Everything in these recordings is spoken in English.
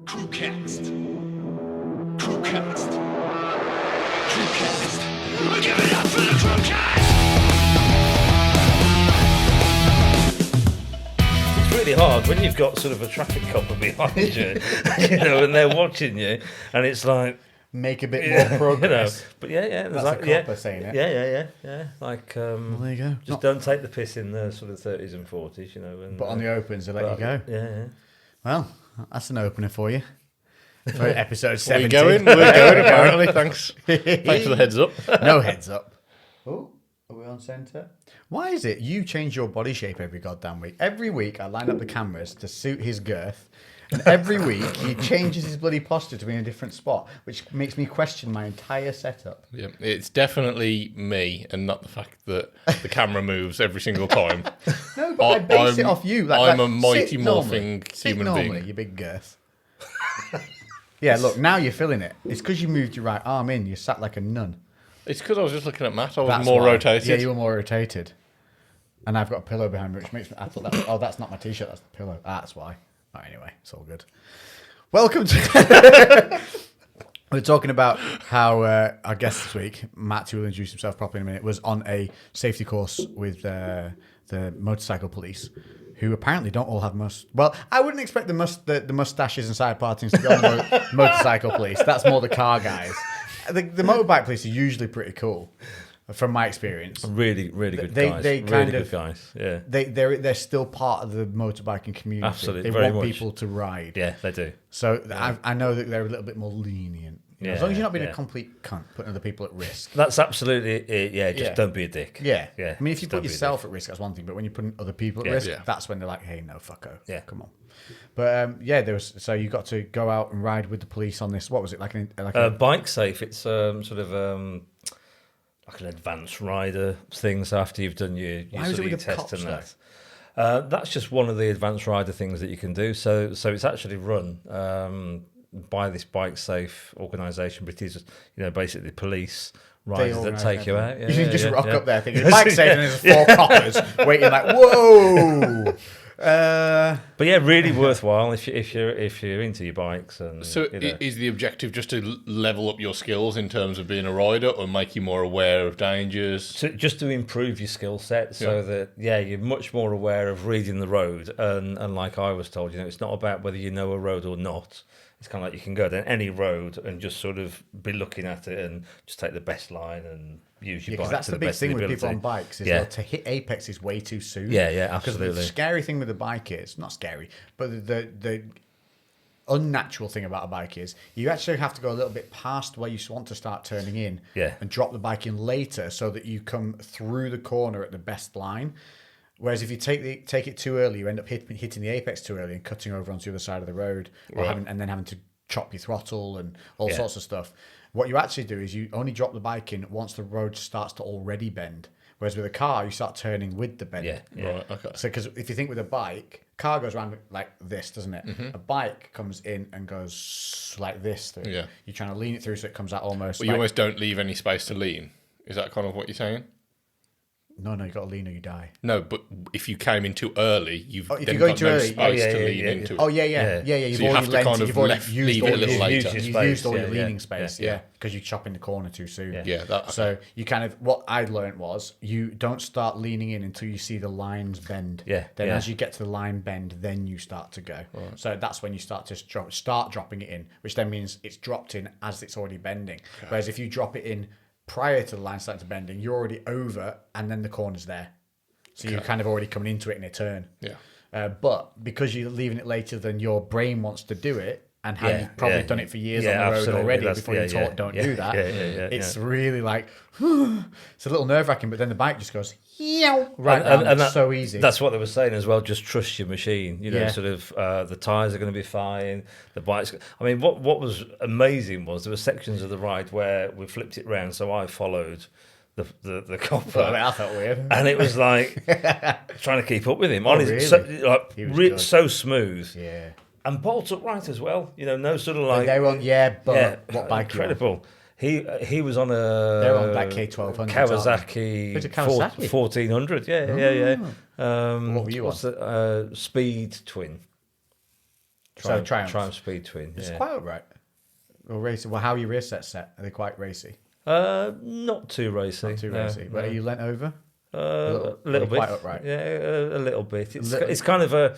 CREWCast. CREWCast. CREWCast. Give it up for the CREWCast! It's really hard when you've got sort of a traffic copper behind you, and they're watching you, and it's like... Make a bit more progress. But yeah, That's like, a copper saying it. Yeah. Like, well, there you go. Just don't take the piss in the sort of 30s and 40s, And, But on the opens, they let you go. Yeah. Well, that's an opener for you. For episode 70. We're going apparently. Thanks for the heads up. No heads up. Oh, are we on centre? Why is it you change your body shape every goddamn week? Every week I line up the cameras to suit his girth. And every week he changes his bloody posture to be in a different spot, which makes me question my entire setup. Yeah, it's definitely me and not the fact that the camera moves every single time. No, but I base it off you. I'm a mighty morphing human being. You big girth. Yeah, look, now you're feeling it. It's because you moved your right arm in. You sat like a nun. It's because I was just looking at Matt. I was That's more why. rotated. Yeah, you were more rotated. And I've got a pillow behind me, which makes me... I thought that... Oh, that's not my T-shirt, that's the pillow. That's why. Oh, anyway, it's all good. Welcome to... We're talking about how our guest this week, Matt, who will introduce himself properly in a minute, was on a safety course with the motorcycle police, who apparently don't all have Well, I wouldn't expect the mustaches and side partings to go on the motorcycle police. That's more the car guys. The motorbike police are usually pretty cool, from my experience. Really good guys. They really kind good of, guys. Yeah. They're still part of the motorbiking community. Absolutely, They very want much. people to ride. Yeah, they do. So I know that they're a little bit more lenient. As long as you're not being Yeah. a complete cunt, putting other people at risk. That's absolutely it. Yeah, just Yeah. don't be a dick. Yeah. Yeah. I mean, if you just put don't be a yourself at risk, that's one thing. But when you're putting other people at Yeah. risk, Yeah. that's when they're like, hey, no, fucko. Yeah. Come on. But there was... So you got to go out and ride with the police on this. What was it? Like a Bike safe. It's sort of like an advanced rider thing. So after you've done your Why was sort it of your with the test cops, and that. That's just one of the advanced rider things that you can do. So it's actually run by this bike safe organisation, but it is basically police riders that take you out. You can just rock up there thinking, bike safe, and there's 4 coppers waiting like, whoa! But yeah, really worthwhile if you're into your bikes. And So is the objective just to level up your skills in terms of being a rider, or make you more aware of dangers? Just to improve your skill set, so that you're much more aware of reading the road. And like I was told, it's not about whether you know a road or not. It's kind of like you can go down any road and just sort of be looking at it and just take the best line and use your bike That's to the the big best thing of with your people on ability. bikes is that to hit apex is way too soon. Yeah, Because absolutely. the scary thing with the bike is, not scary, but the unnatural thing about a bike is you actually have to go a little bit past where you want to start turning in and drop the bike in later so that you come through the corner at the best line. Whereas if you take it too early, you end up hitting the apex too early and cutting over onto the other side of the road, and then having to chop your throttle and all sorts of stuff. What you actually do is you only drop the bike in once the road starts to already bend. Whereas with a car, you start turning with the bend. Yeah. Right, okay. So, because if you think with a bike, car goes around like this, doesn't it? Mm-hmm. A bike comes in and goes like this through. Yeah. You're trying to lean it through so it comes out almost. Well, you almost don't leave any space to lean. Is that kind of what you're saying? No, you got to lean or you die. No, but if you came in too early, you've if then you're going got too no early- space to yeah, lean yeah. into. Oh, yeah. You've So you already have to lent kind it. of You've already used leave all it a little your, later. You've Space, used all your yeah, leaning space, yeah. because you're chopping the corner too soon. Yeah, So you kind of, what I learned was you don't start leaning in until you see the lines bend. Yeah, Then yeah. as you get to the line bend, then you start to go. Right. So that's when you start to start dropping it in, which then means it's dropped in as it's already bending. Okay. Whereas if you drop it in prior to the line starting to bending, you're already over and then the corner's there. So you're kind of already coming into it in a turn. Yeah. But because you're leaving it later than your brain wants to do it, and how you've probably done it for years on the road absolutely. already That's- before you're taught don't do that, it's really like, it's a little nerve-wracking, but then the bike just goes, right down. and It's so easy. That's what they were saying as well. Just trust your machine. Yeah. Sort of the tyres are going to be fine. The bike's. I mean, what was amazing was there were sections of the ride where we flipped it round, so I followed the copper. Well, I felt weird. And it was like trying to keep up with him. Oh, Honestly, really? He was good. so smooth. Yeah. And bolts upright as well. No sort of like. They were on, what bike? Incredible. He was on a. They're on like K1200. Kawasaki. Who's a Kawasaki? 1400. Yeah. What were you What's the Speed Twin? Triumph. Speed Twin. It's Yeah. quite upright. Or racy. Well, how are your rear sets set? Are they quite racy? Not too racy. Not too no, racy. But no. are you leant over? A little bit. Quite upright. Yeah, a little bit. It's Little- it's kind of a.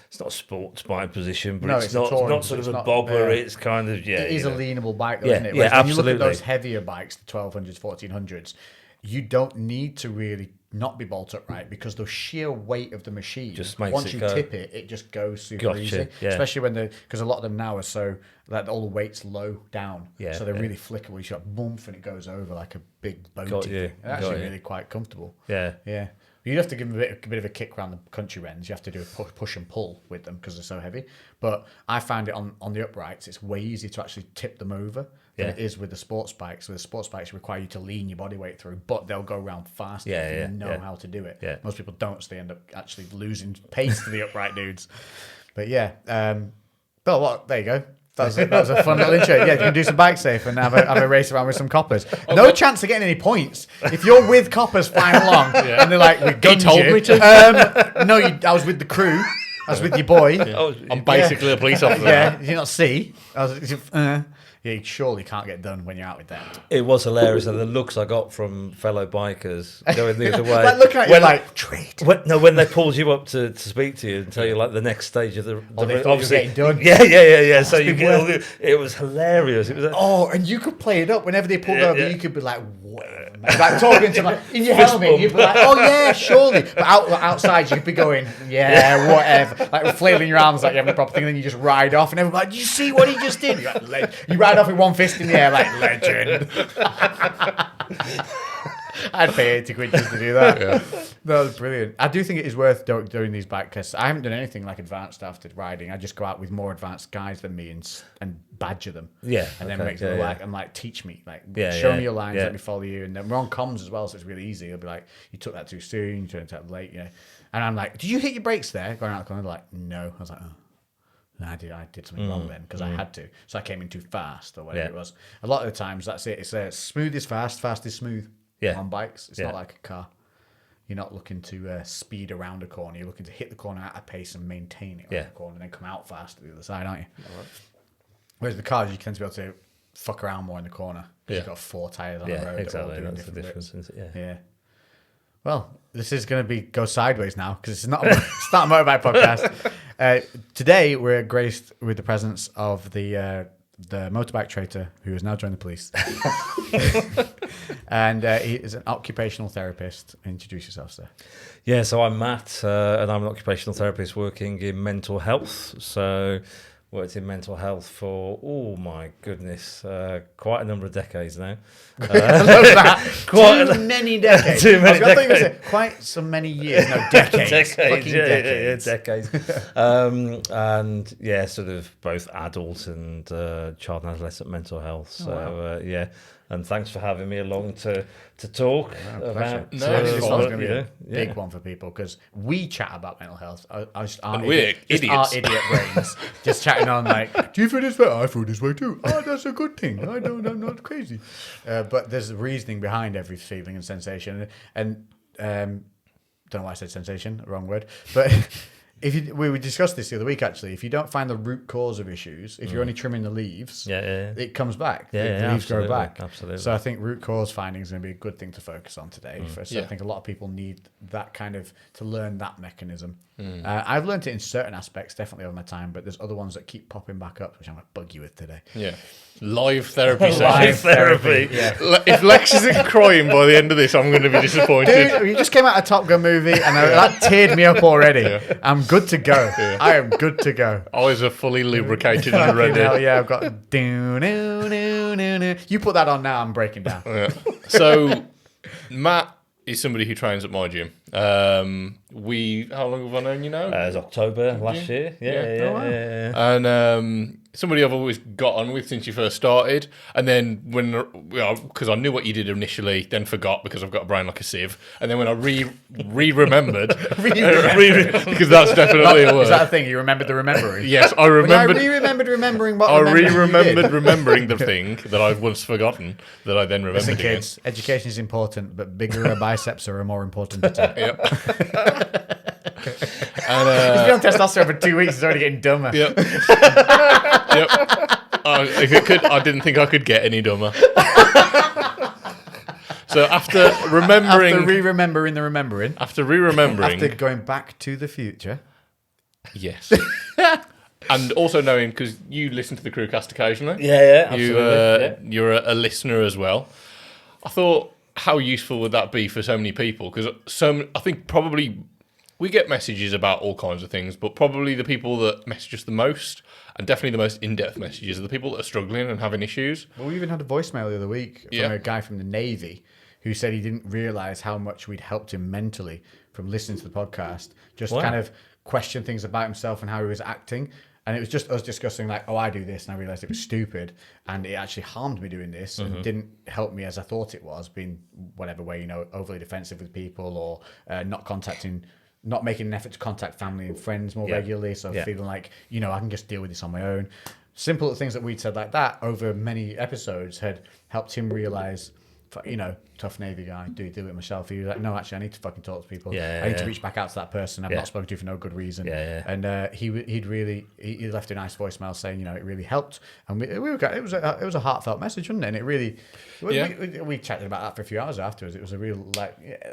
It's not a sports bike position, but No, it's it's a not touring, not but sort of it's a not- bobbler. yeah. It's kind of It is a leanable bike, though, Yeah, isn't it? yeah, Whereas when you look absolutely. at those heavier bikes, the 1200s, 1400s, you don't need to really not be bolt upright because the sheer weight of the machine, Just makes once it you go. tip it, it just goes super Gotcha, easy. yeah. Especially when because a lot of them now are so that all the weight's low down, Yeah, so they're yeah. really flickable. You got bump and it goes over like a big boaty Got you, thing. They're actually got you. really quite comfortable. Yeah. Yeah. You'd have to give them a bit of a kick around the country runs. You have to do a push and pull with them because they're so heavy. But I found it on the uprights, it's way easier to actually tip them over than Yeah. it is with the sports bikes. With the sports bikes, require you to lean your body weight through, but they'll go around faster Yeah, if you yeah, know yeah. how to do it. Yeah. Most people don't, so they end up actually losing pace to the upright dudes. But yeah, well, what? There you go. That was a fun little intro. Yeah, you can do some bike safe and have a race around with some coppers. No chance of getting any points if you're with coppers flying along and they're like, "We gunned told you." me to. No, I was with the crew. I was with your boy. I'm basically a police officer. Yeah, did you not see? Yeah, you surely can't get done when you're out with them. It was hilarious. And the looks I got from fellow bikers going the other way. Like looking at you like, treat. When they pulled you up to speak to you and tell you like the next stage of the they thought you were getting done. Yeah. So you been get all worth it was hilarious. It was Oh, and you could play it up whenever they pulled Yeah, over. yeah. You could be like, whatever, man. Like talking to them in your helmet. You'd be like, oh yeah, surely. But outside, you'd be going, yeah, whatever. Like flailing your arms like you having a proper thing, and then you just ride off, and everyone's like, "Do you see what he just did?" You're like, you ride off with one fist in the air, like legend. I'd pay 80 quid just to do that. Yeah. That was brilliant. I do think it is worth doing these bike tests. I haven't done anything like advanced after riding. I just go out with more advanced guys than me and badger them. Yeah, And then okay, make them yeah, like yeah. and like teach me, like Yeah, show yeah, me your lines, yeah. let me follow you. And then we're on comms as well, so it's really easy. They'll be like, "You took that too soon. You turned it out late." Yeah. And I'm like, "Did you hit your brakes there?" Going out the corner, they're like, "No." I was like, "Oh." No, I did something wrong then because I had to. So I came in too fast or whatever Yeah. it was. A lot of the times that's it. It's smooth is fast, fast is smooth. Yeah. On bikes, it's Yeah. not like a car. You're not looking to speed around a corner. You're looking to hit the corner at a pace and maintain it around Yeah. the corner and then come out fast to the other side, aren't you? Whereas the cars, you tend to be able to fuck around more in the corner because Yeah. you've got 4 tyres on the Yeah, road. that all exactly. doing That's the different difference. bits. Isn't it? Yeah. Yeah. Well, this is going to go sideways now because it's not a motorbike podcast. Today, we're graced with the presence of the motorbike traitor who has now joined the police. And he is an occupational therapist. Introduce yourself, sir. Yeah, so I'm Matt, and I'm an occupational therapist working in mental health. So, worked in mental health for, oh my goodness, quite a number of decades now. I love that. Quite Too many decades. Too many I thought you were gonna decades. say quite so many years. No, decades. Fucking decades. decades. And yeah, sort of both adult and child and adolescent mental health. So yeah, and thanks for having me along to talk Pleasure. about. So actually, this one's going to be a yeah. big one for people because we chat about mental health. And we're Our idiots. idiot brains just chatting on like, "Do you feel this way? I feel this way too. Oh, that's a good thing. I'm not crazy." But there's a reasoning behind every feeling and sensation, and don't know why I said sensation, wrong word, but. We discussed this the other week actually. If you don't find the root cause of issues, if you're only trimming the leaves, it comes back. Yeah, the leaves grow absolutely, back. absolutely. So I think root cause finding is going to be a good thing to focus on today. So Yeah. I think a lot of people need that kind of to learn that mechanism. I've learned it in certain aspects, definitely over my time, but there's other ones that keep popping back up, which I'm going to bug you with today. Yeah. Live therapy Live session. therapy. Yeah. If Lex isn't crying by the end of this, I'm going to be disappointed. Dude, you just came out of Top Gun movie, and that teared me up already. Yeah. I'm good to go. I am good to go. Eyes are fully lubricated and Fucking ready. hell, yeah, I've got. Do. You put that on now, I'm breaking down. Yeah. So, Matt is somebody who trains at my gym. How long have I known you now? It was October last year. Yeah. Oh, wow. And somebody I've always got on with since you first started. And then because I knew what you did initially, then forgot because I've got a brain like a sieve. And then when I remembered, because that's definitely a word. Is that a thing? You remembered the remembering? Yes, I When I remembered. remembered remembering what I remembering you remembered did. remembering the thing that I've once forgotten that I then remembered Listen, again. kids, education is important, but bigger biceps are more important attack. Yep. He's been on testosterone for 2 weeks. He's already getting dumber. Yep. Yep. If it could, I didn't think I could get any dumber. So after remembering, After re-remembering the remembering. after re-remembering, After going back to the future. yes, and also knowing because you listen to the CREWCast occasionally. Yeah, absolutely. You're a listener as well. I thought, how useful would that be for so many people? Because I think probably we get messages about all kinds of things, but probably the people that message us the most, and definitely the most in-depth messages, are the people that are struggling and having issues. Well, we even had a voicemail the other week from a guy from the Navy who said he didn't realise how much we'd helped him mentally from listening to the podcast. Just kind of question things about himself and how he was acting. And it was just us discussing like, oh, I do this, and I realised it was stupid, and it actually harmed me doing this, and didn't help me as I thought it was, being whatever way, overly defensive with people, or not making an effort to contact family and friends more regularly, so feeling like, I can just deal with this on my own. Simple things that we'd said like that over many episodes had helped him realise, tough Navy guy, do deal with it myself. He was like, no, actually, I need to fucking talk to people. I need to reach back out to that person I've not spoken to for no good reason. And he left a nice voicemail saying, it really helped. And it was a heartfelt message, wasn't it? And it really, we chatted about that for a few hours afterwards. It was a real,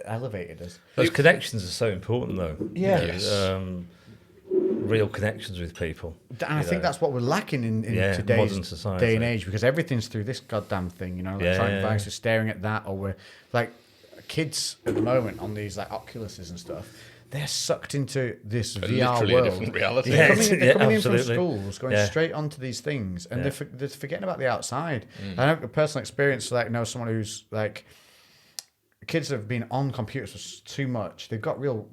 elevated us. Those connections are so important, though. Yes. Real connections with people. And I think that's what we're lacking in today's modern society. day and age, because everything's through this goddamn thing, electronic devices, staring at that, or we're like kids at the moment on these Oculuses and stuff. They're sucked into this VR literally world. a different reality. They're coming in from absolutely. schools, going straight onto these things, and they're forgetting about the outside. I have a personal experience, know someone who's kids have been on computers for too much. They've got real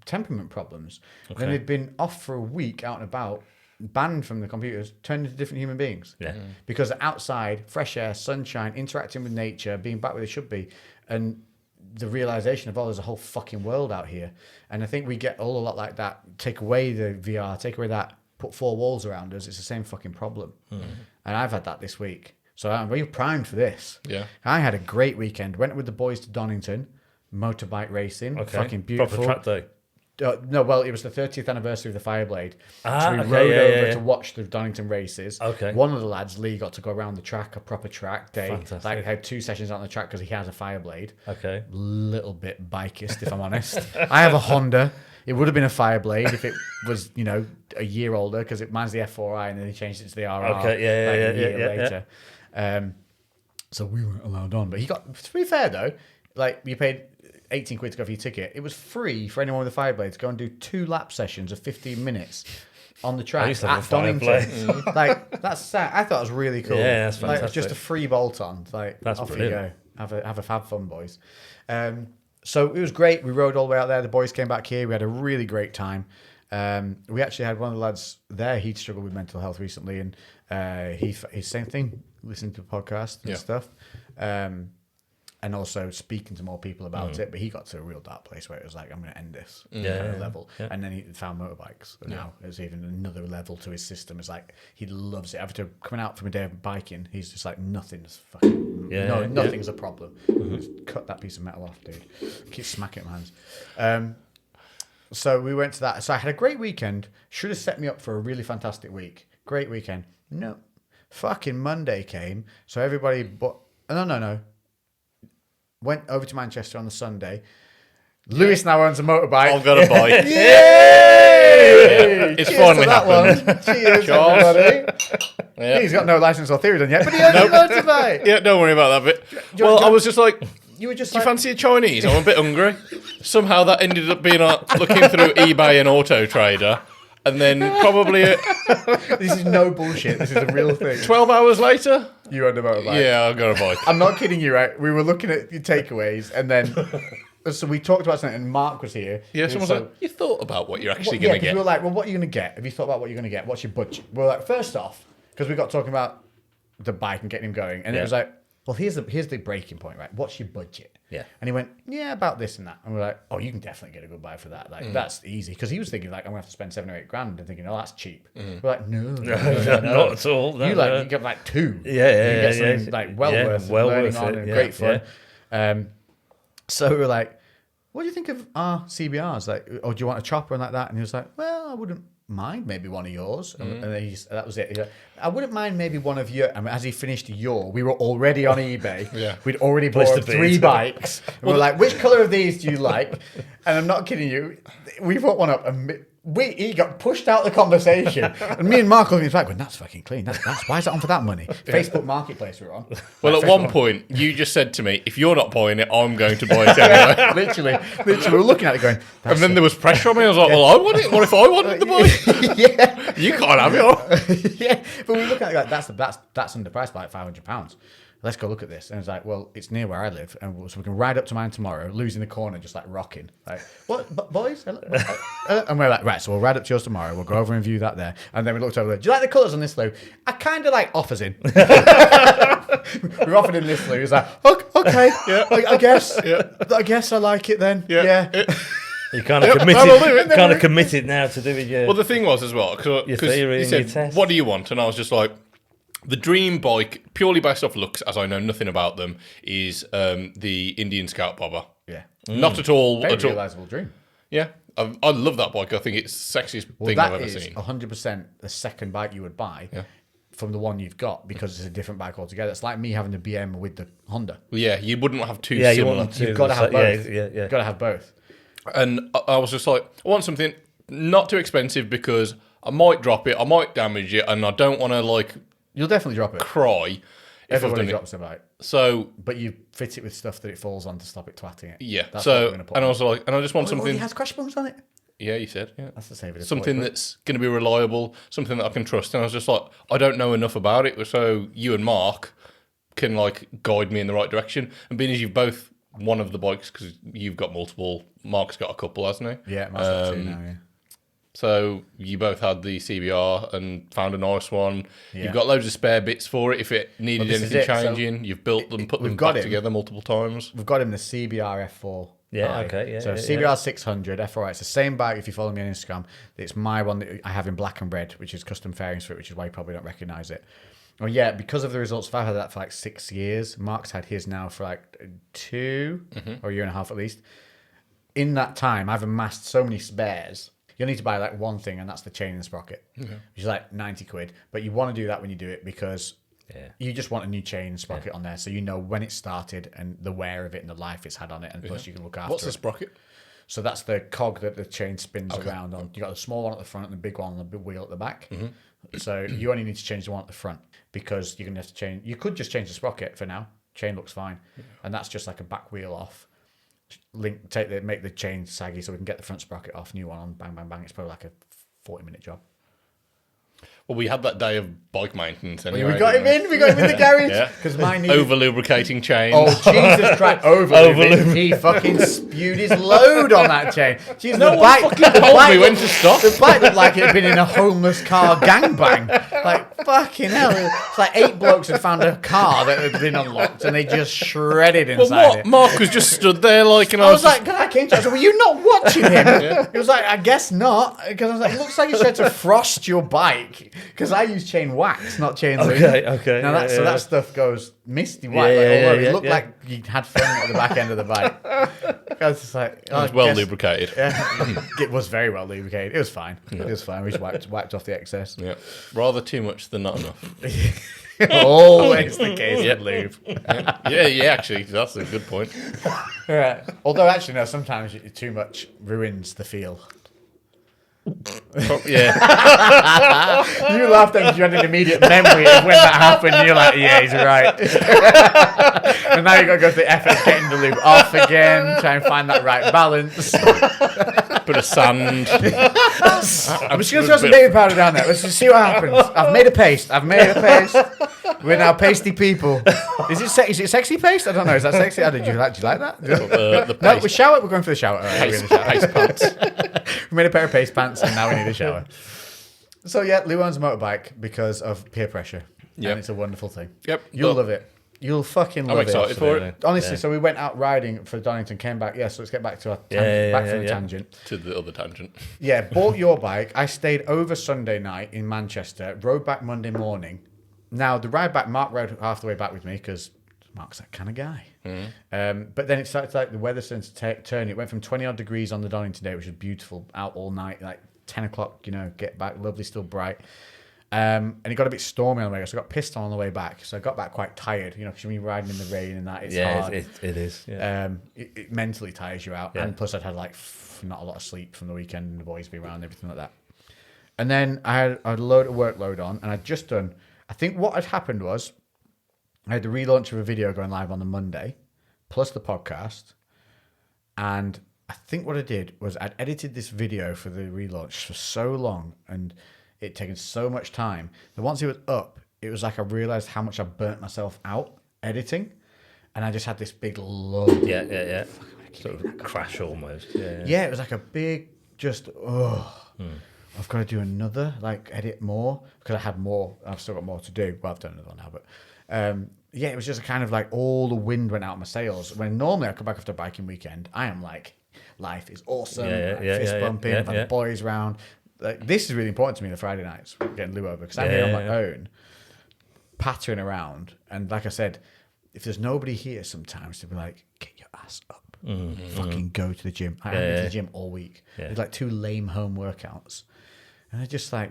temperament problems. Then they've been off for a week out and about, banned from the computers, turned into different human beings. Because outside, fresh air, sunshine, interacting with nature, being back where they should be, and the realization of, there's a whole fucking world out here. And I think we get all a lot like that. Take away the VR, take away that, put four walls around us, it's the same fucking problem. And I've had that this week. So I'm really primed for this. I had a great weekend. Went with the boys to Donington, motorbike racing. Fucking beautiful. Proper track day. No, well, it was the 30th anniversary of the Fireblade. So we rode over to watch the Donington races. One of the lads, Lee, got to go around the track, a proper track day. Fantastic. Had 2 sessions on the track because he has a Fireblade. Okay. Little bit bikeist, if I'm honest. I have a Honda. It would have been a Fireblade if it was, a year older, because mine's the F4i, and then they changed it to the RR. A year later. So we weren't allowed on. But he got, to be fair though, you paid 18 quid to go for your ticket. It was free for anyone with a Fireblade to go and do 2 lap sessions of 15 minutes on the track at Donington. That's sad. I thought it was really cool. Yeah, that's fantastic. It was just a free bolt on. That's off brilliant. you go. Have a fab fun, boys. So it was great. We rode all the way out there. The boys came back here. We had a really great time. We actually had one of the lads there. He'd struggled with mental health recently, and he's same thing, listening to the podcast and stuff. And also speaking to more people about it, but he got to a real dark place where it was like, I'm going to end this level. And then he found motorbikes. So now there's even another level to his system. It's like he loves it. After coming out from a day of biking, he's just like, nothing's fucking nothing's a problem. Just cut that piece of metal off, dude. Keep smacking it in my hands. So we went to that. So I had a great weekend. Should have set me up for a really fantastic week. Great weekend. No, fucking Monday came. So everybody, no. Went over to Manchester on the Sunday. Lewis now owns a motorbike. I've got a bike. Yay! It's Cheers finally to that happened. one. Cheers, everybody. He's got no license or theory done yet, but he owns a motorbike. Yeah, don't worry about that bit. John, I was just like, you were just do you fancy a Chinese? I'm a bit hungry. Somehow that ended up being looking through eBay and Auto Trader. And then probably this is no bullshit. This is a real thing. 12 hours later, you owned a motorbike. Yeah, I got a bike. I'm not kidding you, right? We were looking at your takeaways, and then so we talked about something, and Mark was here. Yeah, someone's like, you thought about what you're actually going to get. We were like, well, what are you going to get? Have you thought about what you're going to get? What's your budget? We were like, first off, because we got talking about the bike and getting him going, and it was like, well, here's the breaking point, right? What's your budget? Yeah. And he went, yeah, about this and that. And we're like, oh, you can definitely get a good buy for that. That's easy. Because he was thinking, I'm going to have to spend 7 or 8 grand. And thinking, oh, that's cheap. We're like, no. Not at all. No, you get 2. Yeah. You get something, well worth well learning worth on it. and great fun. So we were like, what do you think of our CBRs? Like, or do you want a chopper and like that? And he was like, well, I wouldn't mind maybe one of yours. And then that was it. He's like, I wouldn't mind maybe one of your. I mean, as he finished we were already on eBay. Yeah. We'd already bought 3 bikes. And we were like, which color of these do you like? And I'm not kidding you. We brought one up and he got pushed out of the conversation. And me and Mark looking back going, that's fucking clean. That's why is that on for that money? Facebook Marketplace we're on. Well, at one point, you just said to me, if you're not buying it, I'm going to buy it anyway. literally, we were looking at it going, And then there was pressure on me. I was like, well, I want it. What if I wanted the bike? yeah. You can't have it. Yeah, but we were looking at it like, that's underpriced by like £500. Let's go look at this. And it's like, well, it's near where I live, and so we can ride up to mine tomorrow, lose in the corner, just like rocking. Like, what, boys? And we're like, right, so we'll ride up to yours tomorrow. We'll go over and view that there. And then we looked over there. Do you like the colours on this, Lou? I kind of like offers in. We offered him this, Lou. He was like, okay, yeah, I guess. Yeah. I guess I like it then. Yeah. You kind of committed now to doing your. Well, the thing was as well, because he said, what do you want? And I was just like, the dream bike, purely based off looks, as I know nothing about them, is the Indian Scout Bobber. Yeah. Not at all. Very realisable dream. Yeah. I love that bike. I think it's the sexiest thing I've ever seen. 100% the second bike you would buy from the one you've got, because it's a different bike altogether. It's like me having the BM with the Honda. Well, yeah, you wouldn't have two similar. You've got to have both. Yeah. You've got to have both. And I was just like, I want something not too expensive, because I might drop it, I might damage it, and I don't want to like... You'll definitely drop it. Cry. Everybody drops a bike. So, but you fit it with stuff that it falls on to stop it twatting it. Yeah. That's so, and I was like, and I just want something. It has crash bumps on it. Yeah, you said. Yeah. That's the same. Something that's going to be reliable, something that I can trust. And I was just like, I don't know enough about it, so you and Mark can like guide me in the right direction. And being as you've both one of the bikes, because you've got multiple, Mark's got a couple, hasn't he? Yeah, Mark's got 2 now. Yeah. So you both had the CBR and found a nice one. Yeah. You've got loads of spare bits for it if it needed anything changing. So you've built them, put them back together multiple times. We've got him the CBR F4. Yeah, okay, yeah. So CBR 600 F4. It's the same bike. If you follow me on Instagram, it's my one that I have in black and red, which is custom fairings for it, which is why you probably don't recognise it. Oh yeah, because of the results, I've had that for like 6 years. Mark's had his now for like 2 or a year and a half at least. In that time, I've amassed so many spares. You'll need to buy like one thing, and that's the chain and sprocket, which is like 90 quid. But you want to do that when you do it, because you just want a new chain and sprocket on there, so you know when it started and the wear of it and the life it's had on it, and plus you can look after What's the sprocket? So that's the cog that the chain spins around on. You got the small one at the front and the big one on the big wheel at the back. So you only need to change the one at the front, because you're going to have to change. You could just change the sprocket for now. Chain looks fine, and that's just like a back wheel off. Make the chain saggy so we can get the front sprocket off, new one on, bang, bang, bang. It's probably like a 40-minute job. Well, we had that day of bike maintenance anyway. We got him in the garage. Because mine needed... Over-lubricating chains. Oh, Jesus Christ. Over-lubricating. He fucking spewed his load on that chain. Jeez, no one fucking told me when to stop. The bike looked like it had been in a homeless car gangbang. Like, fucking hell. It's like 8 blokes had found a car that had been unlocked, and they just shredded inside it. Mark was just stood there like... And I was like, I came to... I said, were you not watching him? He was like, I guess not. Because I was like, it looks like you tried to frost your bike. Because I use chain wax, not chain lube. Okay. Now so that stuff goes misty white. It looked like you had fun at the back end of the bike. I was just like, it was well lubricated. Yeah, it was very well lubricated. It was fine. It was fine. We just wiped off the excess. Yeah, rather too much than not enough. Always the case with lube. Yeah. Actually, that's a good point. Right. Although, actually, no. Sometimes too much ruins the feel. Yeah. You laughed and you had an immediate memory of when that happened, and you're like, yeah, he's right. And now you've got to go through the effort of getting the lube off again, try and find that right balance. Bit of sand. I'm just going to throw some baby powder down there. Let's just see what happens. I've made a paste. We're now pasty people. Is it sexy paste? I don't know. Is that sexy? Did you like that? No, we're going for the shower. Paste pants. We made a pair of paste pants, and now we need a shower. So yeah, Lou owns a motorbike because of peer pressure. Yep. And it's a wonderful thing. Yep. You'll love it. You'll fucking love it. I'm excited for it. Honestly, so we went out riding for Donington, came back. Yeah, so let's get back to our tangent. Back from the tangent. To the other tangent. Yeah, bought your bike. I stayed over Sunday night in Manchester, rode back Monday morning. Now, the ride back, Mark rode half the way back with me because Mark's that kind of guy. But then it started like the weather started to turn. It went from 20 odd degrees on the Donington day, which was beautiful, out all night, like 10 o'clock, get back, lovely, still bright. And it got a bit stormy on the way, so I got pissed on the way back. So I got back quite tired, because when you're riding in the rain and that, it's hard. It is. Yeah. It mentally tires you out. Yeah. And plus I'd had not a lot of sleep from the weekend and the boys be around and everything like that. And then I had a load of workload on, and I'd just done, I think what had happened was I had the relaunch of a video going live on the Monday, plus the podcast. And I think what I did was I'd edited this video for the relaunch for so long, and it taken so much time that once it was up, it was like I realized how much I burnt myself out editing, and I just had this big load. Yeah. Sort of crash almost. Yeah, it was like a big I've got to do another, edit more, because I had more. I've still got more to do. Well, I've done another one now, but it was just a kind of like all the wind went out of my sails. When normally I come back after a biking weekend, I am like, life is awesome, fist bumping, I've had the boys round. Like, this is really important to me, the Friday nights, getting Lou over, because I'm here on my own, pattering around. And like I said, if there's nobody here sometimes to be like, get your ass up, fucking go to the gym. I haven't been to the gym all week. It's like 2 lame home workouts. And I just like,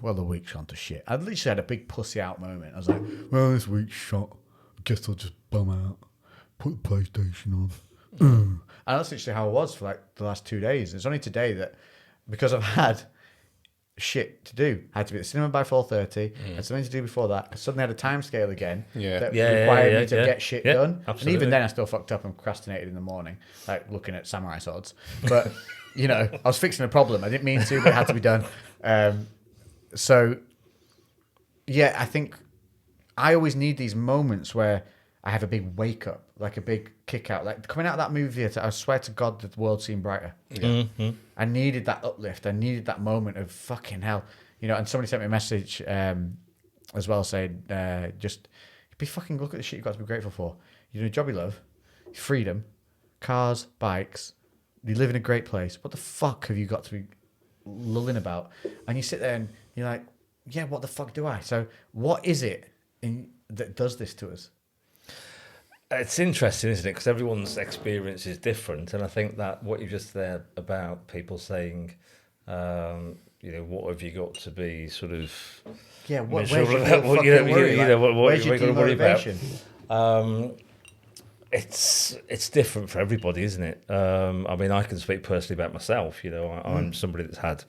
well, the week's gone to shit. I literally had a big pussy out moment. I was like, well, this week's shot. I guess I'll just bum out, put the PlayStation on. And that's literally how I was for like the last 2 days. It's only today that, because I've had shit to do, I had to be at the cinema by 4:30. I had something to do before that. I suddenly had a time scale again that required me to get shit done. Absolutely. And even then, I still fucked up and procrastinated in the morning, like looking at samurai swords. But I was fixing a problem. I didn't mean to, but it had to be done. I think I always need these moments where I have a big wake up, like a big kick out, like coming out of that movie theater. I swear to God, the world seemed brighter. I needed that uplift. I needed that moment of fucking hell, And somebody sent me a message as well saying, just be fucking look at the shit you've got to be grateful for. You do a job you love, freedom, cars, bikes. You live in a great place. What the fuck have you got to be lulling about? And you sit there and you're like, yeah, what the fuck do I? So what is it that does this to us? It's interesting, isn't it? Because everyone's experience is different, and I think that what you just said about people saying, what have you got to be sort of where's your worry about? It's different for everybody, isn't it? I mean, I can speak personally about myself. I'm somebody that's had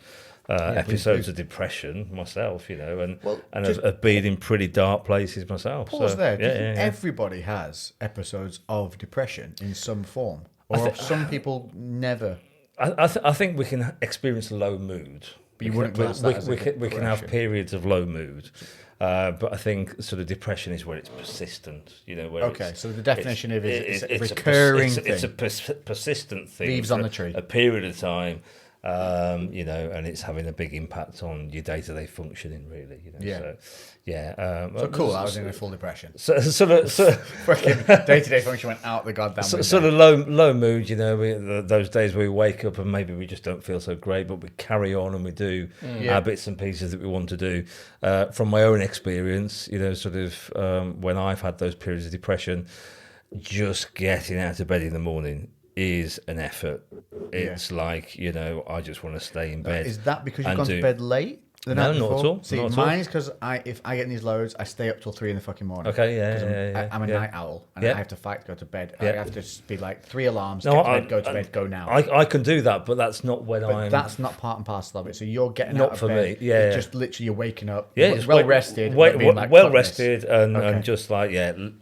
episodes of depression myself, and have been in pretty dark places myself. Pause there. Do you think everybody has episodes of depression in some form, or some people never? I think we can experience low mood. But you wouldn't class that as a depression. We can have periods of low mood. But I think sort of depression is where it's persistent, so the definition of it is a recurring thing. It's a persistent thing. Leaves on the tree. A period of time, and it's having a big impact on your day-to-day functioning, really. Cool. I was in a full depression. So fucking day-to-day function went out the goddamn window. Sort of low mood, those days where we wake up and maybe we just don't feel so great, but we carry on and we do our bits and pieces that we want to do. From my own experience, when I've had those periods of depression, just getting out of bed in the morning is an effort. It's like, I just want to stay in bed. Is that because you've gone to bed late? No, not at all. See, mine is because if I get in these loads, I stay up till 3 in the fucking morning. Okay, I'm a night owl, and I have to fight to go to bed. I have to be like 3 alarms, get to bed, go now. I can do that, but that's not when I'm... That's not part and parcel of it. So you're getting not out of for bed. Me. Yeah, it's just literally you're waking up, it's well rested, well rested, and just like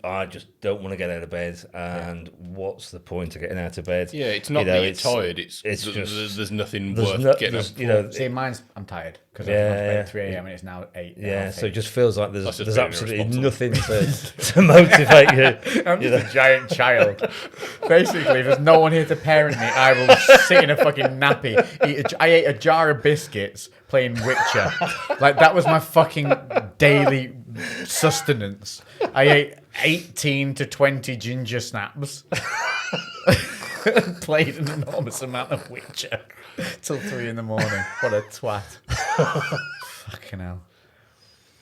I just don't want to get out of bed. And what's the point of getting out of bed? Yeah, it's not that you're tired. It's just there's nothing worth getting up. See, I'm tired because I went to bed at 3 a.m. and it's now 8. Yeah, so it just feels like there's absolutely nothing to motivate you. I'm just a giant child. Basically, if there's no one here to parent me, I will sit in a fucking nappy. I ate a jar of biscuits playing Witcher. Like, that was my fucking daily sustenance. I ate 18 to 20 ginger snaps. Played an enormous amount of Witcher till 3 in the morning. What a twat. Fucking hell.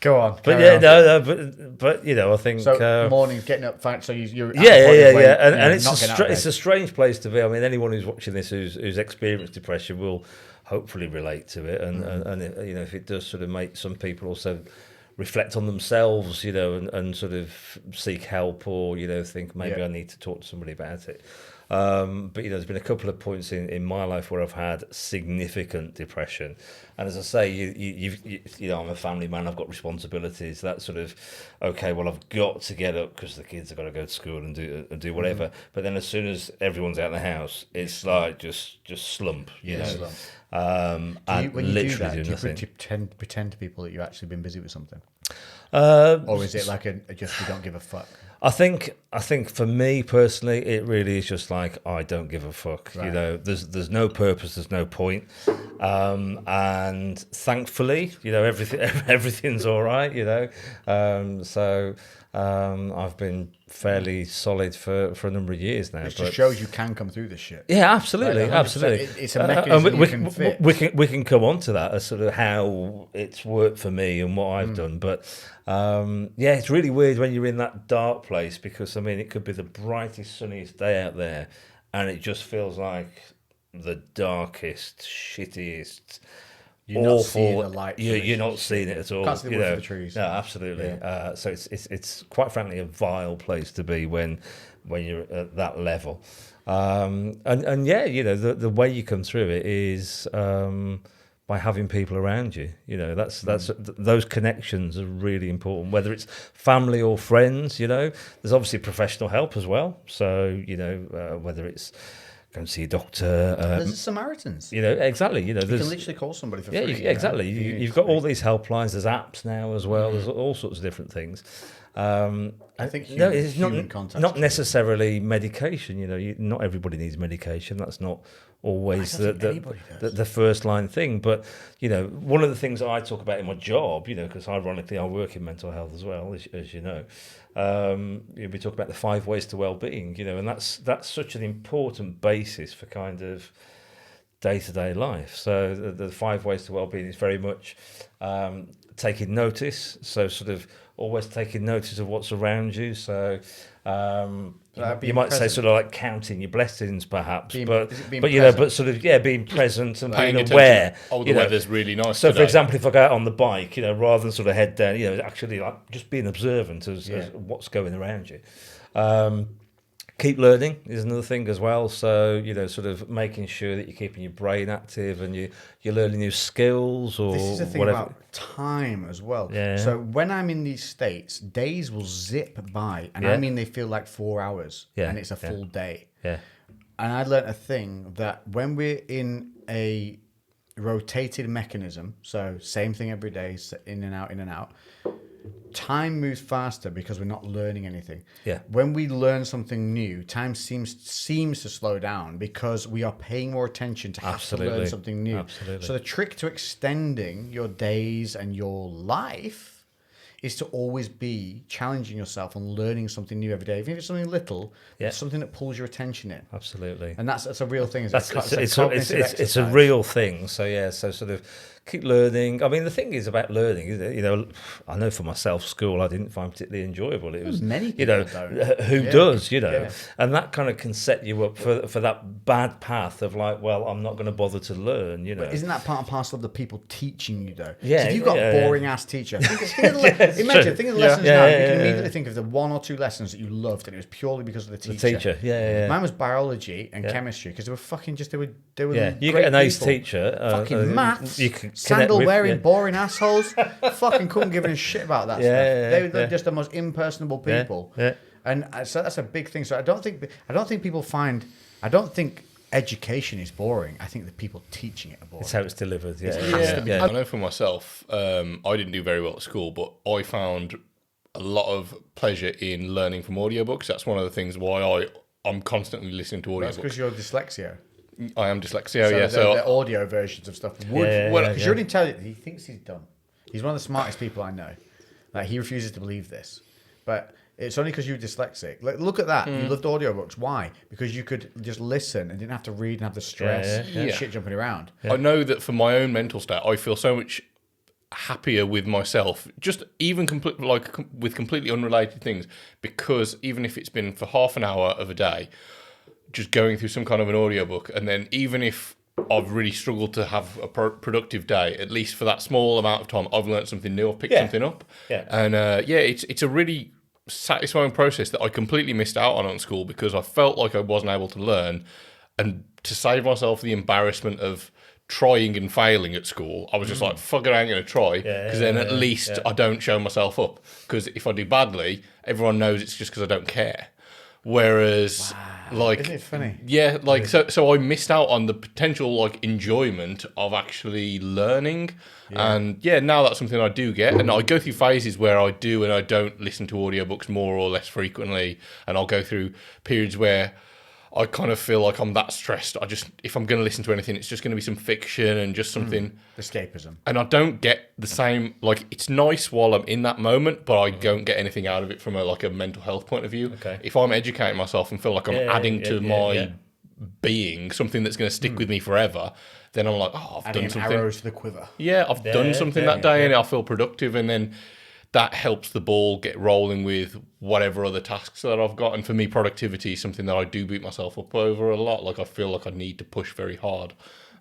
Go on. But carry on. but I think So mornings, getting up, fine. So you're at the yeah, point where and you're it's not getting out of it's bed. a strange place to be. I mean, anyone who's watching this who's experienced depression will hopefully relate to it, and if it does sort of make some people also reflect on themselves, and sort of seek help, or think maybe I need to talk to somebody about it. But there's been a couple of points in my life where I've had significant depression, and as I say, I'm a family man. I've got responsibilities. That sort of okay. Well, I've got to get up because the kids have got to go to school and do whatever. But then as soon as everyone's out of the house, it's like just slump. Slump. And When you literally do that, doing do you nothing. pretend to people that you've actually been busy with something, Uh, or is it like just you don't give a fuck? I think for me personally, it really is just like I don't give a fuck. Right. There's no purpose, there's no point, and thankfully, everything's all right. So I've been fairly solid for a number of years now. It just shows you can come through this shit. Yeah, absolutely, Like, 100%. absolutely. It's a mechanism and you can fix. we can come on to that as sort of how it's worked for me and what I've done. But it's really weird when you're in that dark place because it could be the brightest, sunniest day out there, and it just feels like the darkest, shittiest. You're not awful. seeing the light. You're not seeing it at all. Can't see the wood for the trees. No, absolutely. Yeah. So it's quite frankly a vile place to be when you're at that level. The way you come through it is by having people around you. That's those connections are really important. Whether it's family or friends, there's obviously professional help as well. So whether it's go and see a doctor. There's the Samaritans. Exactly. You can literally call somebody for free. Exactly. You've got all these helplines. There's apps now as well. There's all sorts of different things. I think it's human contact. not necessarily medication. Not everybody needs medication. That's not always the first line thing. But one of the things I talk about in my job, because ironically I work in mental health as well, as you know. We talk about the 5 ways to well-being, and that's such an important basis for kind of day-to-day life. So the 5 ways to well-being is very much taking notice. So sort of always taking notice of what's around you. So you might say sort of like counting your blessings, perhaps, but sort of being present and Paying being attention. aware. The weather's really nice. So, today. for example, if I go out on the bike, rather than sort of head down, actually like just being observant as what's going around you. Keep learning is another thing as well. So, sort of making sure that you're keeping your brain active and you're learning new skills or This is the thing whatever. about time as well. Yeah. So when I'm in these states, days will zip by, and I mean they feel like 4 hours, and it's a full day. Yeah. And I learned a thing that when we're in a rotated mechanism, so same thing every day, in and out, time moves faster because we're not learning anything. Yeah. When we learn something new, time seems to slow down because we are paying more attention to have to learn something new. Absolutely. So the trick to extending your days and your life is to always be challenging yourself and learning something new every day. Even if it's something little, it's something that pulls your attention in. Absolutely. And that's a real thing. It's a real thing. So so sort of keep learning. I mean, the thing is about learning, I know for myself, school I didn't find particularly enjoyable. It was many people don't. who does, and that kind of can set you up for that bad path of like, well, I'm not going to bother to learn. But isn't that part and parcel of the people teaching you though? Yeah. So if you've got a boring ass teacher, think of the lessons now. You can immediately think of the 1 or 2 lessons that you loved, and it was purely because of the teacher. Mine was biology and chemistry because they were fucking just they were. You great get an ace people. teacher. Fucking maths. You can Sandal wearing, with, boring assholes. Fucking couldn't give a shit about that stuff. They're just the most impersonable people. And so that's a big thing. So I don't think people find. I don't think education is boring. I think the people teaching it are boring. It's how it's delivered. I know for myself, I didn't do very well at school, but I found a lot of pleasure in learning from audiobooks. That's one of the things why I'm constantly listening to audiobooks. That's because you're dyslexia. I am dyslexia, the audio versions of stuff would. Because you're intelligent. He thinks he's dumb. He's one of the smartest people I know. Like he refuses to believe this, but it's only because you're dyslexic. Like, look at that. You loved audiobooks. Why? Because you could just listen and didn't have to read and have the stress and shit jumping around. I know that for my own mental state, I feel so much happier with myself, just even with completely unrelated things, because even if it's been for half an hour of a day, just going through some kind of an audiobook, and then even if I've really struggled to have a productive day, at least for that small amount of time, I've learned something new, I've picked something up. Yeah. And it's a really satisfying process that I completely missed out on school, because I felt like I wasn't able to learn, and to save myself the embarrassment of trying and failing at school, I was just like, fuck it, I ain't going to try, because then at least I don't show myself up, because if I do badly, everyone knows it's just because I don't care. Whereas, like, isn't it funny? Yeah, like, so I missed out on the potential, like, enjoyment of actually learning. And now that's something I do get. And I go through phases where I do and I don't listen to audiobooks more or less frequently. And I'll go through periods where I kind of feel like I'm that stressed. If I'm going to listen to anything, it's just going to be some fiction and just something. Escapism. And I don't get the same, like, it's nice while I'm in that moment, but I don't get anything out of it from a mental health point of view. Okay. If I'm educating myself and feel like I'm adding to my being something that's going to stick with me forever, then I'm like, oh, I've done something. Arrows to the quiver. Yeah, I've done something that day and I feel productive, and then that helps the ball get rolling with whatever other tasks that I've got. And for me, productivity is something that I do beat myself up over a lot. Like, I feel like I need to push very hard.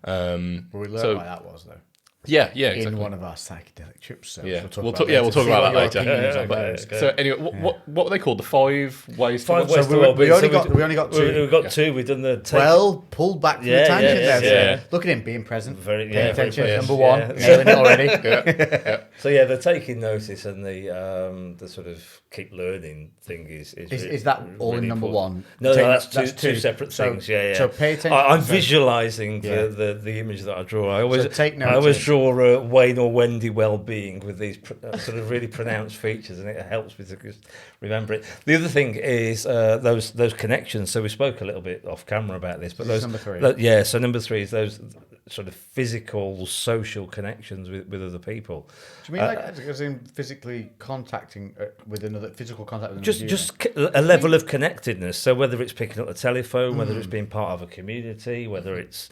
Well, we learned why that was, though. Yeah, exactly. In one of our psychedelic trips. So Yeah, we'll talk about that later. Yeah. So anyway, what were they called? The 5 ways to Five watch? ways So to we well-being. only got two. We've got two. We've done the Well, pulled back from the tangent there. yeah. So look at him being present. Very- paying yeah, very attention. present. Number one. Yeah. Nailing it already. So yeah, the taking notice and the sort of keep learning thing is that all in really number important. one? No, Take- that's two separate things. Yeah. So pay attention. I'm So- visualizing Yeah. the image that I draw. I always take I always notice. draw Wayne or Wendy well-being with these sort of really pronounced features, and it helps me to just remember it. The other thing is those connections. So we spoke a little bit off camera about this, but This is those number 3. yeah. So number 3 is those sort of physical, social connections with other people. Do you mean like as in physically contacting with another physical contact with another Just a level of connectedness. So whether it's picking up the telephone, whether it's being part of a community, whether it's,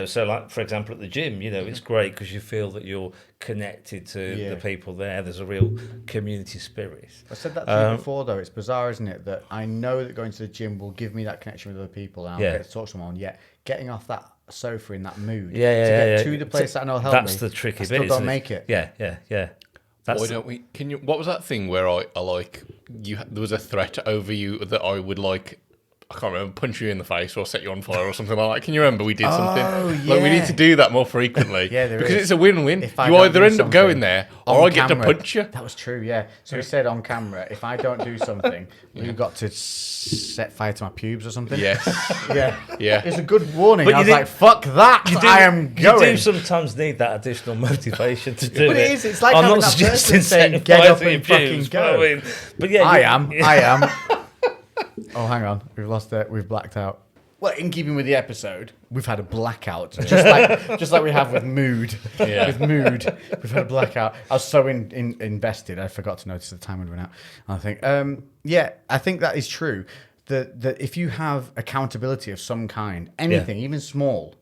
so like, for example, at the gym, it's great because you feel that you're connected to the people there. There's a real community spirit. I said that to you before, though. It's bizarre, isn't it, that I know that going to the gym will give me that connection with other people and I'll get to talk to someone, yet getting off that sofa in that mood to get to the place that I know will help me. That's the tricky bit. Still isn't don't it? make it. Yeah. Why don't we? What was that thing where I like you? There was a threat over you that I would like. I can't remember, punch you in the face or set you on fire or something like that. Can you remember we did something? Like, we need to do that more frequently. Because it's a win-win. You either end up going there or I get to punch you. That was true, yeah. So we said on camera, if I don't do something, you've got to set fire to my pubes or something. Yes. Yeah. It's a good warning. But I was you like, fuck that. I am going. You do sometimes need that additional motivation to do it. But it is. It's like I'm having not that person suggesting saying, setting get fire up to your and fucking pubes, go. But yeah, I am. Oh, hang on. We've lost it. We've blacked out. Well, in keeping with the episode, we've had a blackout, just like we have with mood. Yeah. With mood, we've had a blackout. I was so invested, I forgot to notice the time had run out. I think, I think that is true. That if you have accountability of some kind, anything, even small,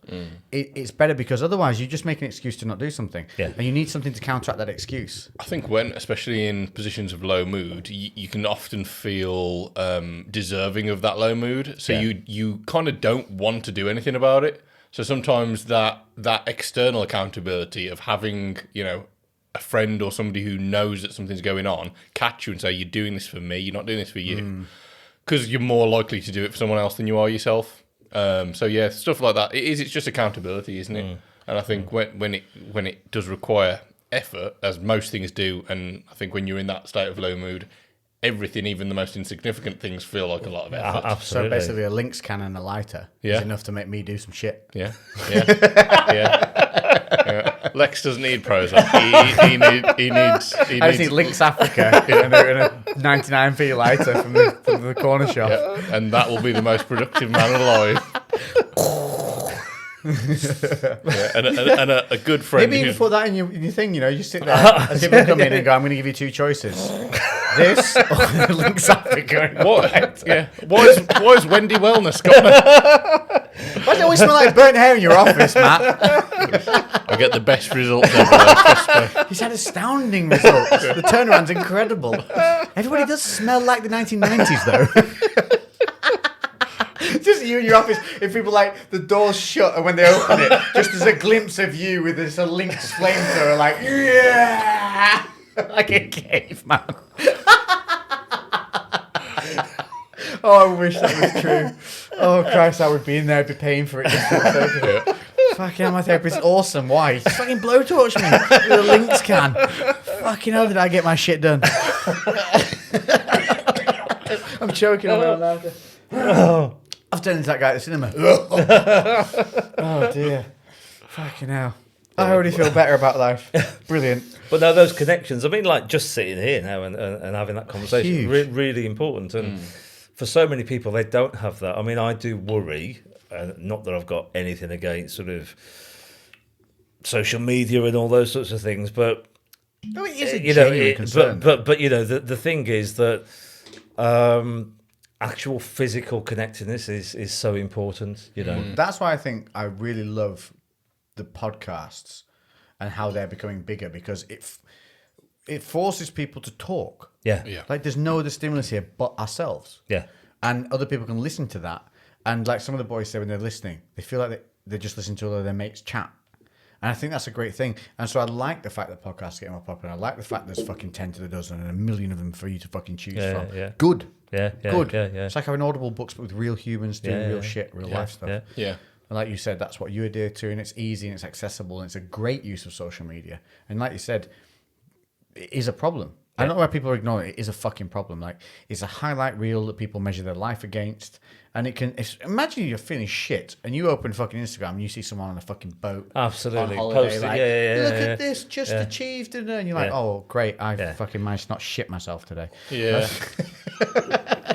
it's better, because otherwise you just make an excuse to not do something. Yeah. And you need something to counteract that excuse. I think especially in positions of low mood, you can often feel deserving of that low mood. So you kind of don't want to do anything about it. So sometimes that external accountability of having, a friend or somebody who knows that something's going on catch you and say, you're doing this for me, you're not doing this for you. Because you're more likely to do it for someone else than you are yourself. Stuff like that. It's just accountability, isn't it? And I think when it does require effort, as most things do, and I think when you're in that state of low mood, everything, even the most insignificant things, feel like a lot of effort. Absolutely. So basically, a Lynx can and a lighter is enough to make me do some shit. Yeah. Lex doesn't need Prozac. He needs. I just need Lynx Africa and a 99p lighter from the corner shop. Yeah, and that will be the most productive man alive. and a good friend. Maybe even put that in your thing, you sit there as people come in and go, I'm going to give you 2 choices. This or Lynx Africa. What? Yeah. Why is Wendy Wellness got Why does it always smell like burnt hair in your office, Matt? I get the best results ever. Trust me. He's had astounding results. The turnaround's incredible. Everybody does smell like the 1990s, though. Just you in your office, if people like the doors shut and when they open it, just as a glimpse of you with this Lynx flamethrower, like, yeah, like a caveman. Oh, I wish that was true. Oh, Christ, I would be in there, I'd be paying for it. Just for the sake of it. Fucking hell, my therapist's awesome. Why? He's fucking blowtorch me with a Lynx can. Fucking hell, did I get my shit done? I'm choking on my own laughter. I've turned into that guy at the cinema. Oh, dear. Fucking hell. I already feel better about life. Brilliant. But now those connections, I mean, like just sitting here now and having that conversation, really important. And for so many people, they don't have that. I mean, I do worry, not that I've got anything against sort of social media and all those sorts of things, but No, it is a genuine concern. but you know, the thing is that actual physical connectedness is so important. You know, That's why I think I really love the podcasts and how they're becoming bigger, because it forces people to talk. yeah, Like there's no other stimulus here but ourselves. yeah. And other people can listen to that. And like some of the boys say when they're listening, they feel like they're just listening to all of their mates chat. And I think that's a great thing. And so I like the fact that podcasts are getting more popular. I like the fact there's fucking 10 to the dozen and a million of them for you to fucking choose from. Yeah. Good. Yeah, Good. yeah. It's like having Audible books but with real humans doing real shit, real life stuff. Yeah. Yeah. And like you said, that's what you adhere to, and it's easy and it's accessible and it's a great use of social media. And like you said, it is a problem. I don't know why people are ignoring it. It is a fucking problem. Like, it's a highlight reel that people measure their life against. And it can... imagine you're feeling shit and you open fucking Instagram and you see someone on a fucking boat. Absolutely. On holiday, Post it. like, Yeah. look at this, just achieved. And you're like, oh, great. I fucking managed to not shit myself today. Yeah.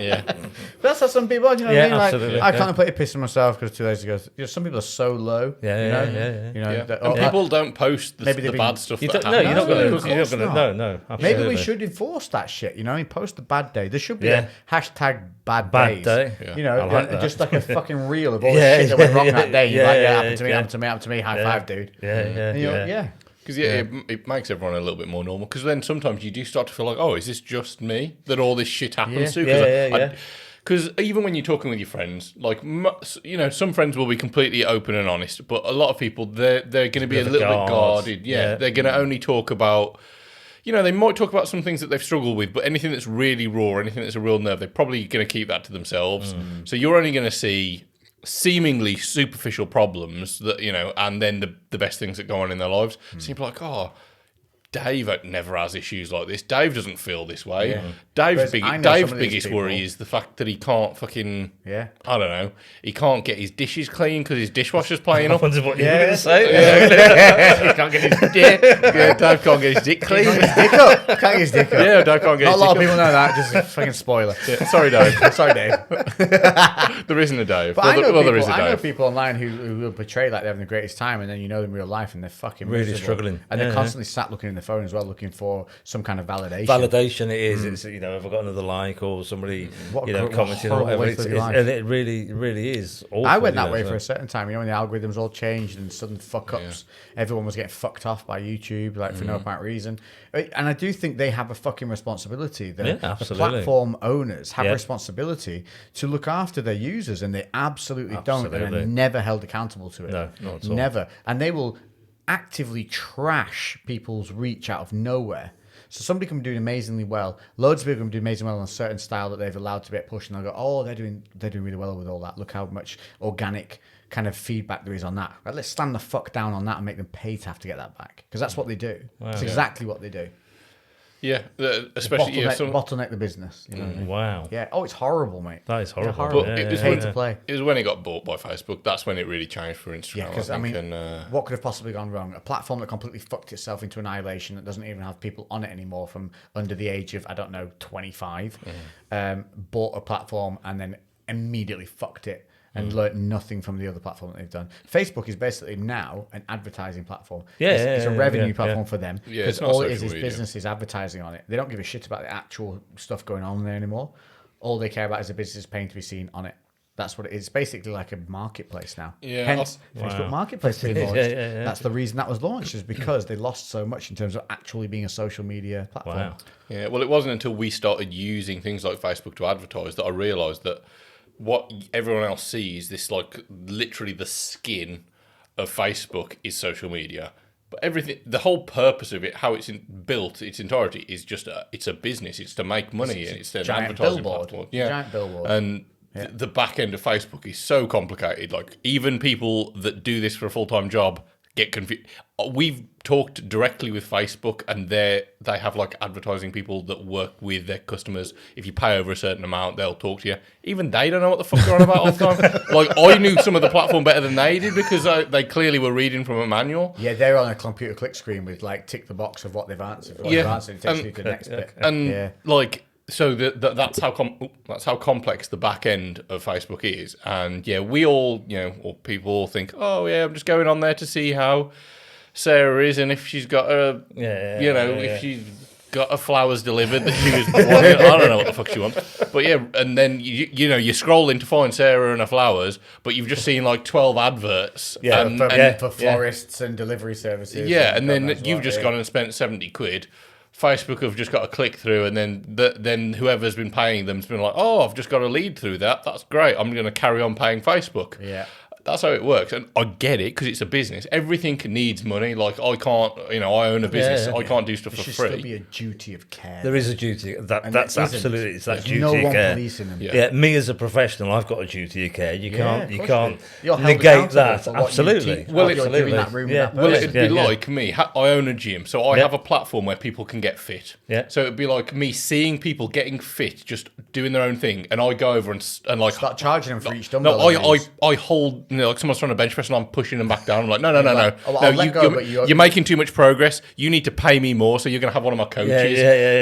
Yeah. But that's how some people are, do you know what I mean? Absolutely. Like, I contemplated pissing myself because 2 days ago, some people are so low. Yeah. You know, Yeah. that- And people don't post the, maybe the they've bad been- stuff You that don't, no, happens. you're not going of to. You're not course going to. not. No. Maybe Absolutely. we should enforce that shit, you know? You post the bad day. There should be Yeah. a hashtag bad Bad days. day. Yeah. You know, I like that. just like a fucking reel of all Yeah, the shit that went wrong yeah, that day. You're yeah, like, yeah, happened to me, yeah. happened to me. High five, dude. Yeah. And you're like, yeah. Because it makes everyone a little bit more normal. Because then sometimes you do start to feel like, oh, is this just me that all this shit happens to? Yeah. Because even when you're talking with your friends, like you know, some friends will be completely open and honest, but a lot of people they're going to be a little bit guarded. Yeah, they're going to only talk about. You know, they might talk about some things that they've struggled with, but anything that's really raw, anything that's a real nerve, they're probably going to keep that to themselves. So you're only going to see seemingly superficial problems that, you know, and then the best things that go on in their lives. So you're like, oh, Dave never has issues like this. Dave doesn't feel this way. Yeah. Dave's Whereas I know Dave's some of these biggest people- worry is the fact that he can't fucking, Yeah. I don't know, he can't get his dishes clean because his dishwasher's playing I up. wondered what you were Yeah. going to say. He can't get his dick. Yeah, Dave can't get his dick clean. Can't get his dick up. Yeah, Dave can't get Not a his lot of dick people know that. Just a fucking spoiler. Yeah, sorry, Dave. Sorry, Dave. There isn't a Dave. But There is a I know Dave. people online who will portray like they're having the greatest time, and then you know them in real life, and they're fucking Really miserable. struggling. and they're Yeah, constantly sat looking in the phone as well, looking for some kind of validation. Validation it is. It's, you know, have I got another like or somebody, What a you know, what a commenting or horrible whatever. way to live your life. And it really is awful. I went you that know, way so- for a certain time. You know, when the algorithms all changed and sudden fuck ups, everyone was getting fucked off by YouTube, like for no apparent reason. And I do think they have a fucking responsibility. Yeah, The absolutely. platform owners have Yeah. a responsibility to look after their users, and they absolutely don't, and Absolutely. are never held accountable to it. No, not at all. Never. And they will actively trash people's reach out of nowhere. So somebody can be doing amazingly well. Loads of people can do amazingly well on a certain style that they've allowed to get pushed, and they'll go, "Oh, they're doing really well with all that. Look how much organic kind of feedback there is on that. Right, let's stand the fuck down on that and make them pay to have to get that back, because that's what they do. It's exactly what they do. Yeah, especially Bottleneck the business. You know what I mean? Wow. Yeah. Oh, it's horrible, mate. That is horrible. horrible. But Yeah, it was yeah, Pay yeah. to play. It was when it got bought by Facebook. That's when it really changed for Instagram. Yeah, because I think, mean, and, what could have possibly gone wrong? A platform that completely fucked itself into annihilation, that doesn't even have people on it anymore from under the age of, I don't know, 25, bought a platform and then immediately fucked it and learnt nothing from the other platform that they've done. Facebook is basically now an advertising platform. Yeah, it's a revenue yeah. platform for them. Yeah, because it's not all it is social media. businesses advertising on it. They don't give a shit about the actual stuff going on there anymore. All they care about is the business paying to be seen on it. That's what it is. It's basically like a marketplace now. Yeah. Hence, Facebook Marketplace being launched. Yeah. That's the reason that was launched, is because they lost so much in terms of actually being a social media platform. Wow. Yeah, well, it wasn't until we started using things like Facebook to advertise that I realised that what everyone else sees, this like literally the skin of Facebook is social media. But everything, the whole purpose of it, how it's built, its entirety, is just it's a business. It's to make money. It's an giant advertising billboard. platform. Giant billboard. And the back end of Facebook is so complicated. Like even people that do this for a full-time job get confused. We've talked directly with Facebook, and they have like advertising people that work with their customers. If you pay over a certain amount, they'll talk to you. Even they don't know what the fuck they're on about all the time. Like I knew some of the platform better than they did because they clearly were reading from a manual. Yeah, they're on a computer click screen with like tick the box of what they've answered. What they've answered, it takes you to the next bit. And like so that's how complex the back end of Facebook is. And yeah, we all or people all think, oh yeah, I'm just going on there to see how Sarah is and if she's got if she's got her flowers delivered that she was wanting. I don't know what the fuck she wants. But yeah, and then you're scrolling to find Sarah and her flowers, but you've just seen like 12 adverts. For florists and delivery services. Yeah, and then you've just gone and spent 70 quid. Facebook have just got a click through, and then whoever's been paying them's been like, oh, I've just got a lead through that. That's great. I'm going to carry on paying Facebook. Yeah. That's how it works. And I get it because it's a business. Everything needs money. Like I can't, I own a business. I can't do stuff for free. There should still be a duty of care. There is a duty. That's absolutely, it's that duty no of one care. policing them. Yeah, me as a professional, I've got a duty of care. You can't You're held negate accountable that. for what you Absolutely. teach. Well, You're giving that room with that Well, person. it'd be like me. I own a gym, so I have a platform where people can get fit. Yeah. So it'd be like me seeing people getting fit, just doing their own thing, and I go over and like Start charging them for each No, dumbbell. I hold like someone's trying to bench press and I'm pushing them back down. I'm like, no. I'll let go, but You're making too much progress. You need to pay me more, so you're going to have one of my coaches.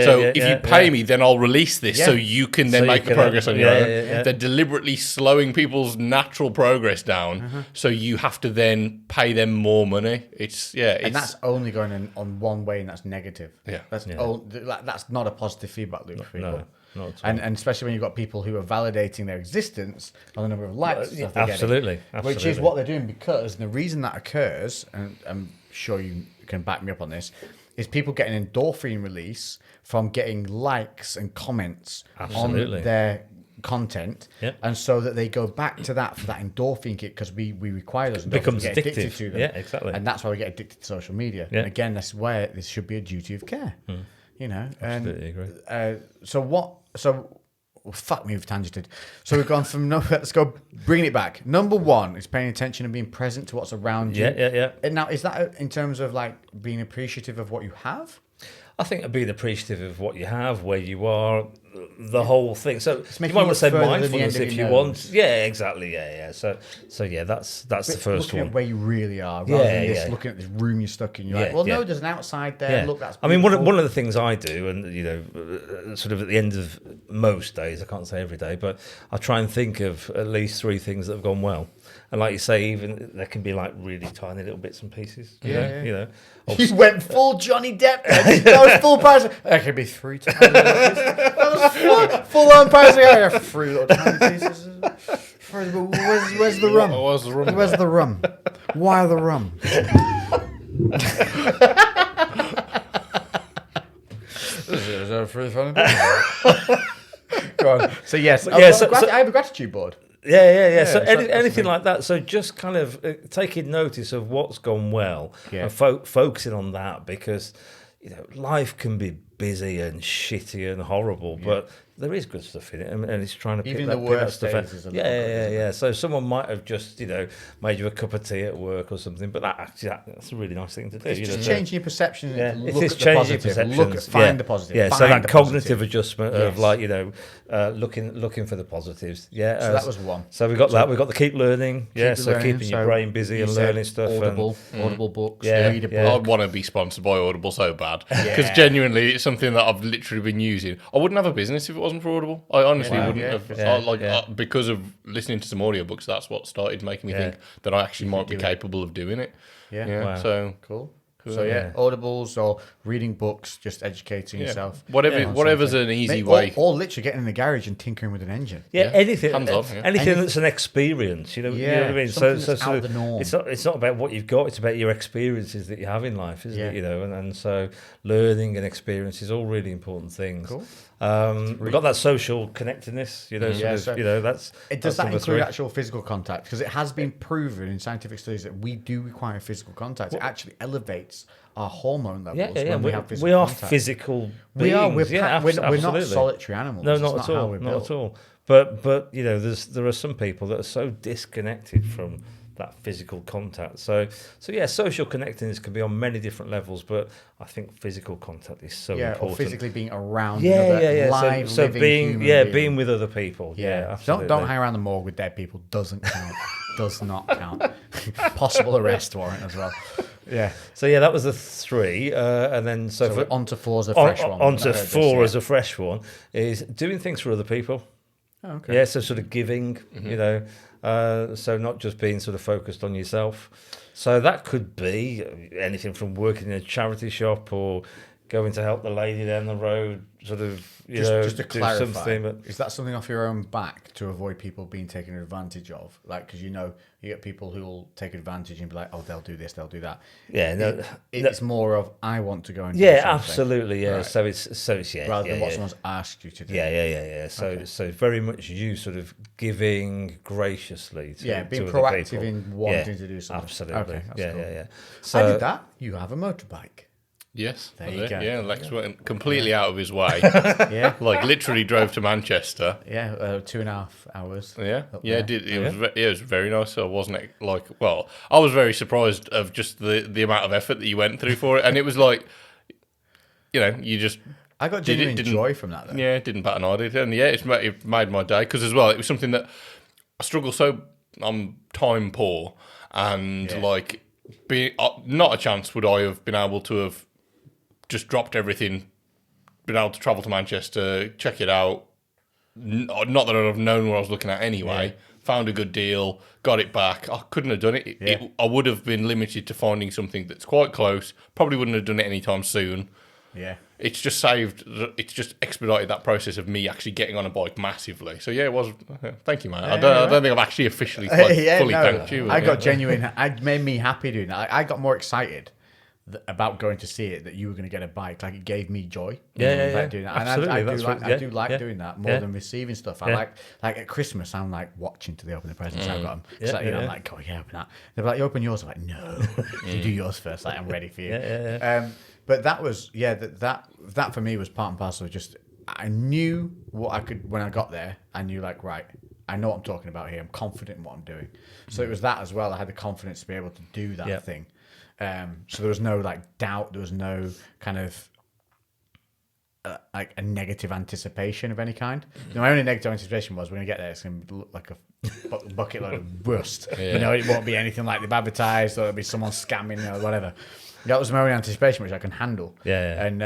So if you pay me, then I'll release this, so you can then make the progress on your own. They're deliberately slowing people's natural progress down, so you have to then pay them more money. And that's only going on one way, and that's negative. Yeah. That's not a positive feedback loop for people. No, not at all. And especially when you've got people who are validating their existence on the number of likes and stuff they're Absolutely. getting, which is what they're doing, because the reason that occurs, and I'm sure you can back me up on this, is people get an endorphin release from getting likes and comments on their content, and so that they go back to that for that endorphin kick, because we require those endorphins. Becomes to get addicted addictive. to them. Yeah, exactly. And that's why we get addicted to social media. And again, that's where this should be a duty of care. Absolutely agree. Fuck me, we've tangented. So we've gone from let's go bringing it back. Number one is paying attention and being present to what's around you. Yeah. And now, is that in terms of like being appreciative of what you have? I think being appreciative of what you have, where you are, the whole thing. So you making might you want to say look further than the mindfulness end of if your you nose. want. Yeah, exactly. Yeah. So yeah, that's the first Looking one. at where you really are, rather than just looking at this room you're stuck in. You're like, well, no, there's an outside there. Yeah. Look, that's I mean, beautiful. one of the things I do, and sort of at the end of most days, I can't say every day, but I try and think of at least 3 things that have gone well. And like you say, even there can be like really tiny little bits and pieces. You know. You went full Johnny Depp. That was full price. That could be 3 times. That was full on price. 3 little tiny pieces. Where's the rum? Where's the rum? Where's the rum? Why the rum? Is that a free fun? Go on. So yes, I have a gratitude board. Yeah. So that's anything like that. So just kind of taking notice of what's gone well and focusing on that, because life can be busy and shitty and horrible, but there is good stuff in it, and it's trying to pick Even that, the pick that worst stuff days out. is a little good, Yeah. So someone might have just made you a cup of tea at work or something, but that's a really nice thing to do. It's just changing your perception. Yeah, Look it's at the changing positive. perceptions. Find the positive. Yeah, so Find that the cognitive positive. adjustment of looking for the positives. Yeah, So that was one. So we got that. We got the keep learning. Keep So learning. keeping your So brain busy you and said learning stuff. Audible books. Yeah, Read a yeah. book. I want to be sponsored by Audible so bad, because genuinely it's something that I've literally been using. I wouldn't have a business if it wasn't for Audible. I honestly wouldn't have. Because of listening to some audiobooks, that's what started making me think that I actually might be capable of doing it. Yeah. So Cool. So audibles or reading books, just educating yourself. Whatever's an easy way. Or literally getting in the garage and tinkering with an engine. Yeah, anything. Hands-on, Anything that's an experience. You know what I mean? Something that's out of the norm. It's not about what you've got. It's about your experiences that you have in life, isn't it? You know, and so learning and experience is all really important things. Cool. We've got that social connectedness. You know, that's. Does that number include 3. actual physical contact? Because it has been proven in scientific studies that we do require physical contact. It actually elevates our hormone levels when we have physical we are contact. Physical beings. We are. We're absolutely. not solitary animals. No, It's not at all. how we're Not built. at all. But you know, there are some people that are so disconnected from that physical contact. So yeah, social connectedness can be on many different levels, but I think physical contact is so important. Or physically being around live, so living being human being. being with other people. Yeah, absolutely. Don't hang around the morgue with dead people. Doesn't count. Does not count. Possible arrest warrant as well. Yeah. So yeah, that was the 3, and then So on to 4 as a fresh one. On to 4 as a fresh one is doing things for other people. Oh, okay. Yeah, so sort of giving, you know, so not just being sort of focused on yourself. So that could be anything from working in a charity shop or going to help the lady down the road, sort of, just to do clarify, something. But is that something off your own back to avoid people being taken advantage of? Like, because you get people who will take advantage and be like, oh, they'll do this, they'll do that. Yeah, It's more of I want to go and do yeah, something. absolutely, yeah. Right. So it's yeah, rather than what yeah. someone's asked you to do. Yeah. So very much you sort of giving graciously to being to other proactive people. in wanting to do something. Absolutely. Okay, that's cool. Yeah. I So did that. You have a motorbike. Yes, There that's you it. go. Yeah, Lex went completely out of his way. Yeah. Like literally drove to Manchester. Yeah, 2.5 hours. Yeah, up yeah, there. it did. It was very nice. So I wasn't I was very surprised of just the amount of effort that you went through for it, and it was like, you know, you just. I got genuine joy from that, though. Yeah, it didn't bat an eyelid, and yeah, it made my day because as well, it was something that I struggle so. I'm time poor, and like, not a chance would I have been able to have just dropped everything, been able to travel to Manchester, check it out. Not that I'd have known what I was looking at anyway. Found a good deal, got it back. I couldn't have done it. I would have been limited to finding something that's quite close. Probably wouldn't have done it anytime soon. Yeah. It's just expedited that process of me actually getting on a bike massively. So yeah, it was. Thank you, man. I don't think I've actually officially fully thanked you. I got genuine. It made me happy doing that. I got more excited about going to see it that you were going to get a bike. Like, it gave me joy. Yeah. Doing that. Absolutely. And I do like yeah. doing that more than receiving stuff. I like at Christmas, I'm like watching to the open the presents I've got them. So I'm like, oh yeah, open that. They're like, you open yours. I'm like, no, you do yours first. Like, I'm ready for you. But that was that for me was part and parcel of just, I knew what I could when I got there. I knew, like, right, I know what I'm talking about here. I'm confident in what I'm doing. So it was that as well. I had the confidence to be able to do that thing. So there was no like doubt. There was no kind of like a negative anticipation of any kind. My only negative anticipation was, when we get there, it's going to look like a bucket load of rust. You know, it won't be anything like they've advertised, or it'll be someone scamming or whatever. That was my only anticipation, which I can handle. And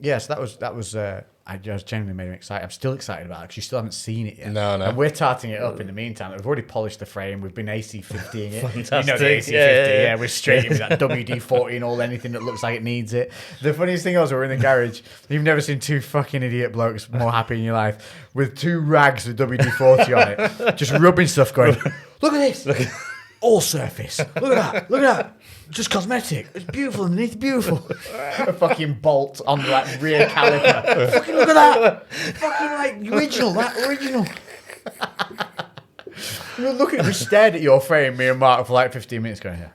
so that was. I just genuinely made me excited. I'm still excited about it because you still haven't seen it yet. No. And we're tarting it up in the meantime. We've already polished the frame. We've been AC50ing it. Fantastic. You know the AC50. Yeah, we're straight in with that WD-40 and all anything that looks like it needs it. The funniest thing was, we're in the garage. You've never seen two fucking idiot blokes more happy in your life with 2 rags with WD-40 on it, just rubbing stuff, going, look at this. All surface. Look at that. Just cosmetic. It's beautiful underneath. Beautiful. A fucking bolt on the like rear caliper. Fucking look at that. Fucking like original. That original. You're looking. We stared at your frame, me and Mark, for like 15 minutes, going, yeah,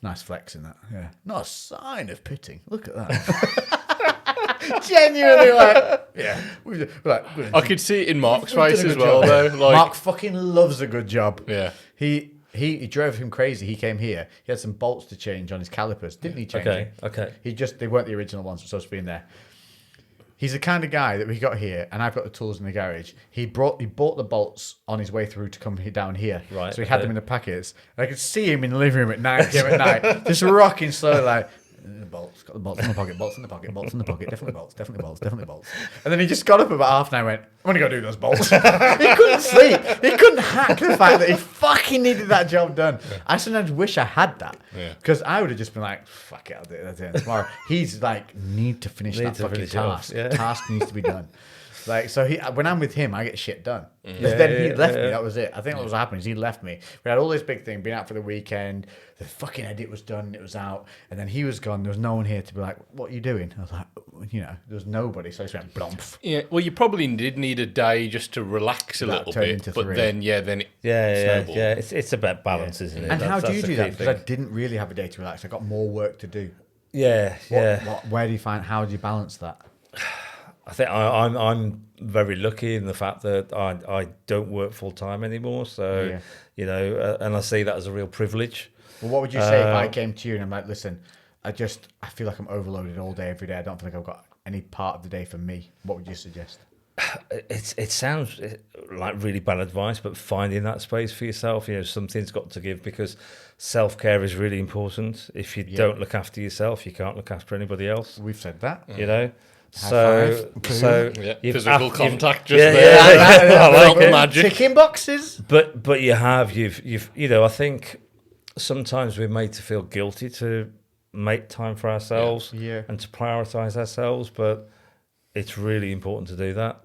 nice flex in that. Yeah, not a sign of pitting. Look at that. Genuinely, like, yeah. We're like, I could see it in Mark's face as well, though. Like, Mark fucking loves a good job. Yeah. He drove him crazy. He came here. He had some bolts to change on his calipers. Didn't he change it? Okay. They weren't the original ones, supposed to be in there. He's the kind of guy that we got here, and I've got the tools in the garage. He bought the bolts on his way through to come down here. Right. So he had them in the packets. And I could see him in the living room at 9 p.m. at night, just rocking slowly, like, got the bolts in the pocket, bolts in the pocket, bolts in the pocket, definitely bolts. And then he just got up about half an hour and went, I'm going to go do those bolts. He couldn't sleep. He couldn't hack the fact that he fucking needed that job done. I sometimes wish I had that. Because I would have just been like, fuck it, I'll do it tomorrow. He's like, need to finish that fucking task. Task needs to be done. Like, so when I'm with him, I get shit done. Then he left me. That was it. I think what was happening is he left me. We had all this big thing, been out for the weekend. The fucking edit was done. It was out. And then he was gone. There was no one here to be like, what are you doing? I was like, there was nobody. So I just went, blomp. Yeah, well, you probably did need a day just to relax a little bit. But then it snowballed. It's about balance, isn't it? And how do you do that? Because I didn't really have a day to relax. I got more work to do. Where do you how do you balance that? I think I'm very lucky in the fact that I don't work full time anymore. So, and I see that as a real privilege. Well, what would you say if I came to you and I'm like, listen, I feel like I'm overloaded all day, every day. I don't feel like I've got any part of the day for me. What would you suggest? It sounds like really bad advice, but finding that space for yourself, something's got to give, because self-care is really important. If you don't look after yourself, you can't look after anybody else. We've said that. So physical contact I like it. Magic. Ticking boxes. But you've I think sometimes we're made to feel guilty to make time for ourselves and to prioritize ourselves, but it's really important to do that,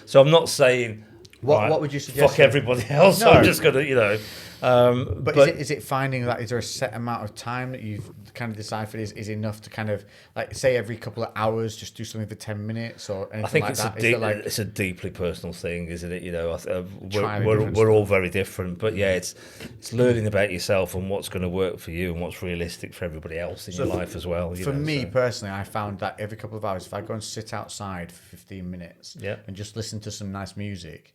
So I'm not saying what would you suggest? Fuck everybody else. No. I'm just gonna, But is it finding that? Is there a set amount of time that you've kind of decided is enough to kind of like say every couple of hours just do something for 10 minutes or anything? I think it's a deeply personal thing, isn't it? We're all very different, but it's learning about yourself and what's going to work for you and what's realistic for everybody else in your life as well. For me personally, I found that every couple of hours, if I go and sit outside for 15 minutes and just listen to some nice music,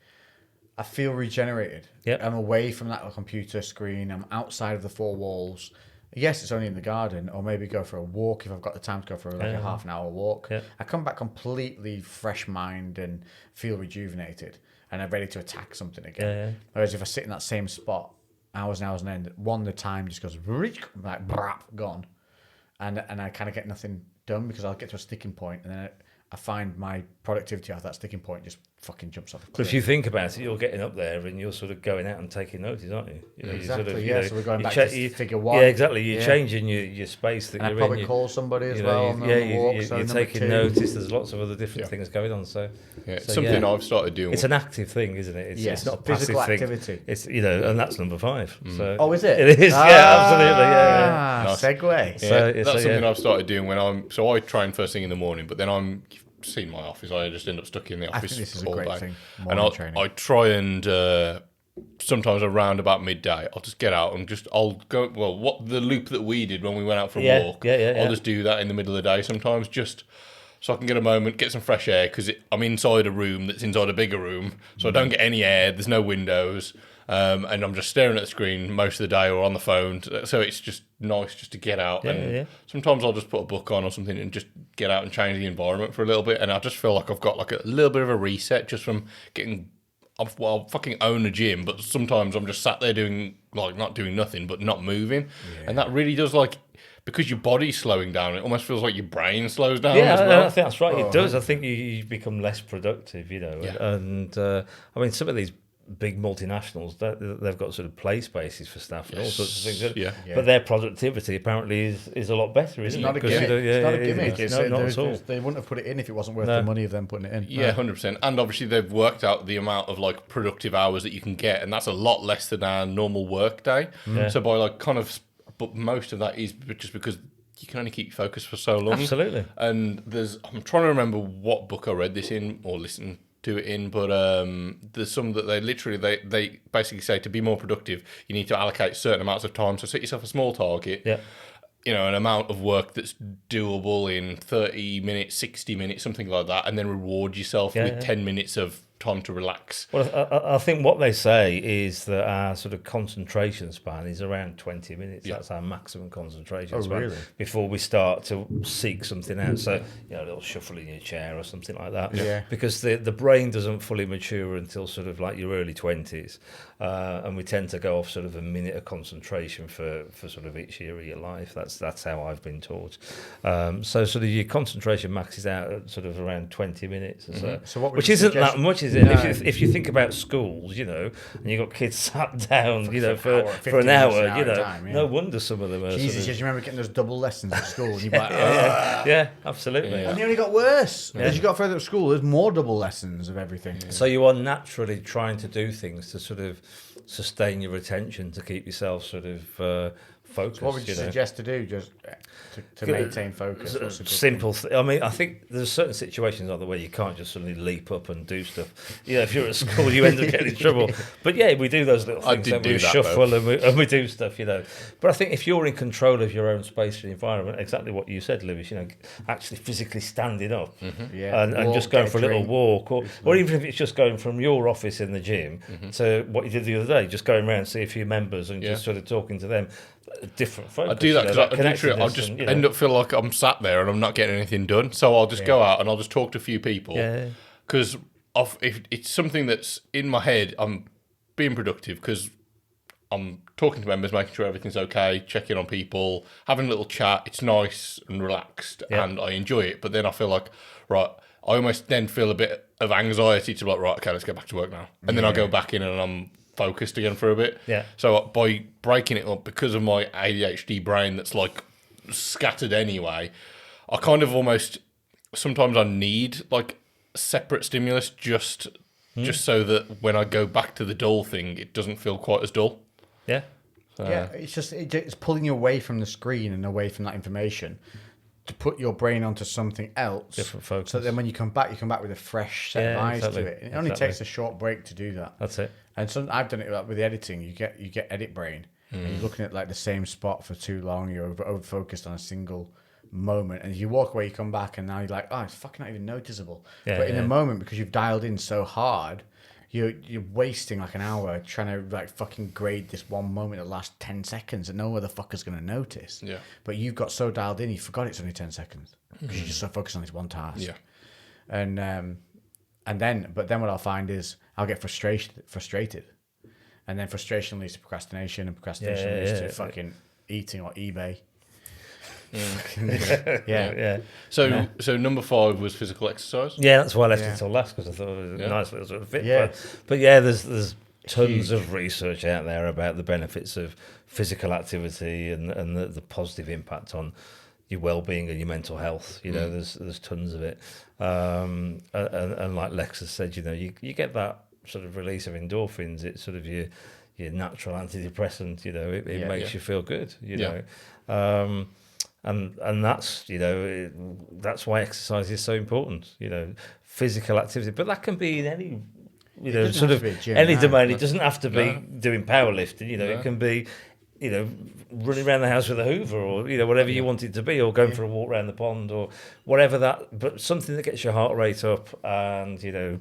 I feel regenerated. I'm away from that computer screen. I'm outside of the four walls. Yes, it's only in the garden, or maybe go for a walk if I've got the time to go for a half an hour walk. I come back completely fresh mind and feel rejuvenated, and I'm ready to attack something again. Whereas if I sit in that same spot hours and hours and end, the time just goes like gone, and I kind of get nothing done because I'll get to a sticking point, and then I find my productivity off that sticking point just fucking jumps off a cliff. But if you think about it, you're getting up there and you're sort of going out and taking notice, aren't you? Exactly, so we're going back to figure one. Yeah, exactly. You're changing your space that and you're I probably in. call somebody as well. You're taking notice. There's lots of other different things going on. So it's something I've started doing. It's an active thing, isn't it? It's not a physical passive activity. Thing. It's and that's number 5. So is it? It is. Absolutely. Nice. Segue. That's something I've started doing when I train first thing in the morning, but then seen my office. I just end up stuck in the office. I think this is all a great day. thing. And I try and sometimes around about midday, I'll just get out and I'll go. Well, what the loop that we did when we went out for a walk. I'll just do that in the middle of the day sometimes, just so I can get a moment, get some fresh air, because I'm inside a room that's inside a bigger room, so I don't get any air. There's no windows. And I'm just staring at the screen most of the day or on the phone. So it's just nice just to get out. Sometimes I'll just put a book on or something and just get out and change the environment for a little bit. And I just feel like I've got like a little bit of a reset just from getting... I fucking own a gym, but sometimes I'm just sat there doing, like, not doing nothing, but not moving. And that really does, like... Because your body's slowing down, it almost feels like your brain slows down as well. I think that's right. It does. I think you become less productive, And, I mean, some of these big multinationals, they've got sort of play spaces for staff and all sorts of things. But their productivity apparently is a lot better, isn't it? It's not a gimmick. It's not at all. They wouldn't have put it in if it wasn't worth the money of them putting it in. Yeah, 100%. And obviously they've worked out the amount of like productive hours that you can get, and that's a lot less than our normal work day. So by like but most of that is just because you can only keep your focus for so long. Absolutely. And I'm trying to remember what book I read this in or listened to it in, but there's some that they basically say to be more productive, you need to allocate certain amounts of time. So set yourself a small target. An amount of work that's doable in 30 minutes, 60 minutes, something like that, and then reward yourself with 10 minutes of time to relax. Well, I think what they say is that our sort of concentration span is around 20 minutes. That's our maximum concentration span before we start to seek something out. So, a little shuffle in your chair or something like that. Because the brain doesn't fully mature until sort of like your early 20s. And we tend to go off sort of a minute of concentration for sort of each year of your life. That's how I've been taught. So sort of your concentration maxes out at sort of around 20 minutes or so. So what which isn't that much, is it. And if you think about schools, you know, and you've got kids sat down, you know, for an hour, you know, time, yeah. no wonder some of them are. Jesus, sort you remember getting those double lessons at school? And you'd be like, yeah, absolutely. And they only got worse. As you got further up school, there's more double lessons of everything. So you are naturally trying to do things to sort of sustain your attention, to keep yourself sort of focused. What would you suggest to do just to maintain focus? Simple. I mean, I think there's certain situations like that where you can't just suddenly leap up and do stuff. You know, if you're at school, you end up getting in trouble. But yeah, we do those little things. We shuffle and we do stuff, you know. But I think if you're in control of your own space and environment, exactly what you said, Lewis, you know, actually physically standing up and just going for a little walk, or even if it's just going from your office in the gym to what you did the other day, just going around, see a few members and just sort of talking to them. Different focus. I do that because I'll just end up feel like I'm sat there and I'm not getting anything done. So I'll just go out and I'll just talk to a few people. Because if it's something that's in my head, I'm being productive because I'm talking to members, making sure everything's okay, checking on people, having a little chat. It's nice and relaxed and I enjoy it. But then I feel like, right, I almost then feel a bit of anxiety to be like, right, okay, let's get back to work now. And then I go back in and I'm focused again for a bit. So by breaking it up, because of my ADHD brain that's like scattered anyway, I kind of almost sometimes I need like separate stimulus just so that when I go back to the dull thing, it doesn't feel quite as dull. It's just it's pulling you away from the screen and away from that information to put your brain onto something else. Different focus. So then when you come back with a fresh set of eyes to it. And it only takes a short break to do that. That's it. And I've done it with the editing. You get edit brain, and you're looking at like the same spot for too long. You're over focused on a single moment, and you walk away, you come back, and now you're like, oh, it's fucking not even noticeable. But in a moment, because you've dialed in so hard, you're wasting like an hour trying to like fucking grade this one moment, the last 10 seconds, that no other fucker's gonna notice. But you've got so dialed in, you forgot it's only 10 seconds because you're just so focused on this one task. And then what I'll find is I'll get frustrated, and then frustration leads to procrastination, and procrastination leads to fucking eating or eBay. So number 5 was physical exercise. That's why I left it till last, because I thought it was a nice little sort of fit. But there's tons of research out there about the benefits of physical activity and the positive impact on your well-being and your mental health. You know, there's tons of it. And like Lex has said, you know, you get that sort of release of endorphins. It's sort of your natural antidepressant. You know, it makes you feel good. You know, and that's, you know, that's why exercise is so important. You know, physical activity, but that can be in any, you know, sort of any domain. It doesn't have to be doing powerlifting. You know, it can be, you know, running around the house with a Hoover, or, you know, whatever you want it to be, or going for a walk around the pond, or whatever that. But something that gets your heart rate up and, you know,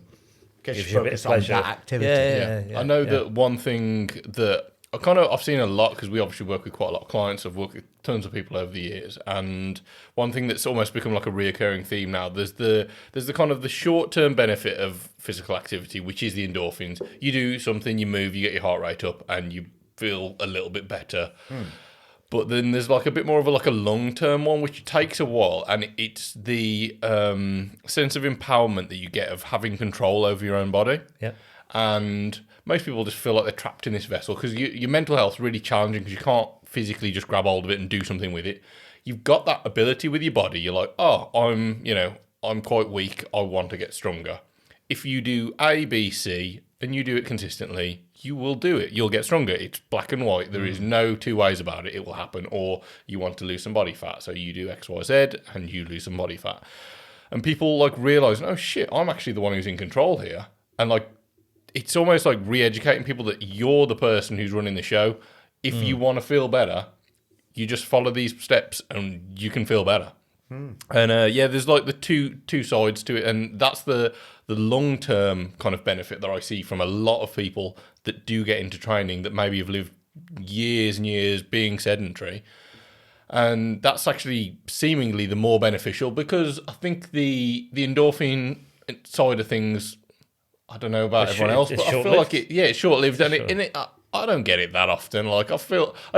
gives you a bit of pleasure. On that activity. I know that one thing that I've seen a lot, because we obviously work with quite a lot of clients. I've worked with tons of people over the years, and one thing that's almost become like a reoccurring theme now. There's the kind of the short term benefit of physical activity, which is the endorphins. You do something, you move, you get your heart rate up, and you feel a little bit better. But then there's like a bit more of a long term one, which takes a while, and it's the sense of empowerment that you get of having control over your own body. And most people just feel like they're trapped in this vessel, because your mental health's really challenging, because you can't physically just grab hold of it and do something with it. You've got that ability with your body. You're like, oh, I'm quite weak. I want to get stronger. If you do A, B, C, and you do it consistently, you will do it. You'll get stronger. It's black and white. There is no two ways about it. It will happen. Or you want to lose some body fat, so you do X, Y, Z, and you lose some body fat. And people like realize, oh shit, I'm actually the one who's in control here. And like, it's almost like re-educating people that you're the person who's running the show. If you want to feel better, you just follow these steps and you can feel better. And there's like the two sides to it, and that's the long-term kind of benefit that I see from a lot of people that do get into training, that maybe have lived years and years being sedentary. And that's actually seemingly the more beneficial, because I think the endorphin side of things, I don't know about everyone else, but I feel like it's short-lived, and I don't get it that often. Like, I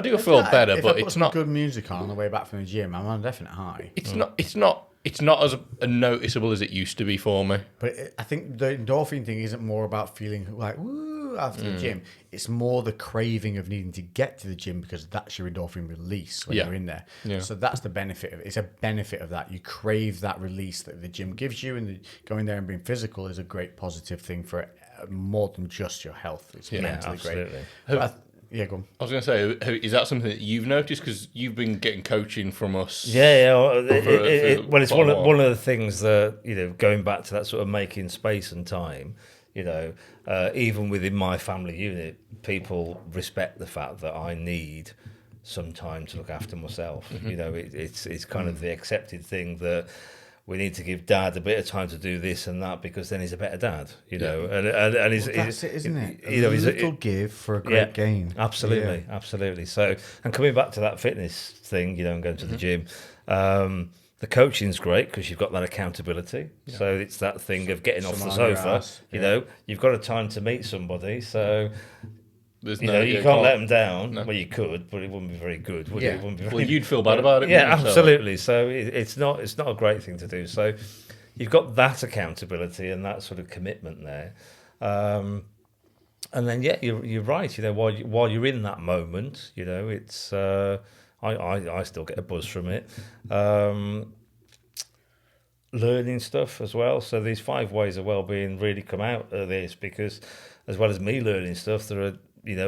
do feel better, but it's not good music on the way back from the gym. I'm on a definite high. It's not it's not as noticeable as it used to be for me. But I think the endorphin thing isn't more about feeling like woo after the gym. It's more the craving of needing to get to the gym because that's your endorphin release when you're in there. Yeah. So that's the benefit of it. It's a benefit of that. You crave that release that the gym gives you, and going there and being physical is a great positive thing for more than just your health. It's mentally absolutely. great. But yeah, go on. I was going to say, is that something that you've noticed? Because you've been getting coaching from us. Yeah. Well, it's quite a while. one of the things that, going back to that sort of making space and time, even within my family unit, people respect the fact that I need some time to look after myself. It's kind of the accepted thing that we need to give Dad a bit of time to do this and that because then he's a better dad, and he's, That's it, isn't it? He's a little give for a great gain. Absolutely. So, and coming back to that fitness thing, and going to the gym, the coaching's great because you've got that accountability. Yeah. So it's that thing of getting off the sofa. You've got a time to meet somebody. So. You can't let them down. No. Well, you could, but it wouldn't be very good, would it? It wouldn't be very you'd feel bad about it. Yeah, absolutely. So it's not a great thing to do. So you've got that accountability and that sort of commitment there, and then you're right. While you're in that moment, it's I still get a buzz from it. Learning stuff as well. So these 5 ways of well-being really come out of this because, as well as me learning stuff, there are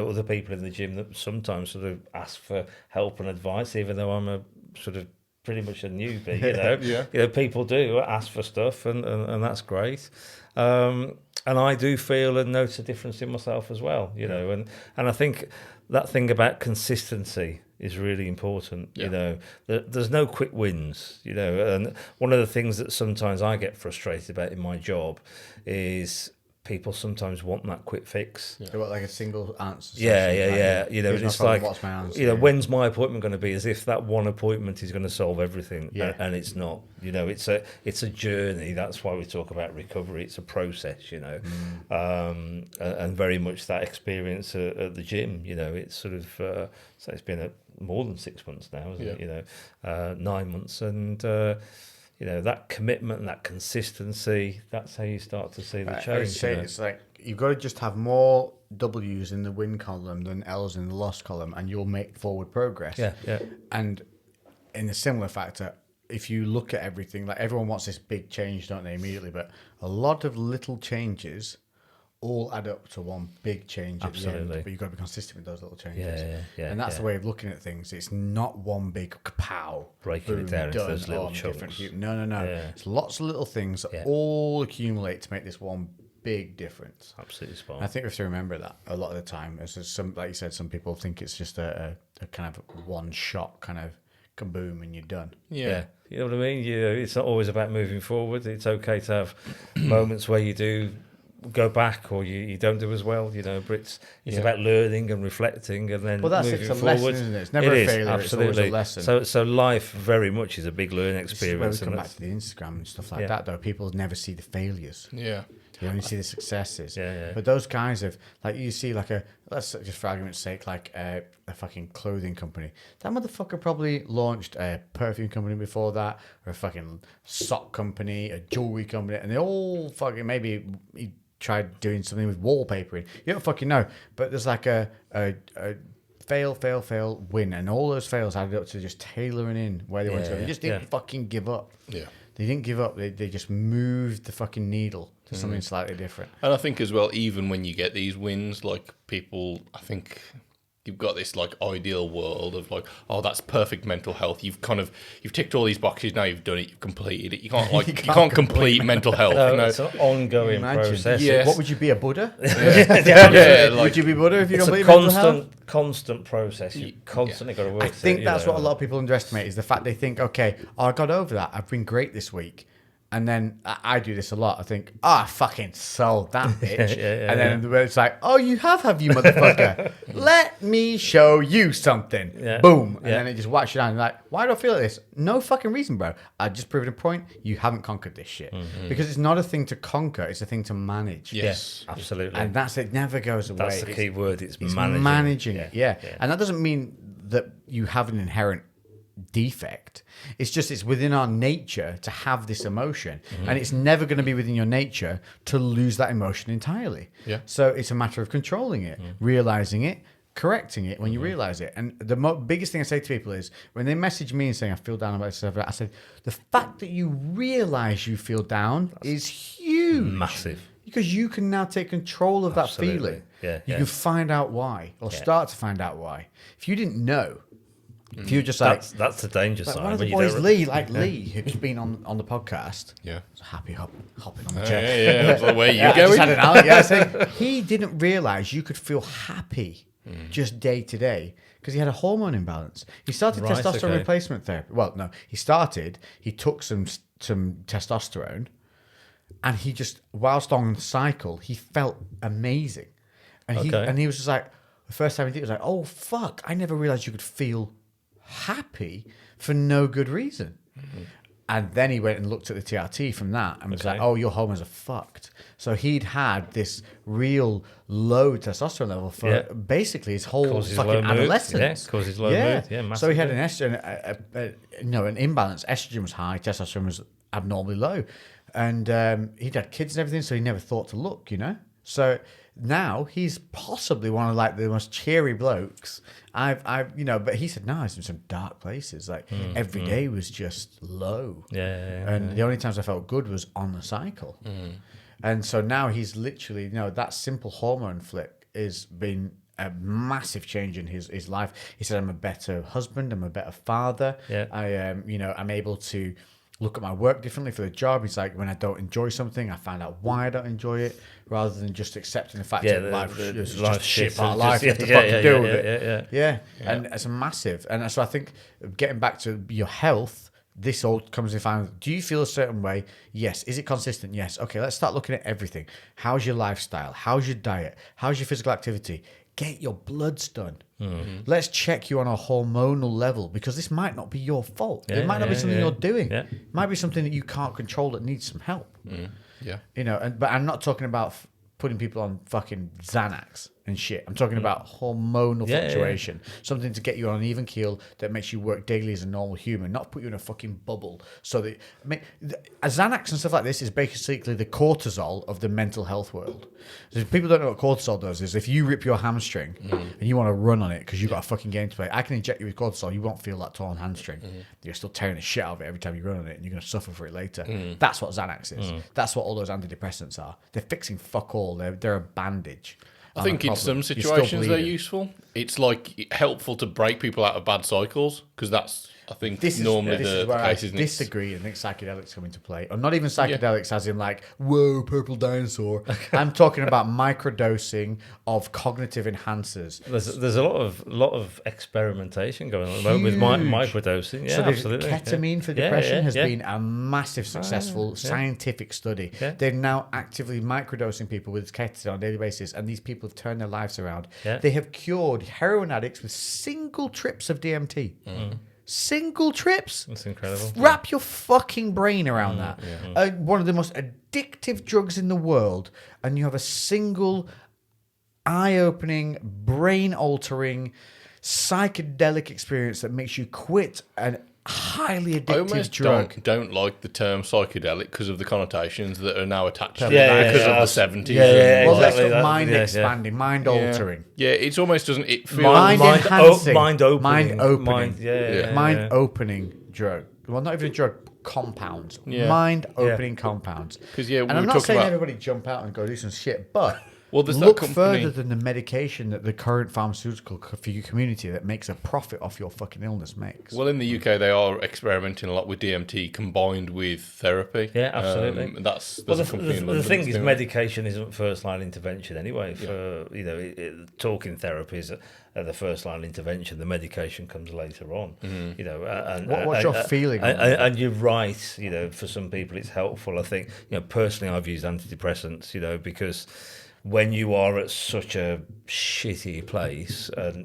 other people in the gym that sometimes sort of ask for help and advice, even though I'm a sort of pretty much a newbie. People do ask for stuff, and that's great. And I do feel and notice a difference in myself as well. And I think that thing about consistency is really important. There's no quick wins. And one of the things that sometimes I get frustrated about in my job is people sometimes want that quick fix. They want like a single answer. Yeah. It's like, what's my answer? When's my appointment going to be? As if that one appointment is going to solve everything. Yeah. And it's not. It's a journey. That's why we talk about recovery. It's a process, and very much that experience at the gym. It's sort of, so it's been more than 6 months now, isn't it? 9 months. And, that commitment and that consistency, that's how you start to see the change. It's like you've got to just have more W's in the win column than L's in the loss column, and you'll make forward progress. Yeah. And in a similar factor, if you look at everything, like everyone wants this big change, don't they, immediately? But a lot of little changes all add up to one big change at the end. But you've got to be consistent with those little changes. Yeah. And that's the way of looking at things. It's not one big kapow. Breaking it down into those little chunks. No. Yeah. It's lots of little things that all accumulate to make this one big difference. Absolutely spot on. I think we have to remember that a lot of the time. As some, like you said, some people think it's just a kind of one shot kind of kaboom and you're done. Yeah. You know what I mean? It's not always about moving forward. It's okay to have moments where you do go back or you don't do as well, but it's about learning and reflecting and then moving it's a forward. lesson, isn't it? It's never a failure, absolutely. It's always a lesson. So life very much is a big learning experience. This is where we come back to the Instagram and stuff like that, though. People never see the failures. Yeah. You only see the successes. Yeah. But those guys have, like, you see, like let's just for argument's sake, like a fucking clothing company. That motherfucker probably launched a perfume company before that, or a fucking sock company, a jewelry company, and they all fucking maybe he tried doing something with wallpapering. You don't fucking know. But there's like a fail, win, and all those fails added up to just tailoring in where they want to go. They just didn't fucking give up. Yeah. They didn't give up. They just moved the fucking needle to something slightly different. And I think as well, even when you get these wins, like people, I think you've got this like ideal world of like, oh, that's perfect mental health. You've ticked all these boxes. Now you've done it. You've completed it. You can't like you can't complete mental health. No, it's an ongoing process. Yes. What would you be, a Buddha? Would you be Buddha if you it's complete a mental health? constant process. You constantly got to work. I think that's what a lot of people underestimate is the fact they think, okay, I got over that. I've been great this week. And then I do this a lot. I think, I fucking sold that bitch. And then it's like, oh, you have you, motherfucker? Let me show you something. Yeah. Boom. And then it just whacks you down. Like, why do I feel like this? No fucking reason, bro. I just proved a point. You haven't conquered this shit. Mm-hmm. Because it's not a thing to conquer. It's a thing to manage. Yes, absolutely. And it never goes away. That's the key word. It's managing it. Yeah. Yeah. And that doesn't mean that you have an inherent defect. It's within our nature to have this emotion, and it's never going to be within your nature to lose that emotion entirely. Yeah. So it's a matter of controlling it, realizing it, correcting it when you realize it. And the biggest thing I say to people is when they message me and saying I feel down about stuff, I said the fact that you realize you feel down is huge, Massive. because you can now take control of that Absolutely. feeling. Yeah, You yeah. can find out why, or start to find out why. If you didn't know, if you were just like, That's the danger like side. one of the when you boys, don't- Lee, who's been on the podcast. Yeah. So happy hopping on the Yeah, chair. yeah. I was like, where are you Yeah, I just going? had an hour. Yeah, so he didn't realize you could feel happy just day to day because he had a hormone imbalance. He started Right, testosterone okay. replacement therapy. Well, no, he took some testosterone, and he just, whilst on cycle, he felt amazing. And Okay. he was just like, the first time he did it, was like, oh fuck, I never realized you could feel happy for no good reason. And then he went and looked at the TRT from that and was Okay. like, oh, your hormones are fucked. So he'd had this real low testosterone level for Yeah. basically his whole Causes low fucking mood. adolescence. Yeah, causes low mood. Yeah, So he had massively. an imbalance. Estrogen was high, testosterone was abnormally low. And he'd had kids and everything, so he never thought to look, So now he's possibly one of like the most cheery blokes but he said, no, I was in some dark places. Like every day was just low. Yeah. And the only times I felt good was on the cycle. And so now he's literally, that simple hormone flick has been a massive change in his life. He said, I'm a better husband, I'm a better father. Yeah. I'm able to look at my work differently for the job. He's like, when I don't enjoy something, I find out why I don't enjoy it, rather than just accepting the fact that life is just a shit part of life. You have to fucking deal with it. Yeah. And it's a massive. And so I think getting back to your health, this all comes in fine. Do you feel a certain way? Yes. Is it consistent? Yes. Okay, let's start looking at everything. How's your lifestyle? How's your diet? How's your physical activity? Get your bloods done. Let's check you on a hormonal level, because this might not be your fault. It might not be something you're doing. Yeah. It might be something that you can't control that needs some help. Yeah. But I'm not talking about putting people on fucking Xanax and shit. I'm talking about hormonal fluctuation. Something to get you on an even keel that makes you work daily as a normal human, not put you in a fucking bubble. So that a Xanax and stuff like this is basically the cortisol of the mental health world. So if people don't know what cortisol does, is if you rip your hamstring and you want to run on it because you've got a fucking game to play, I can inject you with cortisol. You won't feel that torn hamstring. You're still tearing the shit out of it every time you run on it, and you're going to suffer for it later. That's what Xanax is. That's what all those antidepressants are. They're fixing fuck all. They're a bandage. I think in some situations they're useful. It's like helpful to break people out of bad cycles, because that's, I think, normally the where case, I isn't it? disagree and think psychedelics come into play. Or not even psychedelics as in like, whoa, purple dinosaur. I'm talking about microdosing of cognitive enhancers. There's a lot of experimentation going on at the moment with microdosing. Yeah, So absolutely. ketamine for depression has been a massive successful scientific study. Yeah. They're now actively microdosing people with ketamine on a daily basis, and these people have turned their lives around. Yeah. They have cured heroin addicts with single trips of DMT. Single trips. That's incredible. Wrap your fucking brain around that. One of the most addictive drugs in the world, and you have a single eye-opening, brain-altering, psychedelic experience that makes you quit an highly I addictive almost drug. don't like the term psychedelic because of the connotations that are now attached to Yeah, it because yeah, of the 70s. yeah, Well, exactly that's that. mind Yeah, yeah. expanding, mind altering. Yeah, it almost doesn't. It feels Mind enhancing. mind opening. Mind opening. Mind opening drug. Well, not even a drug, compounds. Yeah. Mind opening compounds. 'Cause, yeah, we and I'm were not talking saying about- everybody jump out and go do some shit, but Well, there's that look company- further than the medication that the current pharmaceutical community that makes a profit off your fucking illness makes. Well, in the UK, they are experimenting a lot with DMT combined with therapy. Yeah, absolutely. There's Well, a company in the London thing that's is, doing it. medication isn't first line intervention anyway. For talking therapies are the first line intervention. The medication comes later on. And What's your feeling on And you're right. For some people it's helpful. I think personally I've used antidepressants. Because when you are at such a shitty place, and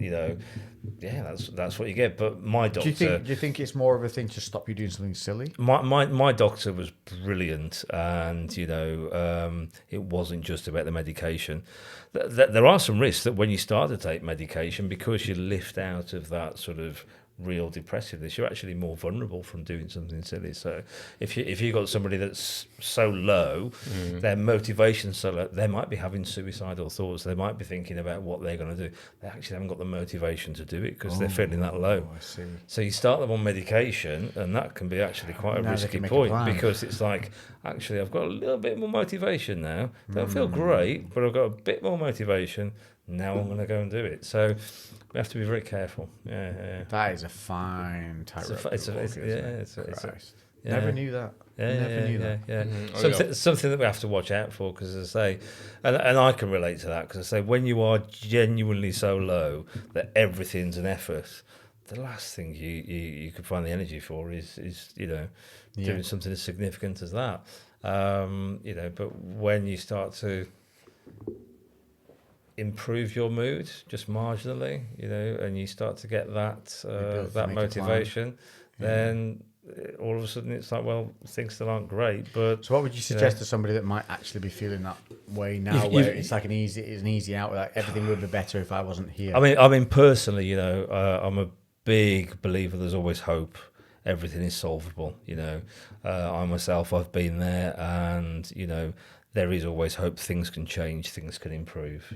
that's what you get. But my doctor. Do you think it's more of a thing to stop you doing something silly? My doctor was brilliant, and it wasn't just about the medication. There are some risks that when you start to take medication, because you lift out of that sort of real depressiveness, you're actually more vulnerable from doing something silly. So if you got somebody that's so low, their motivation's so low, they might be having suicidal thoughts. They might be thinking about what they're going to do. They actually haven't got the motivation to do it because they're feeling that low. I see. So you start them on medication, and that can be actually quite a Now they risky can make a point plan. because it's like, actually, I've got a little bit more motivation now. Don't feel great, but I've got a bit more motivation. Now I'm going to go and do it. So we have to be very careful. Yeah. That is a fine tightrope. Never knew that. Never knew that. Yeah. Something that we have to watch out for, because as I say, and I can relate to that, because I say when you are genuinely so low that everything's an effort, the last thing you could find the energy for is doing something as significant as that. But when you start to improve your mood just marginally, and you start to get that motivation, then all of a sudden it's like, well, things still aren't great. But so what would you suggest to somebody that might actually be feeling that way now, where it's like an easy out, like everything would be better if I wasn't here? I mean personally, I'm a big believer there's always hope. Everything is solvable. I myself, I've been there, and there is always hope. Things can change, things can improve.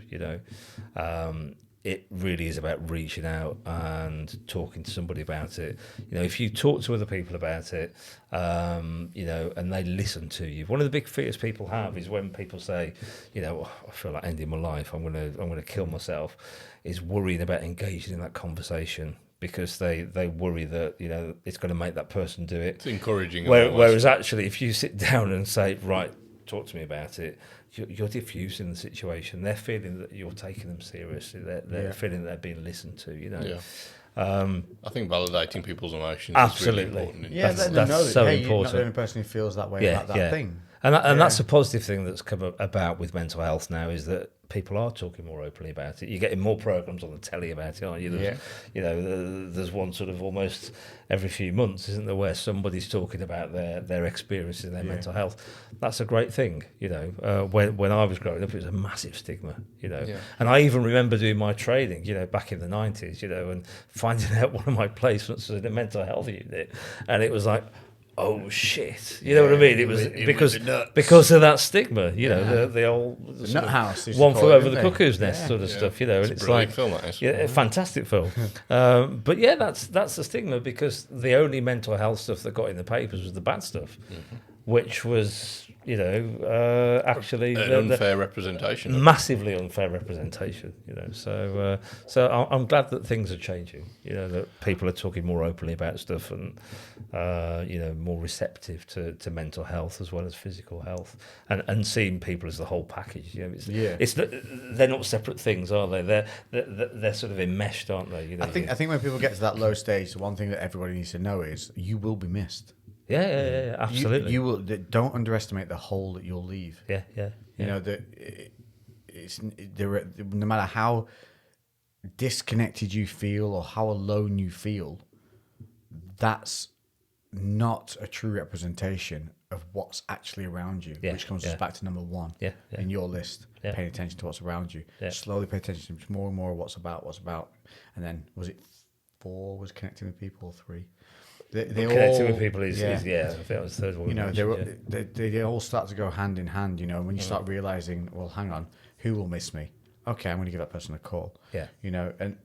It really is about reaching out and talking to somebody about it. If you talk to other people about it, and they listen to you. One of the big fears people have is when people say, I feel like ending my life. I'm gonna kill myself. Is worrying about engaging in that conversation, because they worry that it's going to make that person do it. It's encouraging. Whereas actually, if you sit down and say, right, talk to me about it, you're diffusing the situation. They're feeling that you're taking them seriously. They're feeling they're being listened to. I think validating people's emotions absolutely is really important. Yeah, that's so important. You're not the only person who feels that way about that thing. And that's a positive thing that's come about with mental health now, is that people are talking more openly about it. You're getting more programs on the telly about it, aren't you? There's one sort of almost every few months, isn't there, where somebody's talking about their experiences in their mental health. That's a great thing. When I was growing up, it was a massive stigma. And I even remember doing my training, back in the 90s, and finding out one of my placements was in a mental health unit, and it was like, oh shit! You know what I mean? It was because of that stigma. The old the nut house. One flew over the cuckoo's nest sort of stuff. And it's like film, that is. a fantastic film. But that's the stigma, because the only mental health stuff that got in the papers was the bad stuff, which was actually an unfair representation. Massively unfair representation. So I'm glad that things are changing. That people are talking more openly about stuff, and more receptive to mental health as well as physical health, and seeing people as the whole package. They're not separate things, are they? They're sort of enmeshed, aren't they? I think when people get to that low stage, the one thing that everybody needs to know is you will be missed. Yeah, absolutely. You will. Don't underestimate the hole that you'll leave. Yeah. No matter how disconnected you feel or how alone you feel, that's not a true representation of what's actually around you, which comes back to number one in your list. Paying attention to what's around you. Slowly pay attention to more and more of what's about. And then, was it 4 was connecting with people, or 3? Connecting with people is I think that was the third one. They all start to go hand in hand. When you start realizing, well, hang on, who will miss me? Okay, I'm going to give that person a call. And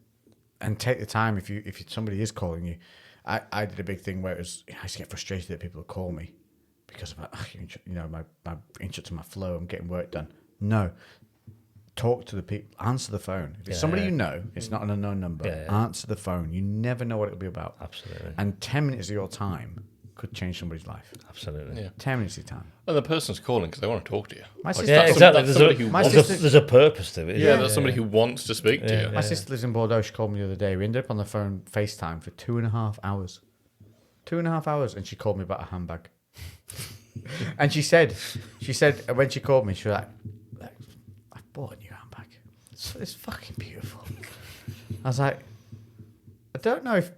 take the time if somebody is calling you. I did a big thing where it was, I used to get frustrated that people would call me because of my interest in my flow. I'm getting work done. No. Talk to the people. Answer the phone. If it's somebody you know, it's not an unknown number. Answer the phone. You never know what it'll be about. Absolutely. And 10 minutes of your time could change somebody's life. Absolutely. Yeah. 10 minutes of your time. And the person's calling because they want to talk to you. My sister, exactly. There's a purpose to it. That's somebody who wants to speak to you. My sister lives in Bordeaux. She called me the other day. We ended up on the phone FaceTime for 2.5 hours. 2.5 hours, and she called me about a handbag. And she said when she called me, she was like, I've bought a new handbag. It's fucking beautiful. I was like, I don't know if...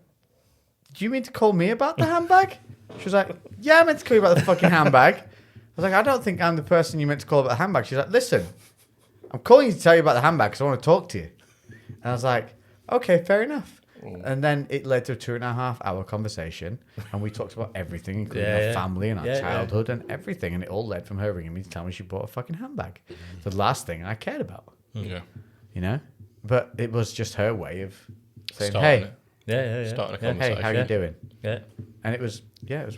Do you mean to call me about the handbag? She was like, yeah, I meant to call you about the fucking handbag. I was like, I don't think I'm the person you meant to call about the handbag. She's like, listen, I'm calling you to tell you about the handbag because I want to talk to you. And I was like, okay, fair enough. And then it led to a 2.5 hour conversation, and we talked about everything, including our family and our childhood and everything. And it all led from her ringing me to tell me she bought a fucking handbag. The last thing I cared about. Yeah. You know? But it was just her way of saying, Starting hey, it. Starting a conversation. hey, how you doing? Yeah. And it was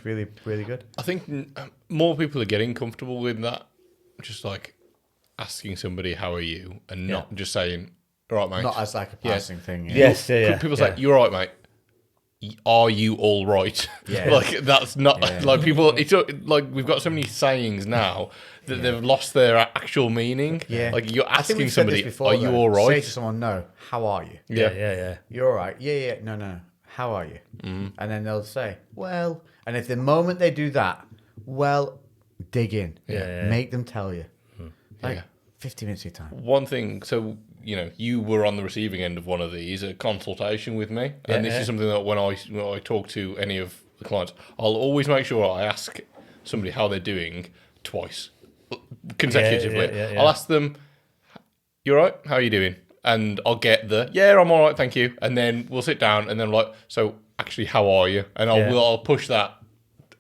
really, really good. I think more people are getting comfortable with that. Just like asking somebody, how are you? And not just saying, all right, mate. Not as like a passing thing. Yeah. Yes, yeah. People say, you're all right, mate. Are you all right? Yeah. Like, that's not, like, people, it's like, we've got so many sayings now that they've lost their actual meaning. Yeah. Like, you're I think asking we've said this somebody, before, are you though. all right? Say to someone, no, how are you? Yeah. You're all right. Yeah. No. How are you? And then they'll say, well, and if the moment they do that, well, dig in. Make them tell you. Like 50 minutes of your time. One thing, so, you know, you were on the receiving end of one of these, a consultation with me. And this is something that when I talk to any of the clients, I'll always make sure I ask somebody how they're doing twice, consecutively. I'll ask them, you all right? How are you doing? And I'll get I'm all right, thank you. And then we'll sit down and then I'm like, so actually, how are you? And I'll push that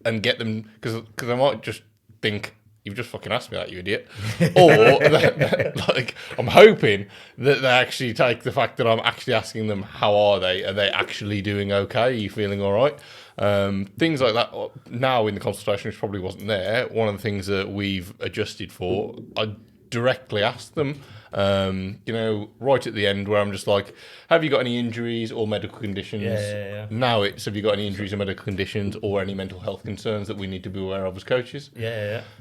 and get them, because I might just think, you've just fucking asked me that, you idiot. Or, like, I'm hoping that they actually take the fact that I'm actually asking them, how are they? Are they actually doing okay? Are you feeling all right? Things like that. Now in the consultation, which probably wasn't there, one of the things that we've adjusted for, I directly asked them, you know, right at the end, where I'm just like, have you got any injuries or medical conditions? Now it's, have you got any injuries or medical conditions or any mental health concerns that we need to be aware of as coaches?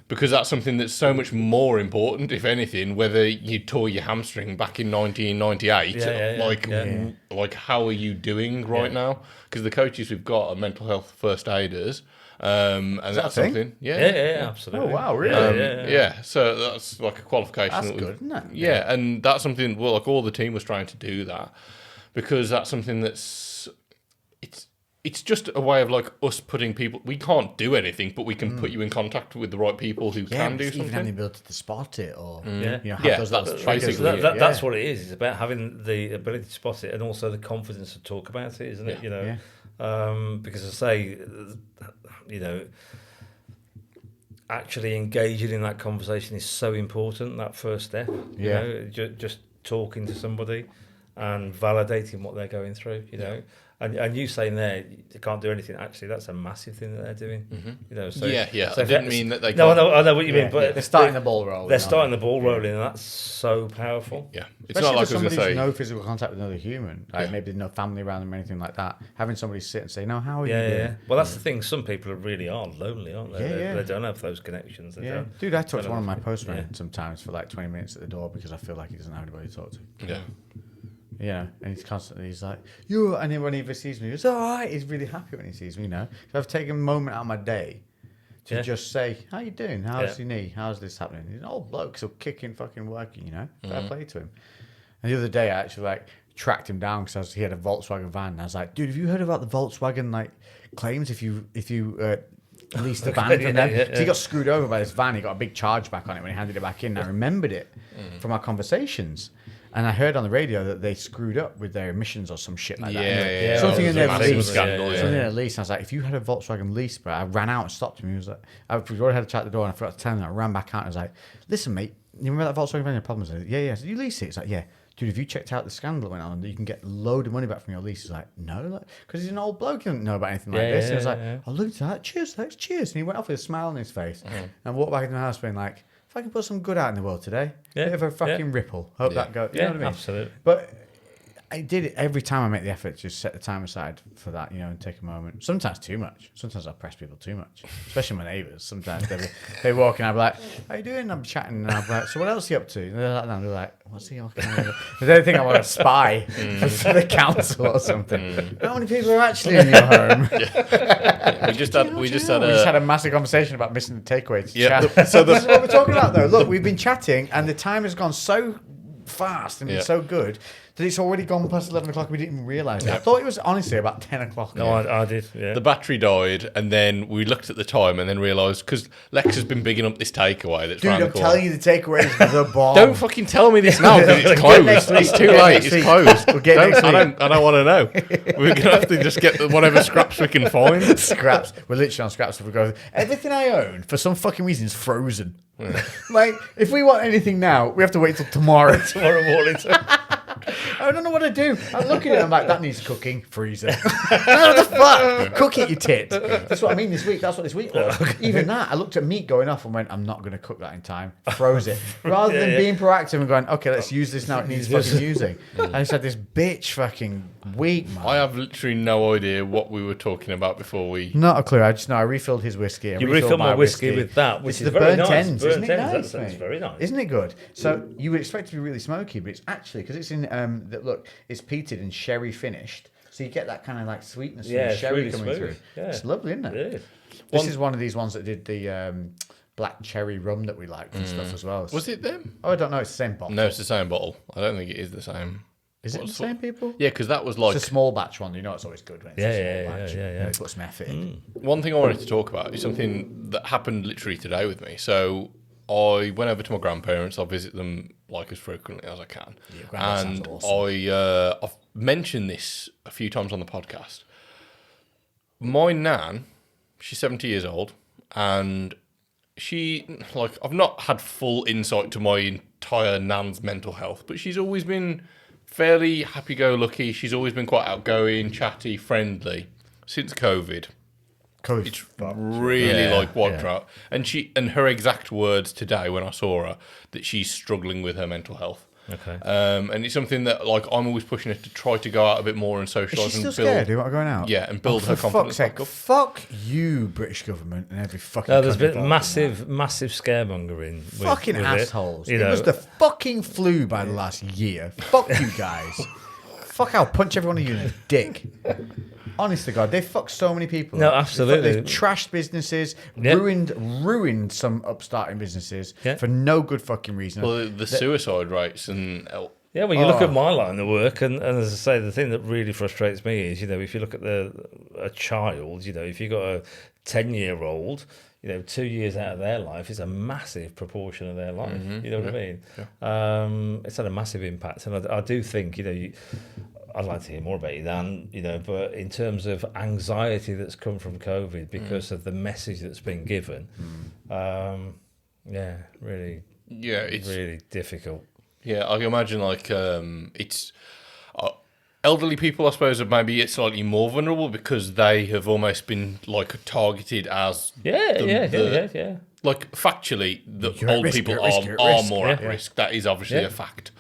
Because that's something that's so much more important, if anything, whether you tore your hamstring back in 1998, like how are you doing right now? Because the coaches we've got are mental health first aiders. And that's something. Absolutely. Oh, wow, really? So that's like a qualification. That's good, isn't it? Yeah, and that's something, well, like all the team was trying to do that, because that's something that's, it's just a way of like us putting people, we can't do anything, but we can put you in contact with the right people who can do something. Even having the ability to spot it or, you know, have those that's little basically triggers. That's what it is. It's about having the ability to spot it and also the confidence to talk about it, isn't it? You know, because I say, you know, actually engaging in that conversation is so important. That first step, you know, just talking to somebody and validating what they're going through. You know, and you saying there they can't do anything. Actually, that's a massive thing that they're doing. You know, so I didn't mean that they. No, can't. I know what you mean, but they're starting the ball rolling. They're starting the ball rolling, and that's so powerful. Yeah, it's Especially not like I was somebody going to who's say. no physical contact with another human, like maybe no family around them or anything like that. Having somebody sit and say, "No, how are you doing?" Yeah. Well, that's the thing. Some people really are lonely, aren't they? They don't have those connections. They don't. Dude, I talk to one of my postmen sometimes for like 20 minutes at the door because I feel like he doesn't have anybody to talk to. Yeah. Yeah, and he's like, you, and then when he sees me, he goes, all right. He's really happy when he sees me, you know. So I've taken a moment out of my day to just say, how you doing? How's your knee? How's this happening? He's an old bloke, so kicking, fucking working, you know. Fair play to him. And the other day, I actually like tracked him down because he had a Volkswagen van. And I was like, dude, have you heard about the Volkswagen like claims if you leased the van from them? So he got screwed over by this van. He got a big charge back on it when he handed it back in. And I remembered it from our conversations. And I heard on the radio that they screwed up with their emissions or some shit like that. Something in their lease. Something in their lease. And I was like, if you had a Volkswagen lease, but I ran out and stopped him. He was like, we already had a chat at the door and I forgot to tell him. I ran back out and I was like, listen, mate, you remember that Volkswagen van? Your problems? Yeah. So you lease it? It's like, yeah. Dude, have you checked out the scandal that went on? You can get a load of money back from your lease. He's like, no, because he's an old bloke. He doesn't know about anything like this. And I was like, I'll look at that. Cheers, thanks, cheers. And he went off with a smile on his face and walked back into the house being like, if I can put some good out in the world today, bit of a fucking ripple. Hope that goes. You know what I mean? Absolutely. But I did it every time I make the effort to just set the time aside for that, you know, and take a moment. Sometimes too much. Sometimes I press people too much, especially my neighbours. Sometimes they walk in, I'll be like, how you doing? I'm chatting, and I'll be like, so what else are you up to? And they're like, what's he walking on? They don't think I'm a spy for the council or something. How many people are actually in your home? We just had a massive conversation about missing the takeaway to Yeah. chat. So this is what we're talking about, though. Look, we've been chatting, and the time has gone so fast and it's so good that it's already gone past 11 o'clock. We didn't even realise it. I thought it was honestly about 10 o'clock. No, I did. Yeah. The battery died, and then we looked at the time and then realised, because Lex has been bigging up this takeaway that's Dude, round I'm the corner. telling you, the takeaway is the bomb. Don't fucking tell me this now, because it's We'll get next closed. week. It's too We'll get late. next It's week. closed. We'll get next week. I don't want to know. We're going to have to just get whatever scraps we can find. Scraps. We're literally on scraps. We go. Everything I own, for some fucking reason, is frozen. Like, if we want anything now, we have to wait till tomorrow. Tomorrow morning. I don't know what to do. I look at it, I'm like, that needs cooking. Freezer. What the fuck? Cook it, you tit. That's what I mean this week. That's what this week was. Even that, I looked at meat going off and went, I'm not going to cook that in time. Froze it. Rather than being proactive and going, okay, let's use this now. It needs fucking using. And I said, this bitch fucking week, man. I have literally no idea what we were talking about before we... Not a clue. I just know I refilled his whiskey. You refilled my whiskey with that, which This is the very burnt nice. ends, Burnt isn't it? ends, Nice, that's mate? very nice. Isn't it good? So you would expect it to be really smoky, but it's actually, because it's in, look, it's peated and sherry finished. So you get that kind of like sweetness from Yeah, the it's sherry really coming smooth. through. Yeah. It's lovely, isn't it? It is. This is one of these ones that did the black cherry rum that we liked and stuff as well. Was it them? Oh, I don't know. It's the same bottle. No, it's the same bottle. I don't think it is the same. Is it the same people? Yeah, because that was like... It's a small batch one. You know it's always good when it's a Yeah, small batch. yeah. They put some effort in. One thing I wanted to talk about is something that happened literally today with me. So I went over to my grandparents. I visit them like as frequently as I can. Your granddad And sounds awesome. I've mentioned this a few times on the podcast. My nan, she's 70 years old, and I've not had full insight to my entire nan's mental health, but she's always been fairly happy-go-lucky. She's always been quite outgoing, chatty, friendly since COVID. It's really wiped her out. And her exact words today when I saw her, that she's struggling with her mental health. Okay. And it's something that I'm always pushing her to try to go out a bit more and socialise Is she and still build. scared? Do you want going out? Yeah, and build her For confidence fuck's sake, back up. fuck you, British government, and every fucking. No, there's country been involved in that. massive scaremongering. With, Fucking with assholes. It, It was the fucking flu by the last year. Fuck you guys. Fuck, I'll punch every one of you in the dick. Honest to God, they fucked so many people. No, absolutely. They've trashed businesses, Yep. ruined some upstarting businesses Yeah. for no good fucking reason. Well, the suicide rates and Yeah, well, you look at my line of work, and as I say, the thing that really frustrates me is, if you look at a child, if you've got a 10-year-old, 2 years out of their life is a massive proportion of their life. You know what I mean? Yeah. It's had a massive impact, and I do think, I'd like to hear more about you, Dan, but in terms of anxiety that's come from COVID because of the message that's been given, really, it's really difficult. Yeah, I can imagine it's elderly people, I suppose, are maybe slightly more vulnerable because they have almost been targeted as Yeah. Like factually, the You're at old risk, people you're at risk, you're at are risk. more at Yeah. risk. That is obviously a fact,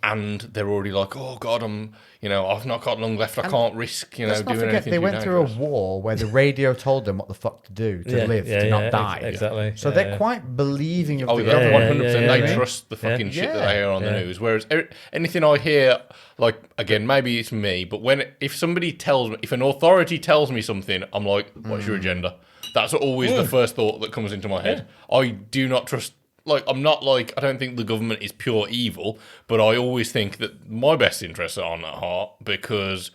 and they're already like, oh God, I've not got long left. I can't risk, Let's not doing forget anything. they too went through a dangerous. war where the radio told them what the fuck to do to live, to not die. Exactly. So they're quite believing of Oh the yeah, government. 100%. yeah, They yeah. trust the fucking shit that Yeah. they hear on the news. Whereas anything I hear, again, maybe it's me, but if an authority tells me something, I'm like, what's your agenda? That's always the first thought that comes into my head. I do not trust. I'm not I don't think the government is pure evil, but I always think that my best interests are on at heart because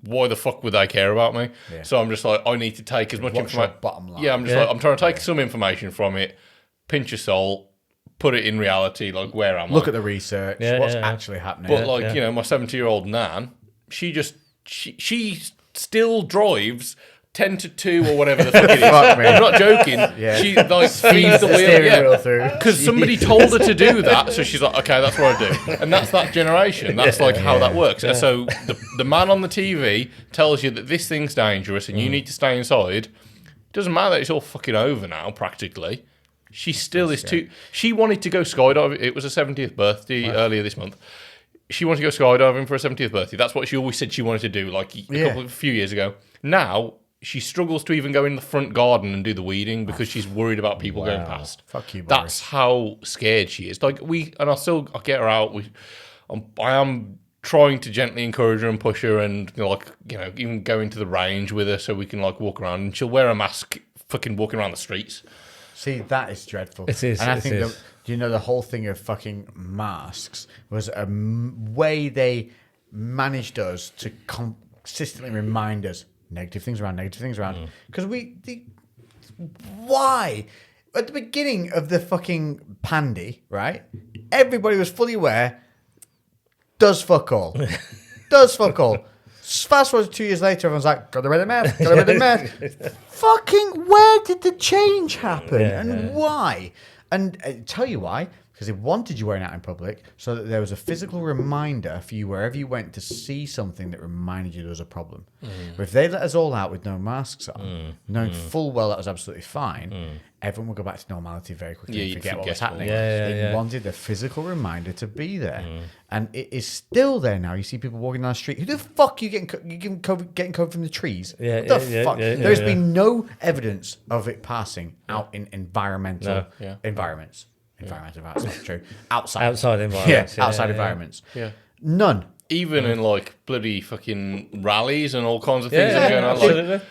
why the fuck would they care about me? Yeah. So I'm just I need to take as much What's your information. bottom line? Yeah, I'm just I'm trying to take some information from it, pinch of salt, put it in reality, where am I? Look at the research. Yeah, what's yeah. actually happening? But my 70-year-old nan, she still drives 10 to 2 or whatever the fuck it is. Fuck me. I'm not joking. Yeah. She feeds the wheel. steering wheel through. Because somebody told her to do that, so she's like, okay, that's what I do. And that's that generation. That's how that works. And so the man on the TV tells you that this thing's dangerous and you need to stay inside. It doesn't matter that it's all fucking over now, practically. She still is too... She wanted to go skydiving. It was her 70th birthday earlier this month. She wanted to go skydiving for her 70th birthday. That's what she always said she wanted to do, a few years ago. Now, she struggles to even go in the front garden and do the weeding because she's worried about people going past. Fuck you, Boris. That's how scared she is. I get her out. I am trying to gently encourage her and push her and even go into the range with her so we can walk around, and she'll wear a mask fucking walking around the streets. See, that is dreadful. It is, And I it think is. Do you know the whole thing of fucking masks was a way they managed us to consistently remind us negative things around. Because why? At the beginning of the fucking pandy, right? Everybody was fully aware, does fuck all. Fast forward 2 years later, everyone's like, gotta wear the mask. Fucking, where did the change happen? And why? And I tell you why. Because they wanted you wearing it out in public so that there was a physical reminder for you wherever you went to see something that reminded you there was a problem. But if they let us all out with no masks on, knowing full well that was absolutely fine, everyone would go back to normality very quickly and forget what was happening. They wanted the physical reminder to be there. And it is still there now. You see people walking down the street. Who the fuck are you getting COVID from the trees? What the fuck? There's been no evidence of it passing out in environmental environments. Environmental environments, not true. Outside environments. Outside environments. Yeah. None. Even in like bloody fucking rallies and all kinds of things that are going on. Like,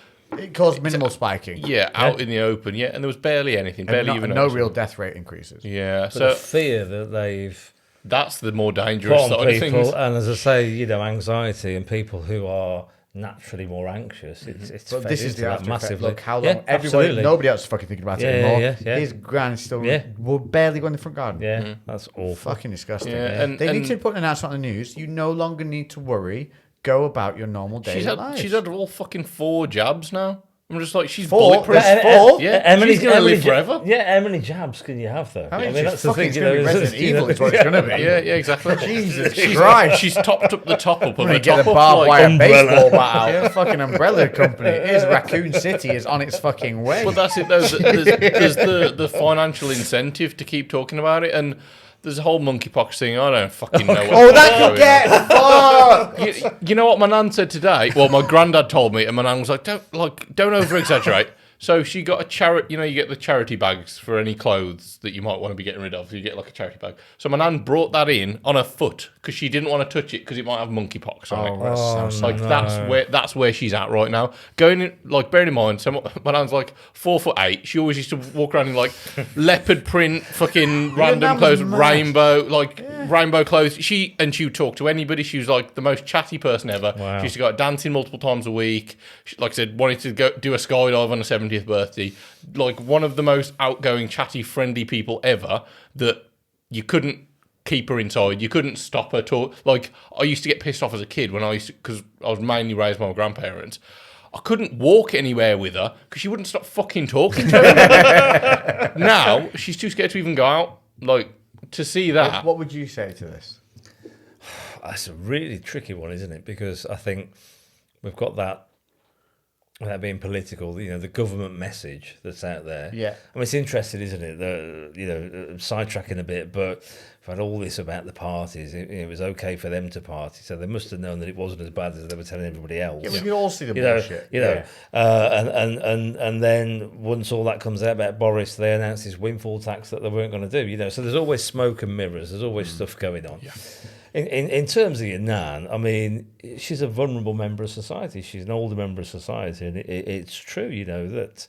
it caused minimal spiking. Yeah, out in the open. Yeah, and there was barely anything. Barely even no real death rate increases. Yeah. But So the fear that they've that's the more dangerous put on side of people, things. and as I say, anxiety and people who are naturally more anxious. It's But fed this is into the that after effect. massively. Look how long Yeah, absolutely. nobody else is fucking thinking about it anymore. Yeah. His gran is still will barely go in the front garden. Yeah, that's awful. Fucking disgusting. Yeah, and- they need and- to put an announcement on the news. You no longer need to worry. Go about your normal daily lives. She's had all fucking 4 jabs now. I'm just like, she's 4? bulletproof. That's 4? Yeah, she's going to live forever. Yeah, how many jabs can you have though? I mean, that's the thing. it's going to be Resident Evil. Is what it's going to be. Yeah, exactly. Jesus Christ. She's topped up the top up of I'm her going to get top a up. barbed Like, wire baseball bat out. Fucking umbrella company. Here's Raccoon City is on its fucking way. Well, that's it. There's the financial incentive to keep talking about it, and there's a whole monkeypox thing. I don't fucking know. Oh, that could get fucked. You know what my nan said today? Well, my granddad told me, and my nan was like, "Don't over exaggerate." So she got a charity. You know, you get the charity bags for any clothes that you might want to be getting rid of. You get like a charity bag. So my nan brought that in on her foot because she didn't want to touch it because it might have monkeypox on it. That's where she's at right now. Going in, like, bearing in mind, so my nan's like 4'8". She always used to walk around in like leopard print, fucking random clothes, rainbow clothes. She would talk to anybody. She was like the most chatty person ever. Wow. She used to go out dancing multiple times a week. She, like I said, wanted to go do a skydive on her 70th birthday. Like one of the most outgoing, chatty, friendly people ever. That you couldn't keep her inside. You couldn't stop her talk. Like I used to get pissed off as a kid when because I was mainly raised by my grandparents. I couldn't walk anywhere with her because she wouldn't stop fucking talking to her. Now she's too scared to even go out. Like to see that. What would you say to this? That's a really tricky one, isn't it? Because I think we've got that, without being political, the government message that's out there. Yeah. I mean, it's interesting, isn't it? Sidetracking a bit, but I've had all this about the parties. It was okay for them to party, so they must have known that it wasn't as bad as they were telling everybody else. Yeah, we could all see the bullshit. And then once all that comes out about Boris, they announced this windfall tax that they weren't going to do. So there's always smoke and mirrors. There's always stuff going on. Yeah. In terms of your nan, I mean, she's a vulnerable member of society. She's an older member of society, and it's true, that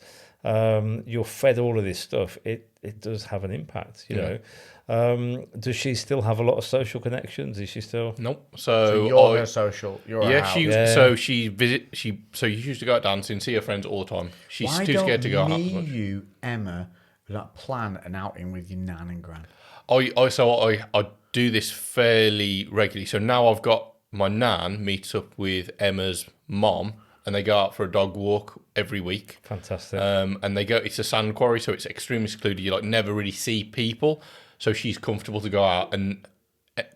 you're fed all of this stuff. It does have an impact, you know. Does she still have a lot of social connections? Is she still? Nope. So you're her social. You're her house. So she used to go out dancing, see her friends all the time. She's too scared to go out. Why don't you, Emma, plan an outing with your nan and gran? I do this fairly regularly. So now I've got my nan meets up with Emma's mom, and they go out for a dog walk every week. Fantastic. And they go. It's a sand quarry, so it's extremely secluded. You never really see people. So she's comfortable to go out, and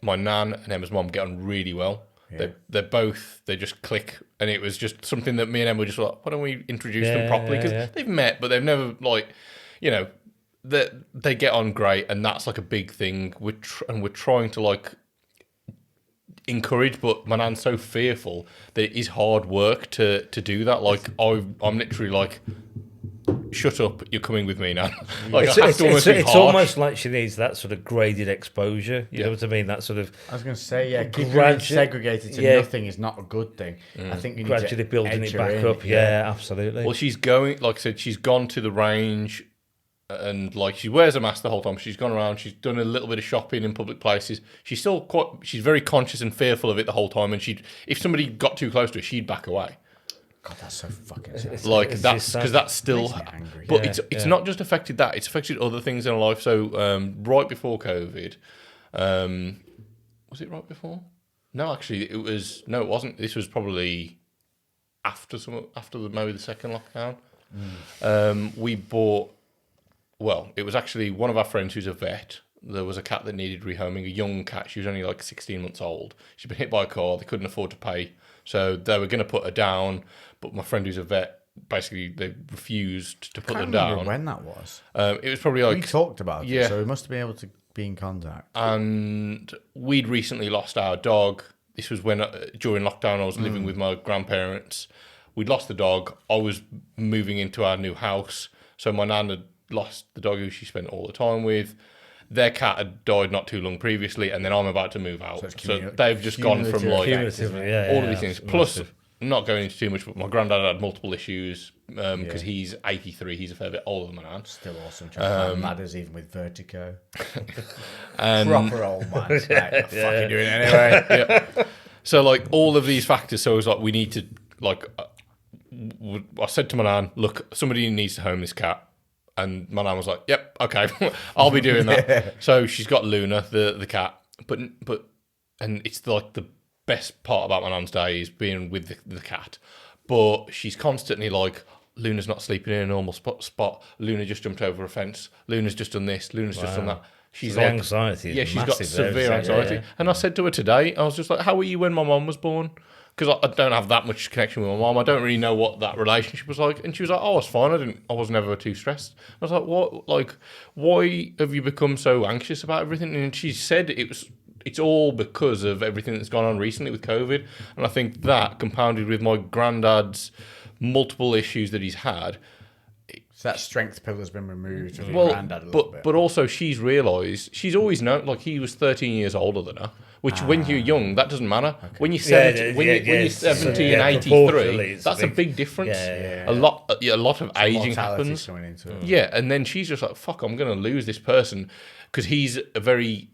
my nan and Emma's mom get on really well. Yeah. They just click, and it was just something that me and Emma were just like, why don't we introduce them properly? Because they've met, but they've never they get on great, and that's like a big thing. We're trying to encourage, but my nan's so fearful that it is hard work to do that. I'm literally shut up, you're coming with me now. It's almost like she needs that sort of graded exposure. You know what I mean? That sort of. I was going to say, keeping it segregated to nothing is not a good thing. I think you need gradually to building it back up. Yeah, absolutely. Well, she's going, like I said, she's gone to the range and like she wears a mask the whole time. She's gone around. She's done a little bit of shopping in public places. She's very conscious and fearful of it the whole time. And if somebody got too close to her, she'd back away. God, that's so fucking sad. Like it's that's just because sad. that's still, Makes me angry. but it's not just affected that; it's affected other things in her life. So right before COVID, was it right before? No, actually, it wasn't. This was probably after maybe the second lockdown. We bought. Well, it was actually one of our friends who's a vet. There was a cat that needed rehoming, a young cat. She was only like 16 months old. She'd been hit by a car. They couldn't afford to pay. So they were going to put her down. But my friend who's a vet, basically, they refused to put them down. When that was. It was probably like... We talked about yeah. it, so we must have been able to be in contact. And we'd recently lost our dog. This was when, during lockdown, I was living with my grandparents. We'd lost the dog. I was moving into our new house. So my nan had lost the dog who she spent all the time with. Their cat had died not too long previously, and then I'm about to move out. So they've just gone from like all of these things. Plus, not going into too much, but my granddad had multiple issues because he's 83. He's a fair bit older than my nan. Still awesome. Trying to climb ladders even with vertigo. And Proper old man. Right, fucking doing it anyway. yeah. So like all of these factors. So it was like we need to like. I said to my nan, "Look, somebody needs to home this cat." And my nan was like, "Yep, okay, I'll be doing that." So she's got Luna, the cat, but it's like the best part about my nan's day is being with the cat. But she's constantly like, Luna's not sleeping in a normal spot. Luna just jumped over a fence. Luna's just done this. Luna's just done that. She's So like, the anxiety is yeah, she's got massive there, severe isn't it? anxiety. Yeah. And I said to her today, I was just like, "How were you when my mum was born?" Because I don't have that much connection with my mum. I don't really know what that relationship was like. And she was like, "Oh, I was fine. I was never too stressed." I was like, "What? Like, why have you become so anxious about everything?" And she said it's all because of everything that's gone on recently with COVID. And I think that compounded with my granddad's multiple issues that he's had. So that strength pillar's been removed from your granddad a little bit. But also she's realised, she's always known, like he was 13 years older than her, which when you're young, that doesn't matter. Okay. When you're 70, when you're 70 and 83, that's a big difference. A lot of aging happens. Coming into it. Yeah, and then she's just like, fuck, I'm going to lose this person because he's a very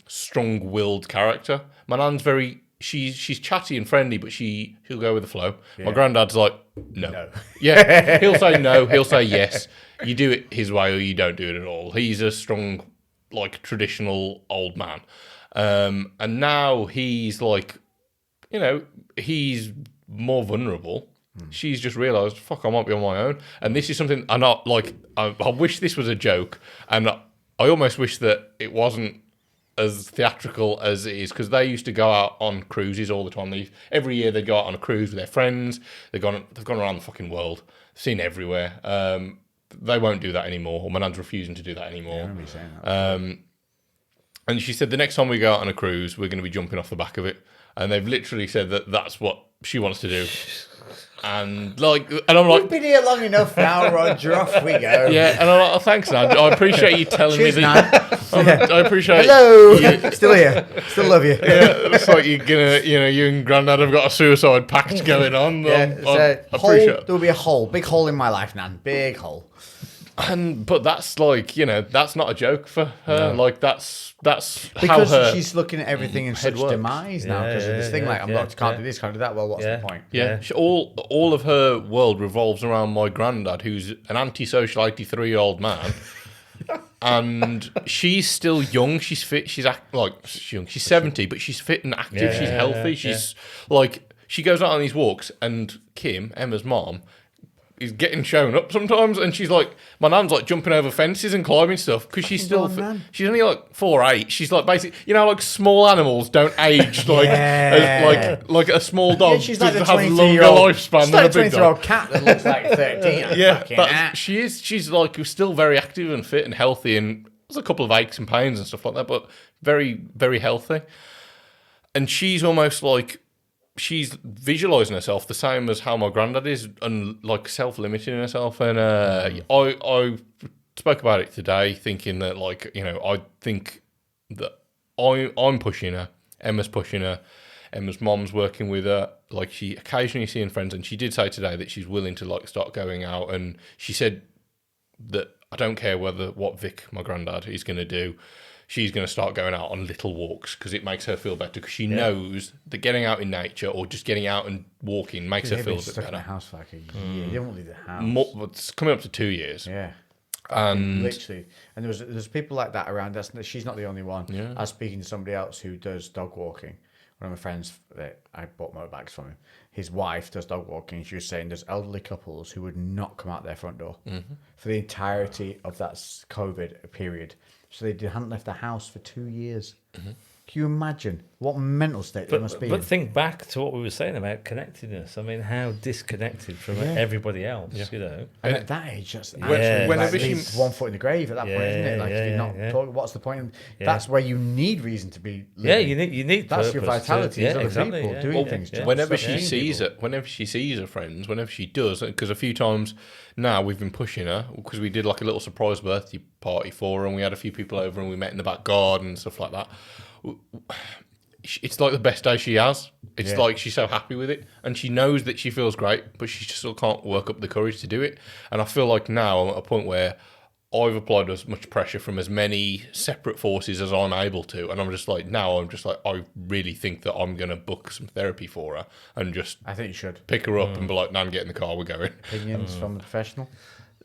strong-willed character. My nan's very... She's chatty and friendly, but she'll go with the flow. Yeah. My granddad's like, no. Yeah, he'll say no, he'll say yes. You do it his way or you don't do it at all. He's a strong, like, traditional old man. And now he's like, you know, he's more vulnerable. She's just realised, fuck, I might be on my own. And this is something, I wish this was a joke. And I almost wish that it wasn't as theatrical as it is, because they used to go out on cruises all the time. Every year they'd go out on a cruise with their friends. They've gone around the fucking world, seen everywhere. They won't do that anymore, or my nan's refusing to do that anymore. Yeah, I remember you saying that. And she said the next time we go out on a cruise, we're going to be jumping off the back of it. And they've literally said that that's what she wants to do. And I'm like, We've been here long enough now, Roger. Off we go. yeah. And I'm like, oh, thanks, Nan. I appreciate you telling Cheers, me that. I appreciate. Hello. Still here. Still love you. Yeah, it's like you're gonna, you and Grandad have got a suicide pact going on. Yeah, I appreciate. There will be a hole, big hole in my life, Nan. Big hole. But that's like, that's not a joke for her. No. Like that's because how her she's looking at everything in such works. Demise now because of this thing. Like, I'm not, can't do this, can't do that. Well, what's the point? Yeah. All of her world revolves around my granddad, who's an antisocial 83-year-old man. And she's still young. She's fit. She's young. She's 70, but she's fit and active. She's healthy. She's like, she goes out on these walks, and Kim, Emma's mom, is getting shown up sometimes, and she's like, my nan's like jumping over fences and climbing stuff because she's still she's only like 4'8". She's like basically, like small animals don't age like like a small dog. She's like doesn't the have longer 23-year-old lifespan she's than like a big 23-year-old dog. cat that looks like 13. Yeah, she is. She's like still very active and fit and healthy, and there's a couple of aches and pains and stuff like that, but very, very healthy. And she's almost like, she's visualizing herself the same as how my granddad is, and like self-limiting herself. And I spoke about it today, thinking that I think that I'm pushing her, Emma's pushing her, Emma's mom's working with her. Like, she occasionally seeing friends, and she did say today that she's willing to like start going out. And she said that I don't care what Vic, my granddad, is going to do. She's going to start going out on little walks because it makes her feel better because she knows that getting out in nature or just getting out and walking makes her feel a bit stuck in the better. house for like a year. You don't leave the house. It's coming up to 2 years. Yeah. And Literally. And there's people like that around. She's not the only one. Yeah. I was speaking to somebody else who does dog walking. One of my friends that I bought motorbikes from him. His wife does dog walking. She was saying there's elderly couples who would not come out their front door for the entirety of that COVID period. So they hadn't left the house for 2 years. Can you imagine what mental state they must be in? But think back to what we were saying about connectedness. I mean, how disconnected from everybody else, you know. And at that age, that's whenever she leaves one foot in the grave at that point, isn't it? Like if you're not talking, what's the point? That's where you need reason to be living. Yeah, you need that's your purpose vitality. Is other people doing things. Whenever she sees her friends, whenever she does, because a few times now we've been pushing her because we did like a little surprise birthday party for her and we had a few people over and we met in the back garden and stuff like that. It's like the best day she has. It's like she's so happy with it and she knows that she feels great, but she just still can't work up the courage to do it. And I feel like now I'm at a point where I've applied as much pressure from as many separate forces as I'm able to, and I'm just like I really think that I'm going to book some therapy for her and just I think you should pick her up and be like, "Nan, get in the car, we're going." Opinions from a professional.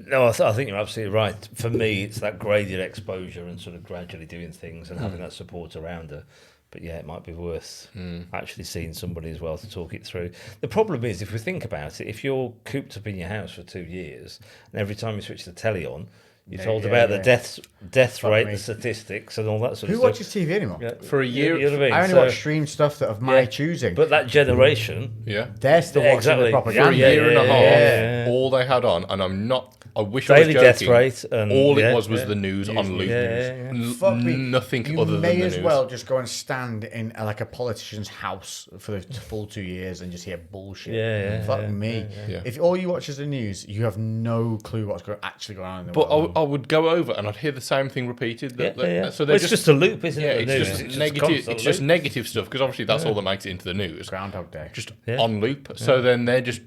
No, I think you're absolutely right. For me, it's that graded exposure and sort of gradually doing things and having that support around her. But yeah, it might be worth actually seeing somebody as well to talk it through. The problem is, if we think about it, if you're cooped up in your house for 2 years and every time you switch the telly on, you're told about the death rate, the statistics, and all that sort of Who stuff. watches TV anymore? Yeah, For a year, you know what I mean? I only watch streamed stuff that of my choosing. But that generation, they're still watching the propaganda. for a year and a half, yeah. all they had on, and I wish I was daily joking. death rate, and All it was the news on loop. Fuck me. Nothing You other than may the as news. well just go and stand in like a politician's house for the full 2 years and just hear bullshit. Fuck me. Yeah. If all you watch is the news, you have no clue what's actually going on in the But world. I would go over and I'd hear the same thing repeated. So So they're it's just a loop, isn't yeah, it? it's just negative. constant It's just loop. negative stuff because obviously that's all that makes it into the news. Groundhog Day. Just on loop. So then they're just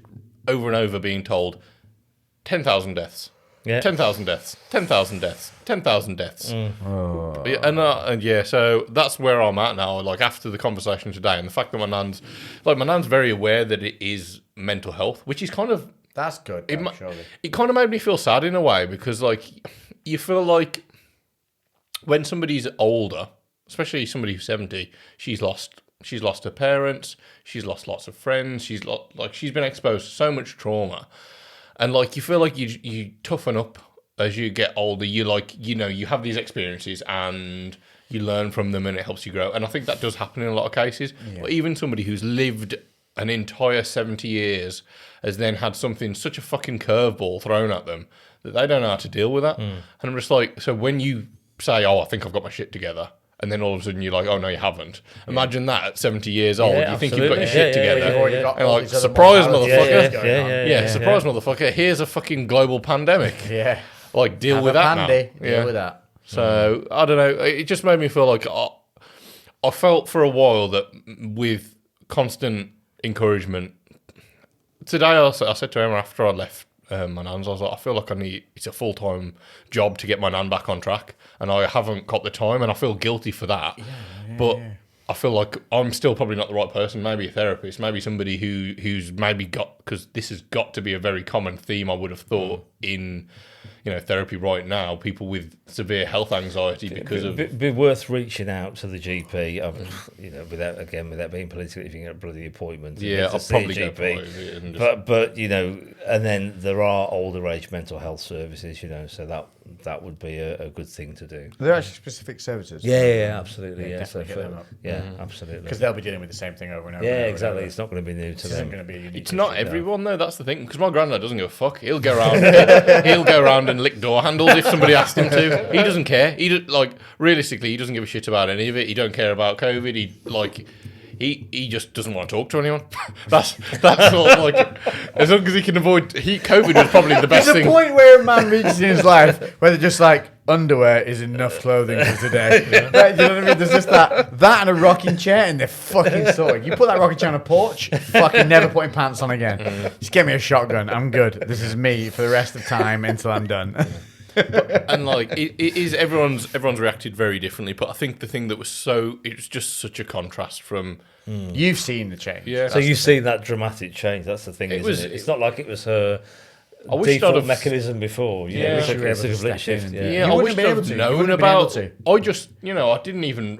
over and over being told 10,000 deaths. Yeah. 10,000 deaths, 10,000 deaths, 10,000 deaths. So that's where I'm at now. Like after the conversation today, and the fact that my nan's very aware that it is mental health, which is kind of That's good, surely. it kind of made me feel sad in a way because like you feel like when somebody's older, especially somebody who's 70, she's lost her parents, she's lost lots of friends, she's been exposed to so much trauma. And like you feel like you toughen up as you get older. You have these experiences and you learn from them, and it helps you grow. And I think that does happen in a lot of cases. Yeah. But even somebody who's lived an entire 70 years has then had such a fucking curveball thrown at them that they don't know how to deal with that. And I'm just like, so when you say, "Oh, I think I've got my shit together," and then all of a sudden you're like, "Oh no, you haven't." Imagine that at 70 years old. You think you've got your shit together. You've already got And all like, these other surprise, mortalities motherfucker. Surprise, motherfucker. Here's a fucking global pandemic. Yeah. Like, deal Have with a that pandy. now. Deal with that. So, I don't know. It just made me feel like I felt for a while that with constant encouragement. Today, I said to Emma after I left my nan's, I was like, I feel like it's a full-time job to get my nan back on track, and I haven't got the time, and I feel guilty for that. But I feel like I'm still probably not the right person. Maybe a therapist, maybe somebody who's maybe got, because this has got to be a very common theme, I would have thought, in therapy right now, people with severe health anxiety because of... Be worth reaching out to the GP, without being political, if you can get a bloody appointment. Yeah, I'll probably get a GP. But and then there are older age mental health services, so that would be a good thing to do. There are actually specific services. Yeah, absolutely. Yeah, definitely hit them up. Yeah, absolutely. Because they'll be dealing with the same thing over and over. Yeah, and over exactly. and over. It's not going to be new to them. Going to be a unique It's not issue, everyone though. That's the thing. Because my granddad doesn't give a fuck. He'll go around. He'll go around and lick door handles if somebody asked him to. He doesn't care. Realistically, he doesn't give a shit about any of it. He don't care about COVID. He just doesn't want to talk to anyone. That's all. As long as he can avoid COVID was probably the best There's thing. a point where a man reaches in his life where they're just like, underwear is enough clothing for today. Right, do you know what I mean? There's just that and a rocking chair, and they're fucking sorted. You put that rocking chair on a porch, fucking never putting pants on again. Just get me a shotgun. I'm good. This is me for the rest of time until I'm done. And like it is everyone's reacted very differently. But I think the thing that was it was just such a contrast from. You've seen the change. Yeah. So you've seen that dramatic change. That's the thing, isn't it? It's not like it was her I wish I'd default have- mechanism before. You know, Yeah. it's You were a able to complete step in shift. and- Yeah. Yeah, You I wouldn't wish have been I'd able to. You known wouldn't have been about. able I just,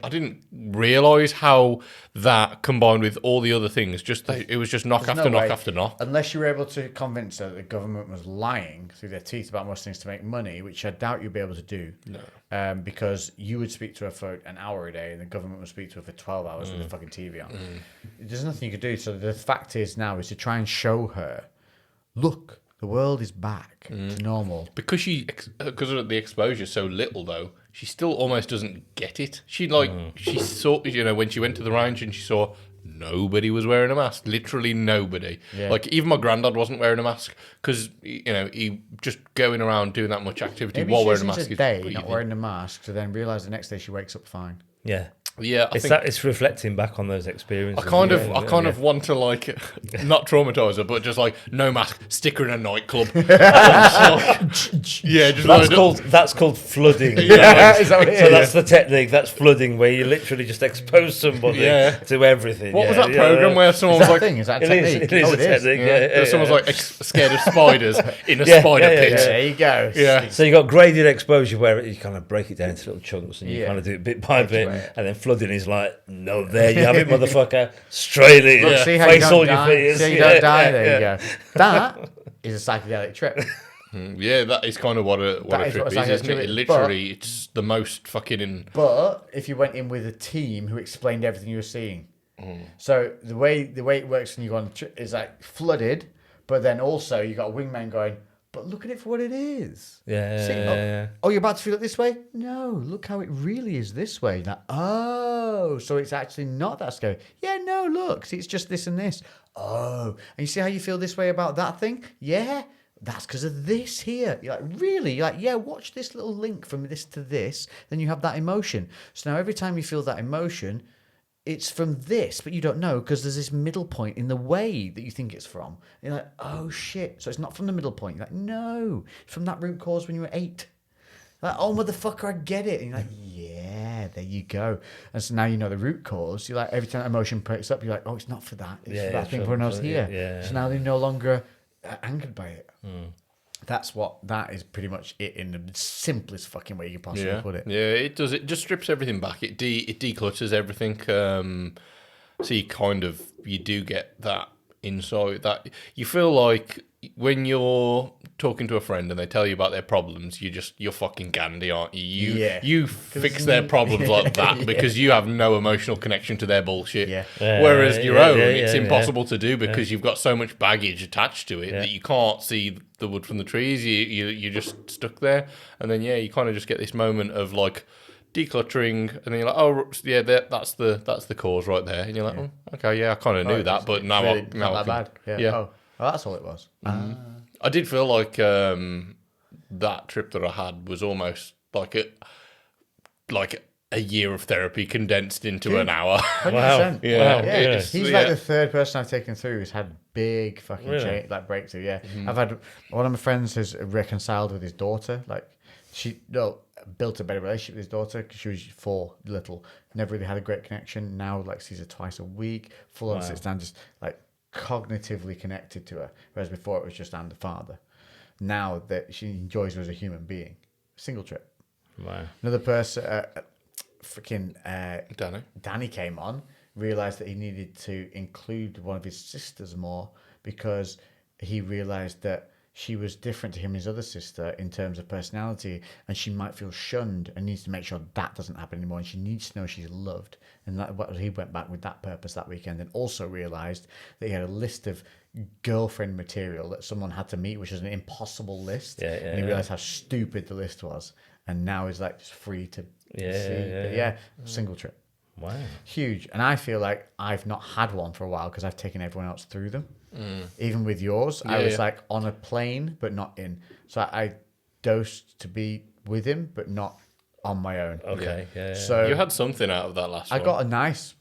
I didn't realize how that combined with all the other things. It was just knock There's after no knock way. after knock. Unless you were able to convince her that the government was lying through their teeth about most things to make money, which I doubt you'd be able to do. No. Because you would speak to her for an hour a day and the government would speak to her for 12 hours with the fucking TV on. There's nothing you could do. So the fact is now is to try and show her, look, the world is back to normal. Because of the exposure so little though, she still almost doesn't get it. She saw, when she went to the range and she saw nobody was wearing a mask, literally nobody. Yeah. Like even my granddad wasn't wearing a mask because he just going around doing that much activity Maybe while she wearing a isn't mask. a day not wearing the mask to then realise the next day she wakes up fine. Yeah. Yeah, It's reflecting back on those experiences. I kind of want to like not traumatize her, but just like no mask, stick her in a nightclub. Yeah, just That's called flooding. Yeah, is that what it So is? that's the technique. That's flooding, where you literally just expose somebody Yeah. to everything. What was Yeah, that yeah, program yeah. where Is someone that was a like, thing? Is that a It technique? is Oh, a technique. Yeah, someone's like scared of spiders in a Yeah, spider yeah, pit. yeah. There you go. Yeah. So you got graded exposure where you kind of break it down into little chunks and you Yeah. kind of do it bit by bit, right. and then flooding is like, no, there you have it, motherfucker, straight in, Look, see how you face all don't your die. fears. See how you Yeah, don't die. yeah, There yeah. you go. That is a psychedelic trip. Yeah, that is kind of what a That is trip what is, a psychedelic isn't trip it? is. Literally, it's the most fucking. But if you went in with a team who explained everything you were seeing, so the way it works when you go on the trip is like flooded, but then also you got a wingman going, but look at it for what it is. Yeah, See, yeah, yeah. Oh, you're about to feel it this way? No, look how it really is this way. Like, oh, so it's actually not that scary. Yeah, no, look, see, it's just this and this. Oh, and you see how you feel this way about that thing? Yeah, that's because of this here. You're like, really? You're like, yeah, watch this little link from this to this. Then you have that emotion. So now every time you feel that emotion, it's from this, but you don't know because there's this middle point in the way that you think it's from. And you're like, oh shit. So it's not from the middle point. You're like, no, it's from that root cause when you were 8. Like, oh motherfucker, I get it. And you're like, yeah, there you go. And so now you know the root cause. You're like, every time emotion picks up, you're like, oh, it's not for that. It's for that thing sure, when I was sure, here. yeah. So now they're no longer angered by it. That is pretty much it in the simplest fucking way you can possibly Yeah, put it. yeah, it does. It just strips everything back. It declutters everything. So you do get that insight that you feel like when you're talking to a friend and they tell you about their problems, you're fucking Gandhi, aren't you? You fix their problems like that because you have no emotional connection to their bullshit. Yeah. Whereas your yeah, own, yeah, it's yeah, impossible to do because you've got so much baggage attached to it Yeah. that you can't see the wood from the trees. You're just stuck there, and then you kind of just get this moment of like decluttering, and then you're like, oh yeah, that's the cause right there, and you're like, oh, okay, yeah, I kind of knew that, but now Really now not I that can, bad. Yeah. Oh, that's all it was. I did feel like that trip that I had was almost like a year of therapy condensed into an hour. 100%. Wow. Yeah. Wow. Yeah, Yeah. he's Yeah. like the third person I've taken through who's had big fucking Really? breakthrough. Yeah, I've had one of my friends has reconciled with his daughter. Like built a better relationship with his daughter because she was 4 little. Never really had a great connection. Now like sees her twice a week. Full on sits down, just like cognitively connected to her. Whereas before it was just I'm the father. Now that she enjoys her as a human being. Single trip. Wow. Another person. Danny came on, realized that he needed to include one of his sisters more because he realized that she was different to him and his other sister in terms of personality, and she might feel shunned and needs to make sure that doesn't happen anymore, and she needs to know she's loved. And he went back with that purpose that weekend, and also realized that he had a list of girlfriend material that someone had to meet, which was an impossible list. And he realized how stupid the list was, and now he's like just free to see. Single trip. Wow. Huge. And I feel like I've not had one for a while because I've taken everyone else through them. Even with yours, I was like on a plane, but not in. So I dosed to be with him, but not on my own. Okay. Yeah. So You had something out of that last I one. got a nice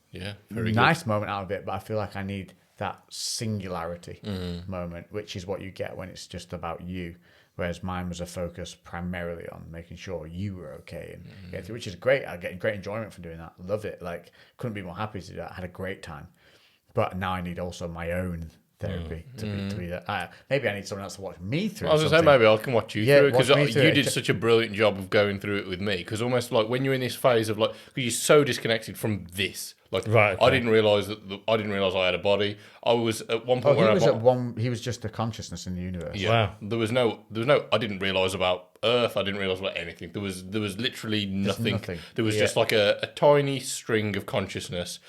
very nice moment out of it, but I feel like I need that singularity moment, which is what you get when it's just about you. whereas mine was a focus primarily on making sure you were okay and get through, which is great. I get great enjoyment from doing that. Love it. Like, couldn't be more happy to do that. I had a great time. But now I need also my own therapy to be that. Maybe I need someone else to watch me through. I was going to say, maybe I can watch you through it, because watch me you did such a brilliant job of going through it with me. Because almost like when you're in this phase of like, because you're so disconnected from this. Like, Right, okay. I didn't realize I had a body. I was at one point where he was just a consciousness in the universe. Yeah, Wow. there was no. I didn't realize about Earth. I didn't realize about anything. There was literally nothing. nothing. There was just like a tiny string of consciousness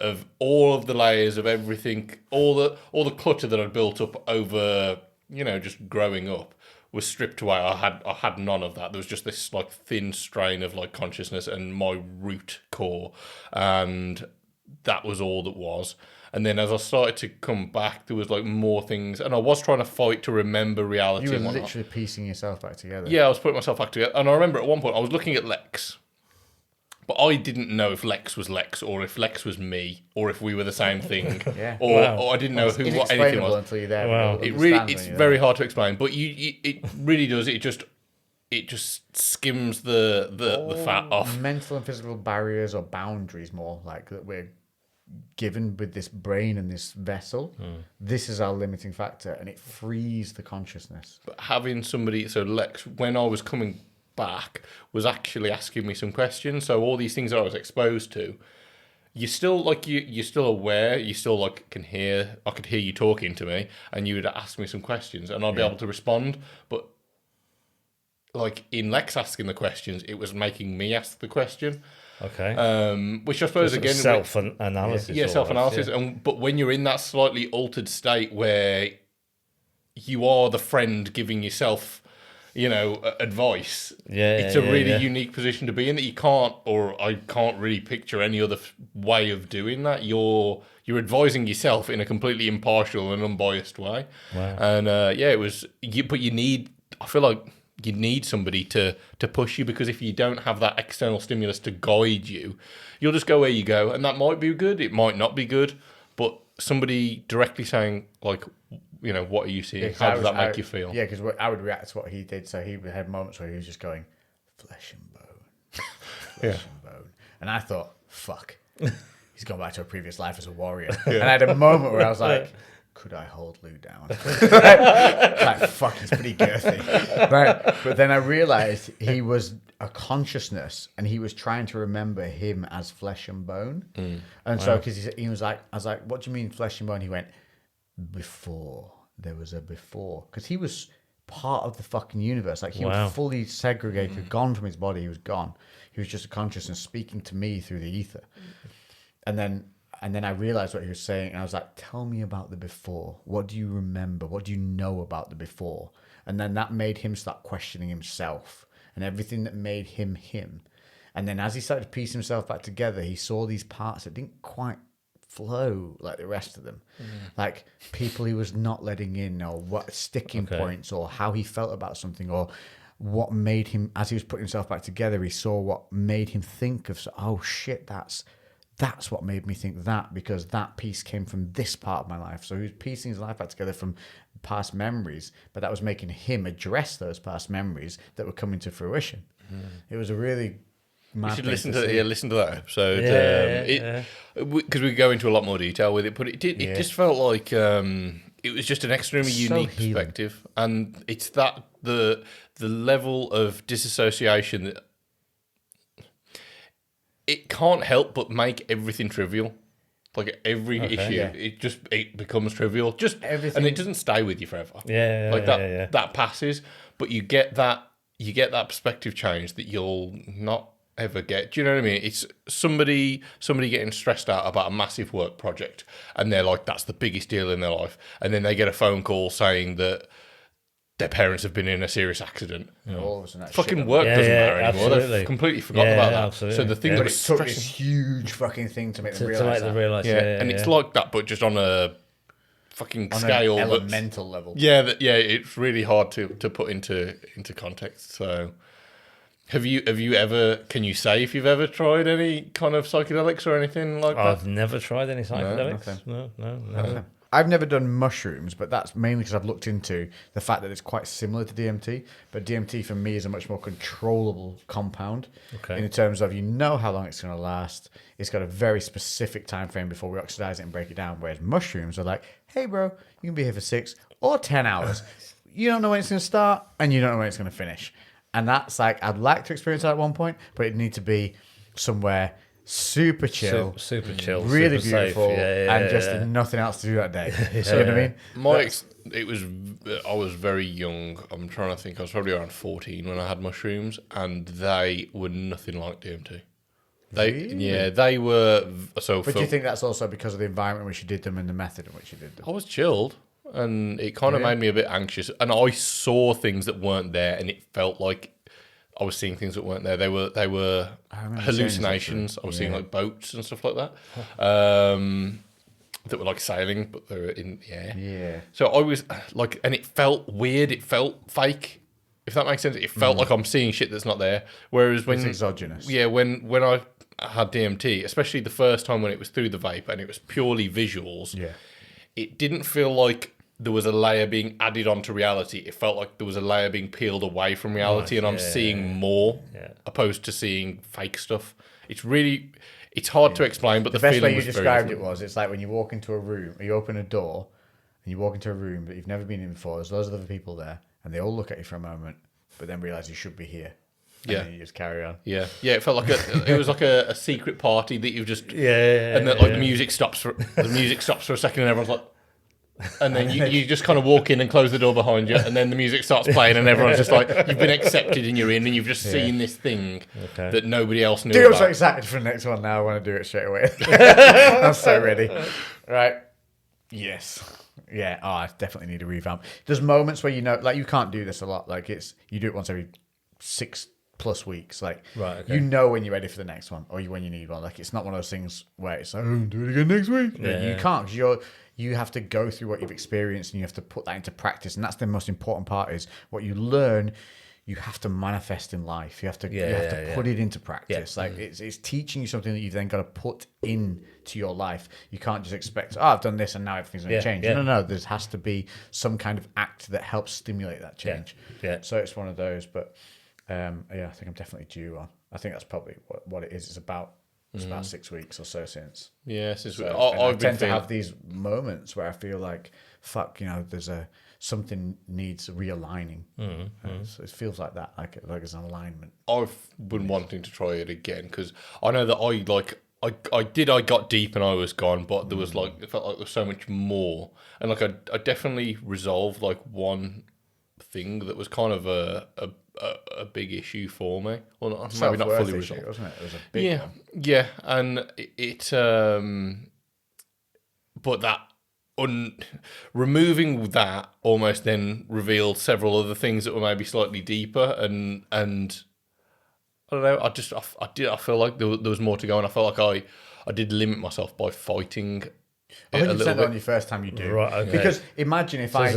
of all of the layers of everything, all the clutter that I'd built up over, just growing up was stripped away. I had none of that. There was just this like thin strain of like consciousness and my root core, and that was all that was. And then as I started to come back, there was like more things, and I was trying to fight to remember reality. You were and whatnot. literally piecing yourself back together. Yeah, I was putting myself back together, and I remember at one point I was looking at Lex, but I didn't know if Lex was Lex or if Lex was me or if we were the same thing. Yeah. Or I didn't know what anything was. Until you're there. Wow. It's very hard to explain, but it really does. It just skims the fat off. Mental and physical barriers or boundaries, more like that we're given with this brain and this vessel. This is our limiting factor, and it frees the consciousness. But having somebody, so Lex, when I was coming back, was actually asking me some questions. So all these things that I was exposed to, you're still like you're still aware. You still like can hear. I could hear you talking to me, and you would ask me some questions, and I'd be able to respond. But like in Lex asking the questions, it was making me ask the question. Okay. Which I suppose again self-analysis. Yeah, self-analysis. But when you're in that slightly altered state where you are the friend giving yourself, advice, it's a really unique position to be in that I can't really picture any other way of doing that. You're advising yourself in a completely impartial and unbiased way. Wow. And it was. But you need. I feel like you need somebody to push you, because if you don't have that external stimulus to guide you, you'll just go where you go, and that might be good, it might not be good, but somebody directly saying like, what are you seeing? How does that make you feel? Yeah, because I would react to what he did. So he had moments where he was just going, flesh and bone, flesh and bone, and I thought, fuck, he's gone back to a previous life as a warrior. And I had a moment where I was like, could I hold Lou down? like, fuck, he's pretty girthy. Right. But then I realized he was a consciousness, and he was trying to remember him as flesh and bone. And so, because he was like, I was like, what do you mean flesh and bone? He went, before. There was a before. Because he was part of the fucking universe. Like, he was fully segregated, gone from his body. He was gone. He was just a consciousness speaking to me through the ether. And then I realized what he was saying, and I was like, tell me about the before. What do you remember? What do you know about the before? And then that made him start questioning himself and everything that made him him. And then as he started to piece himself back together, he saw these parts that didn't quite flow like the rest of them. Like people he was not letting in, or what sticking points, or how he felt about something, or what made him, as he was putting himself back together, he saw what made him think of, oh shit, that's what made me think that, because that piece came from this part of my life. So he was piecing his life back together from past memories, but that was making him address those past memories that were coming to fruition. It was a really mad. You should to listen to that episode. Because we go into a lot more detail with it, but it just felt like it was just an extremely unique perspective, and it's that the level of disassociation that it can't help but make everything trivial. Like every issue, it becomes trivial. Just everything, and it doesn't stay with you forever. That passes, but you get that perspective change that you'll not ever get. Do you know what I mean? It's somebody getting stressed out about a massive work project, and they're like, that's the biggest deal in their life, and then they get a phone call saying that their parents have been in a serious accident. All of a sudden, fucking work doesn't matter anymore. Absolutely. They've completely forgotten about that. Absolutely. So the thing but that it took this huge fucking thing to make them realize. And it's like that, but just on a fucking on scale, an elemental level. It's really hard to put into context. So, have you ever? Can you say if you've ever tried any kind of psychedelics or anything like that? I've never tried any psychedelics. No. I've never done mushrooms, but that's mainly because I've looked into the fact that it's quite similar to DMT. But DMT for me is a much more controllable compound in terms of how long it's going to last. It's got a very specific time frame before we oxidize it and break it down. Whereas mushrooms are like, hey, bro, you can be here for 6 or 10 hours. You don't know when it's going to start and you don't know when it's going to finish. And that's like, I'd like to experience that at one point, but it'd need to be somewhere super chill, super chill, really super beautiful, safe. and just nothing else to do that day. You know what I mean? I was very young. I'm trying to think. I was probably around 14 when I had mushrooms, and they were nothing like DMT. They were. So, but do you think that's also because of the environment in which you did them and the method in which you did them? I was chilled, and it kind of made me a bit anxious. And I saw things that weren't there, and it felt like I was seeing things that weren't there. They were hallucinations. I was seeing like boats and stuff like that. That were like sailing, but they were in the air. Yeah. So I was like, and it felt weird. It felt fake, if that makes sense. It felt like I'm seeing shit that's not there. Whereas when it's exogenous. Yeah, when I had DMT, especially the first time when it was through the vape and it was purely visuals. Yeah. It didn't feel like there was a layer being added onto reality. It felt like there was a layer being peeled away from reality, and I'm seeing more opposed to seeing fake stuff. It's hard to explain, but the best feeling way you was described very it was, it's like when you walk into a room, or you open a door, and you walk into a room that you've never been in before. There's loads of other people there, and they all look at you for a moment, but then realize you should be here. And then you just carry on. Yeah. It felt like it was like a secret party that you've just and then like the music stops for a second, and everyone's like. And then you just kind of walk in and close the door behind you, and then the music starts playing, and everyone's just like, you've been accepted and you're in, and you've just seen this thing that nobody else knew Dude, I'm about. so excited for the next one now. I want to do it straight away. I'm so ready. Right. Yes. Yeah. Oh, I definitely need a revamp. There's moments where you can't do this a lot. Like you do it once every 6+ weeks. Like you know when you're ready for the next one, or when you need one. Like it's not one of those things where it's like, oh, do it again next week. You can't, because you have to go through what you've experienced and you have to put that into practice. And that's the most important part, is what you learn, you have to manifest in life. You have to put it into practice. Yeah. Like it's teaching you something that you've then got to put into your life. You can't just expect, I've done this and now everything's going to change. Yeah. No. There has to be some kind of act that helps stimulate that change. Yeah. So it's one of those. But I think I'm definitely due on. I think that's probably what it is. It's about 6 weeks or so since. Yeah, I tend to have these moments where I feel like, fuck, there's something needs realigning. So it feels like that, like there's an alignment. I've been wanting to try it again, because I know that I got deep and I was gone, but there was it felt like there was so much more, and like I definitely resolved like one thing that was kind of a big issue for me. Well, maybe not fully resolved, wasn't it? It was a big one. Yeah, and it but that removing that almost then revealed several other things that were maybe slightly deeper, and I don't know. I feel like there was more to go, and I felt like I did limit myself by fighting. 100% on your first time you do. Right, okay. Because imagine if I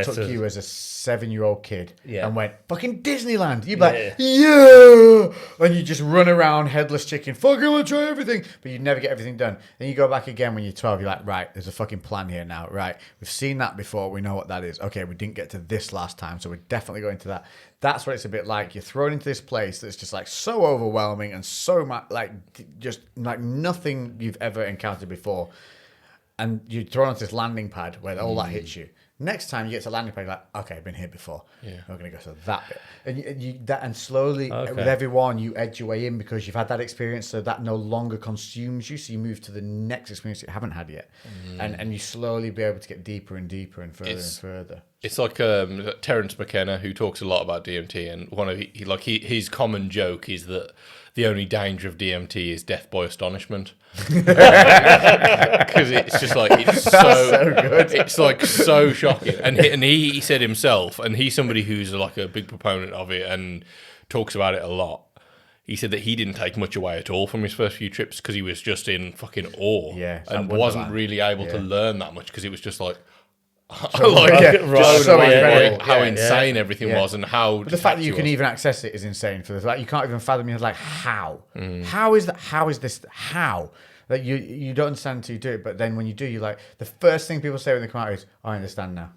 took you as a 7-year-old kid and went, fucking Disneyland. You'd be like, yeah! And you just run around headless chicken, fucking want to try everything. But you never get everything done. Then you go back again when you're 12, you're like, right, there's a fucking plan here now. Right, we've seen that before, we know what that is. Okay, we didn't get to this last time, so we're definitely going to that. That's what it's a bit like. You're thrown into this place that's just like so overwhelming and so much like just like nothing you've ever encountered before. And you're thrown onto this landing pad where all that hits you. Next time you get to landing pad, you're like, okay, I've been here before. Yeah. I'm going to go to that bit. And slowly, with everyone, you edge your way in because you've had that experience, so that no longer consumes you. So you move to the next experience you haven't had yet. And you slowly be able to get deeper and deeper and further and further. It's like Terence McKenna, who talks a lot about DMT, and his common joke is that the only danger of DMT is death by astonishment, because it's just like it's so good. It's like so shocking. And he said himself, and he's somebody who's like a big proponent of it and talks about it a lot. He said that he didn't take much away at all from his first few trips because he was just in fucking awe, and wasn't really able to learn that much because it was just like. How insane everything was, and how but the fact that you can even access it is insane. For the fact you can't even fathom, you're like, how is that? How is this? How? Like you don't understand until you do it, but then when you do, you're like, the first thing people say when they come out is, I understand now.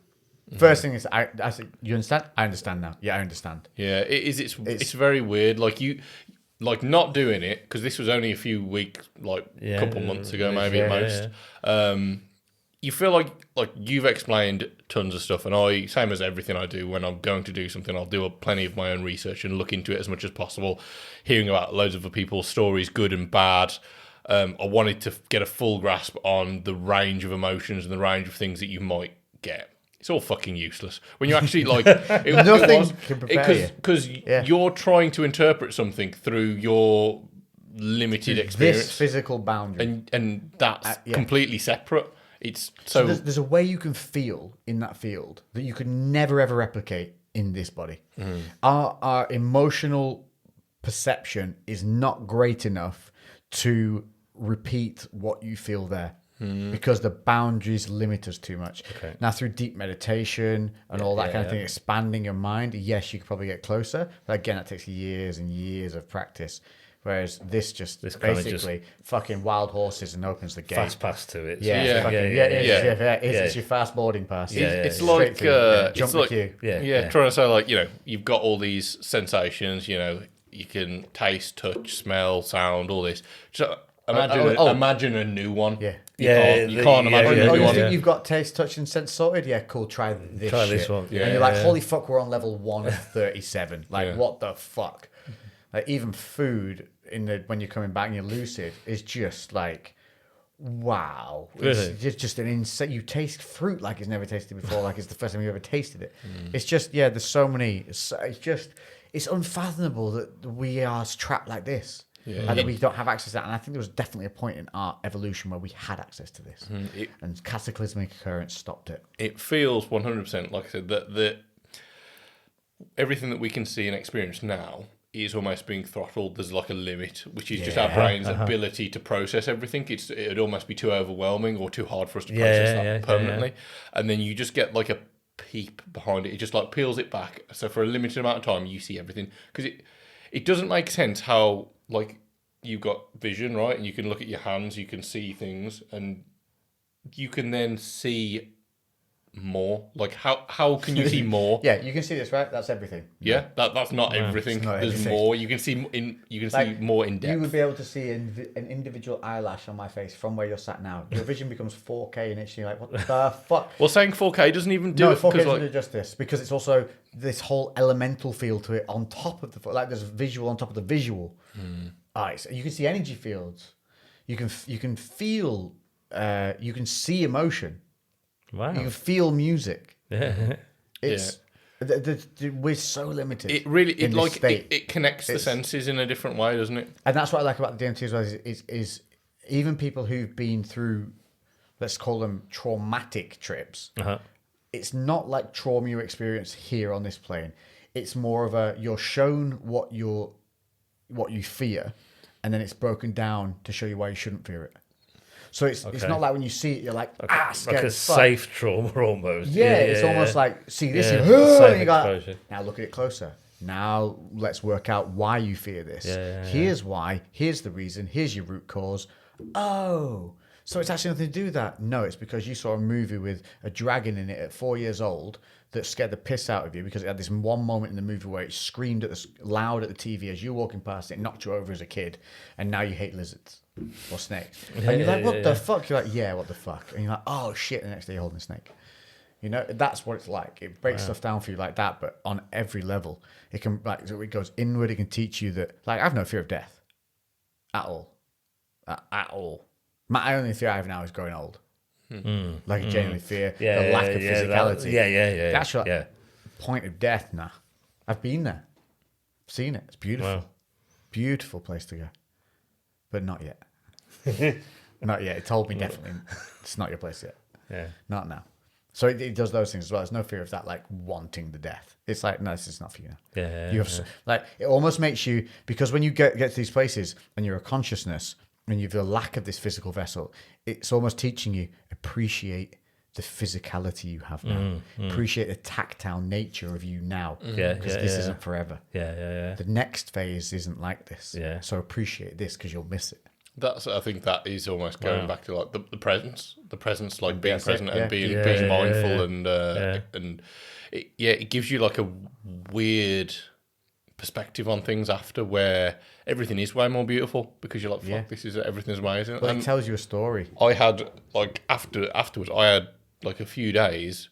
First thing is, I said, you understand? I understand now. Yeah, I understand. Yeah, it is. It's very weird. Like not doing it, because this was only a few weeks, like a couple months ago, maybe at most. You feel like you've explained tons of stuff, and I, same as everything I do when I'm going to do something, I'll do plenty of my own research and look into it as much as possible, hearing about loads of other people's stories, good and bad. I wanted to get a full grasp on the range of emotions and the range of things that you might get. It's all fucking useless when you actually Nothing can prepare you. Because you're trying to interpret something through your limited experience, This physical boundary, and that's completely separate. It's so there's a way you can feel in that field that you could never ever replicate in this body. Our emotional perception is not great enough to repeat what you feel there. Because the boundaries limit us too much. Okay. Now, through deep meditation and all that kind of thing, expanding your mind, yes, you could probably get closer. But again, that takes years and years of practice. Whereas this basically fucking wild horses and opens the gate. Fast pass to it. It's your fast boarding pass. It's like jump the queue. Trying to say, like, you've got all these sensations. You can taste, touch, smell, sound, all this. So imagine a new one. You can't imagine a new one. You think you've got taste, touch, and sense sorted? Yeah, cool. Try this. Try this one. And you're like, holy fuck, we're on level 1 of 37. Like, what the fuck? Like, even food when you're coming back and you're lucid is just like, wow. Really? It's just an insane. You taste fruit like it's never tasted before. Like it's the first time you ever tasted it. It's just there's so many. It's unfathomable that we are trapped like this. And that we don't have access to that. And I think there was definitely a point in our evolution where we had access to this. And cataclysmic occurrence stopped it. It feels 100%, like I said, that everything that we can see and experience now is almost being throttled. There's like a limit, which is just our brain's ability to process everything. It'd almost be too overwhelming or too hard for us to process that permanently. And then you just get like a peep behind it. It just like peels it back. So for a limited amount of time, you see everything. Because it doesn't make sense how, like, you've got vision, right? And you can look at your hands, you can see things, and you can then see more. Like, how can you see more? You can see this, right? That's everything. That's not everything. There's more. You can see see more in depth. You would be able to see an individual eyelash on my face from where you're sat now. Your vision becomes 4K and you're like, what the fuck? Well, saying 4K doesn't even do it. 4K doesn't do justice because it's also this whole elemental feel to it on top of there's visual on top of the visual. So you can see energy fields. You can feel. You can see emotion. Wow. You can feel music. We're so limited. It really it connects the senses in a different way, doesn't it? And that's what I like about the DMT as well. Is even people who've been through, let's call them traumatic trips. It's not like trauma you experience here on this plane. It's more of you're shown what you fear, and then it's broken down to show you why you shouldn't fear it. So it's not like when you see it, you're like, scared like a as fuck. safe trauma almost. It's almost like, see this, and you go, now look at it closer. Now let's work out why you fear this. Here's why. Here's the reason. Here's your root cause. Oh, so it's actually nothing to do with that. No, it's because you saw a movie with a dragon in it at 4 years old that scared the piss out of you because it had this one moment in the movie where it screamed loud at the TV as you were walking past it, knocked you over as a kid, and now you hate lizards or snakes. And you're like, what the fuck? You're like, yeah, what the fuck? And you're like, oh shit, the next day you're holding a snake. That's what it's like. It breaks stuff down for you like that, but on every level. It can, like, so it goes inward, it can teach you that, like, I have no fear of death. At all. At all. My only fear I have now is growing old. Like a genuine fear, the lack of physicality. That's your point of death. Nah, I've been there, seen it. It's beautiful, beautiful place to go, but not yet. Not yet. It told me definitely it's not your place yet. Not now. So it does those things as well. There's no fear of that, like wanting the death. It's like, no, this is not for you now. You have like, it almost makes you, because when you get to these places and you're a consciousness. And you have the lack of this physical vessel, it's almost teaching you appreciate the physicality you have now. Appreciate the tactile nature of you now. Because this isn't forever. The next phase isn't like this. So appreciate this because you'll miss it. I think that is almost going back to like the presence, like being That's present it, yeah. and being Yeah, mindful yeah. and it gives you like a weird perspective on things after where everything is way more beautiful because you're like, fuck, this is everything's amazing. Well, And it tells you a story. I had like afterwards, I had like a few days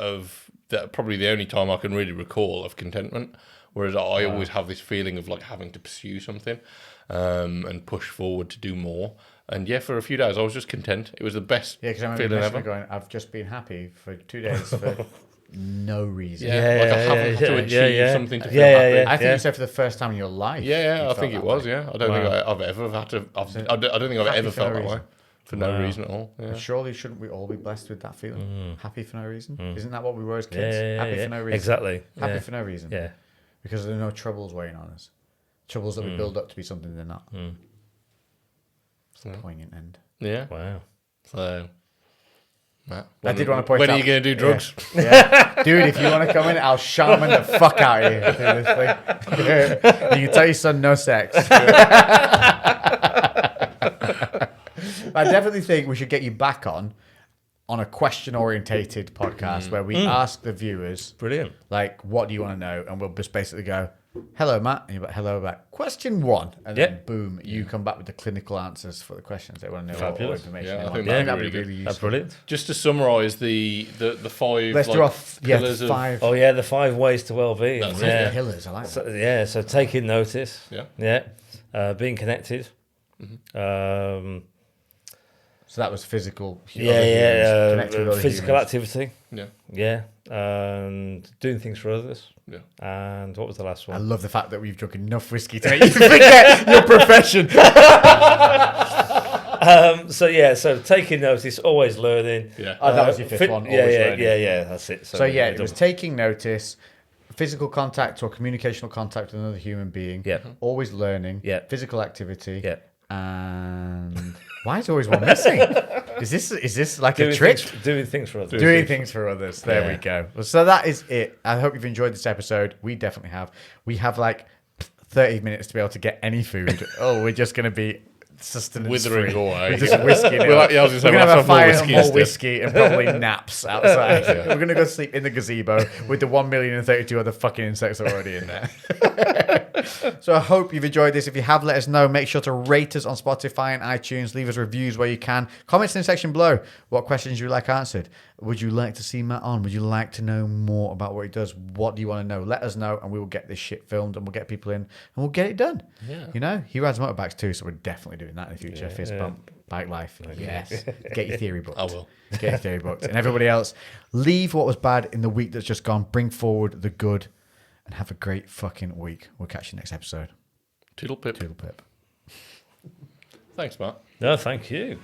of that. Probably the only time I can really recall of contentment. Whereas I always have this feeling of like having to pursue something and push forward to do more. And yeah, for a few days I was just content. It was the best Yeah, because I remember feeling messaging ever. going, I've just been happy for 2 days for no reason. Yeah, like I haven't had to achieve something to feel Yeah, happy. yeah, I think you said for the first time in your life. Yeah, you I think felt it that was. way. Yeah, I don't think I've ever had to. I don't think I've happy ever for no felt that way reason. for no reason at all. Yeah. But surely shouldn't we all be blessed with that feeling? Happy for no reason? Isn't that what we were as kids? Happy for no reason. Exactly. Happy for no reason. Yeah. Because there are no troubles weighing on us. Troubles that we build up to be something they're not. It's a poignant end. Yeah. Wow. So, Matt, I did want to point when out. are you going to do drugs? Yeah. Dude, if you want to come in, I'll shaman the fuck out of you through this thing. You can tell your son no sex. I definitely think we should get you back on a question-orientated podcast where we ask the viewers, Brilliant. like, what do you want to know? And we'll just basically go, hello, Matt. And you're like, hello, Matt. Question 1. And then, boom, you come back with the clinical answers for the questions they want to know. Fabulous. What information Yeah, they I want. think I think that'd that'd be be really really That's useful. brilliant. Just to summarise the 5 Let's like, do off pillars of 5 Oh yeah, the 5 ways to well-being. That's Yeah. pillars. I like that. So, yeah. So taking notice. Yeah. Yeah. Being connected. So that was physical. Connect with physical activity. Yeah. Yeah. And doing things for others. Yeah. And what was the last I one? love the fact that we've drunk enough whiskey to make you forget your profession. So taking notice, always learning. Yeah. Oh, that was your fifth one, always learning. Yeah. That's it. So yeah, we're it was done. taking notice, physical contact or communicational contact with another human being. Yeah. Always learning. Yeah. Physical activity. Yeah. And why is always one missing? Is this like a trick? Doing things for others. Doing things for others. There we go. So that is it. I hope you've enjoyed this episode. We definitely have. We have like 30 minutes to be able to get any food. We're just going to be sustenance Withering free. away. With just whiskey. We're like, yeah, I was gonna say, We're we'll going to have a have more fire whiskey and more instead. whiskey and probably naps outside. We're going to go sleep in the gazebo with the 1,032 other fucking insects that are already in there. So I hope you've enjoyed this. If you have, let us know. Make sure to rate us on Spotify and iTunes. Leave us reviews where you can. Comments in the section below. What questions you like answered? Would you like to see Matt on? Would you like to know more about what he does? What do you want to know? Let us know and we will get this shit filmed and we'll get people in and we'll get it done. Yeah. You know, he rides motorbikes too, so we're definitely doing that in the future. Fist bump, bike life. Yes. Get your theory booked. I will. Get your theory booked. And everybody else, leave what was bad in the week that's just gone. Bring forward the good and have a great fucking week. We'll catch you next episode. Toodle pip. Toodle pip. Thanks, Matt. No, thank you.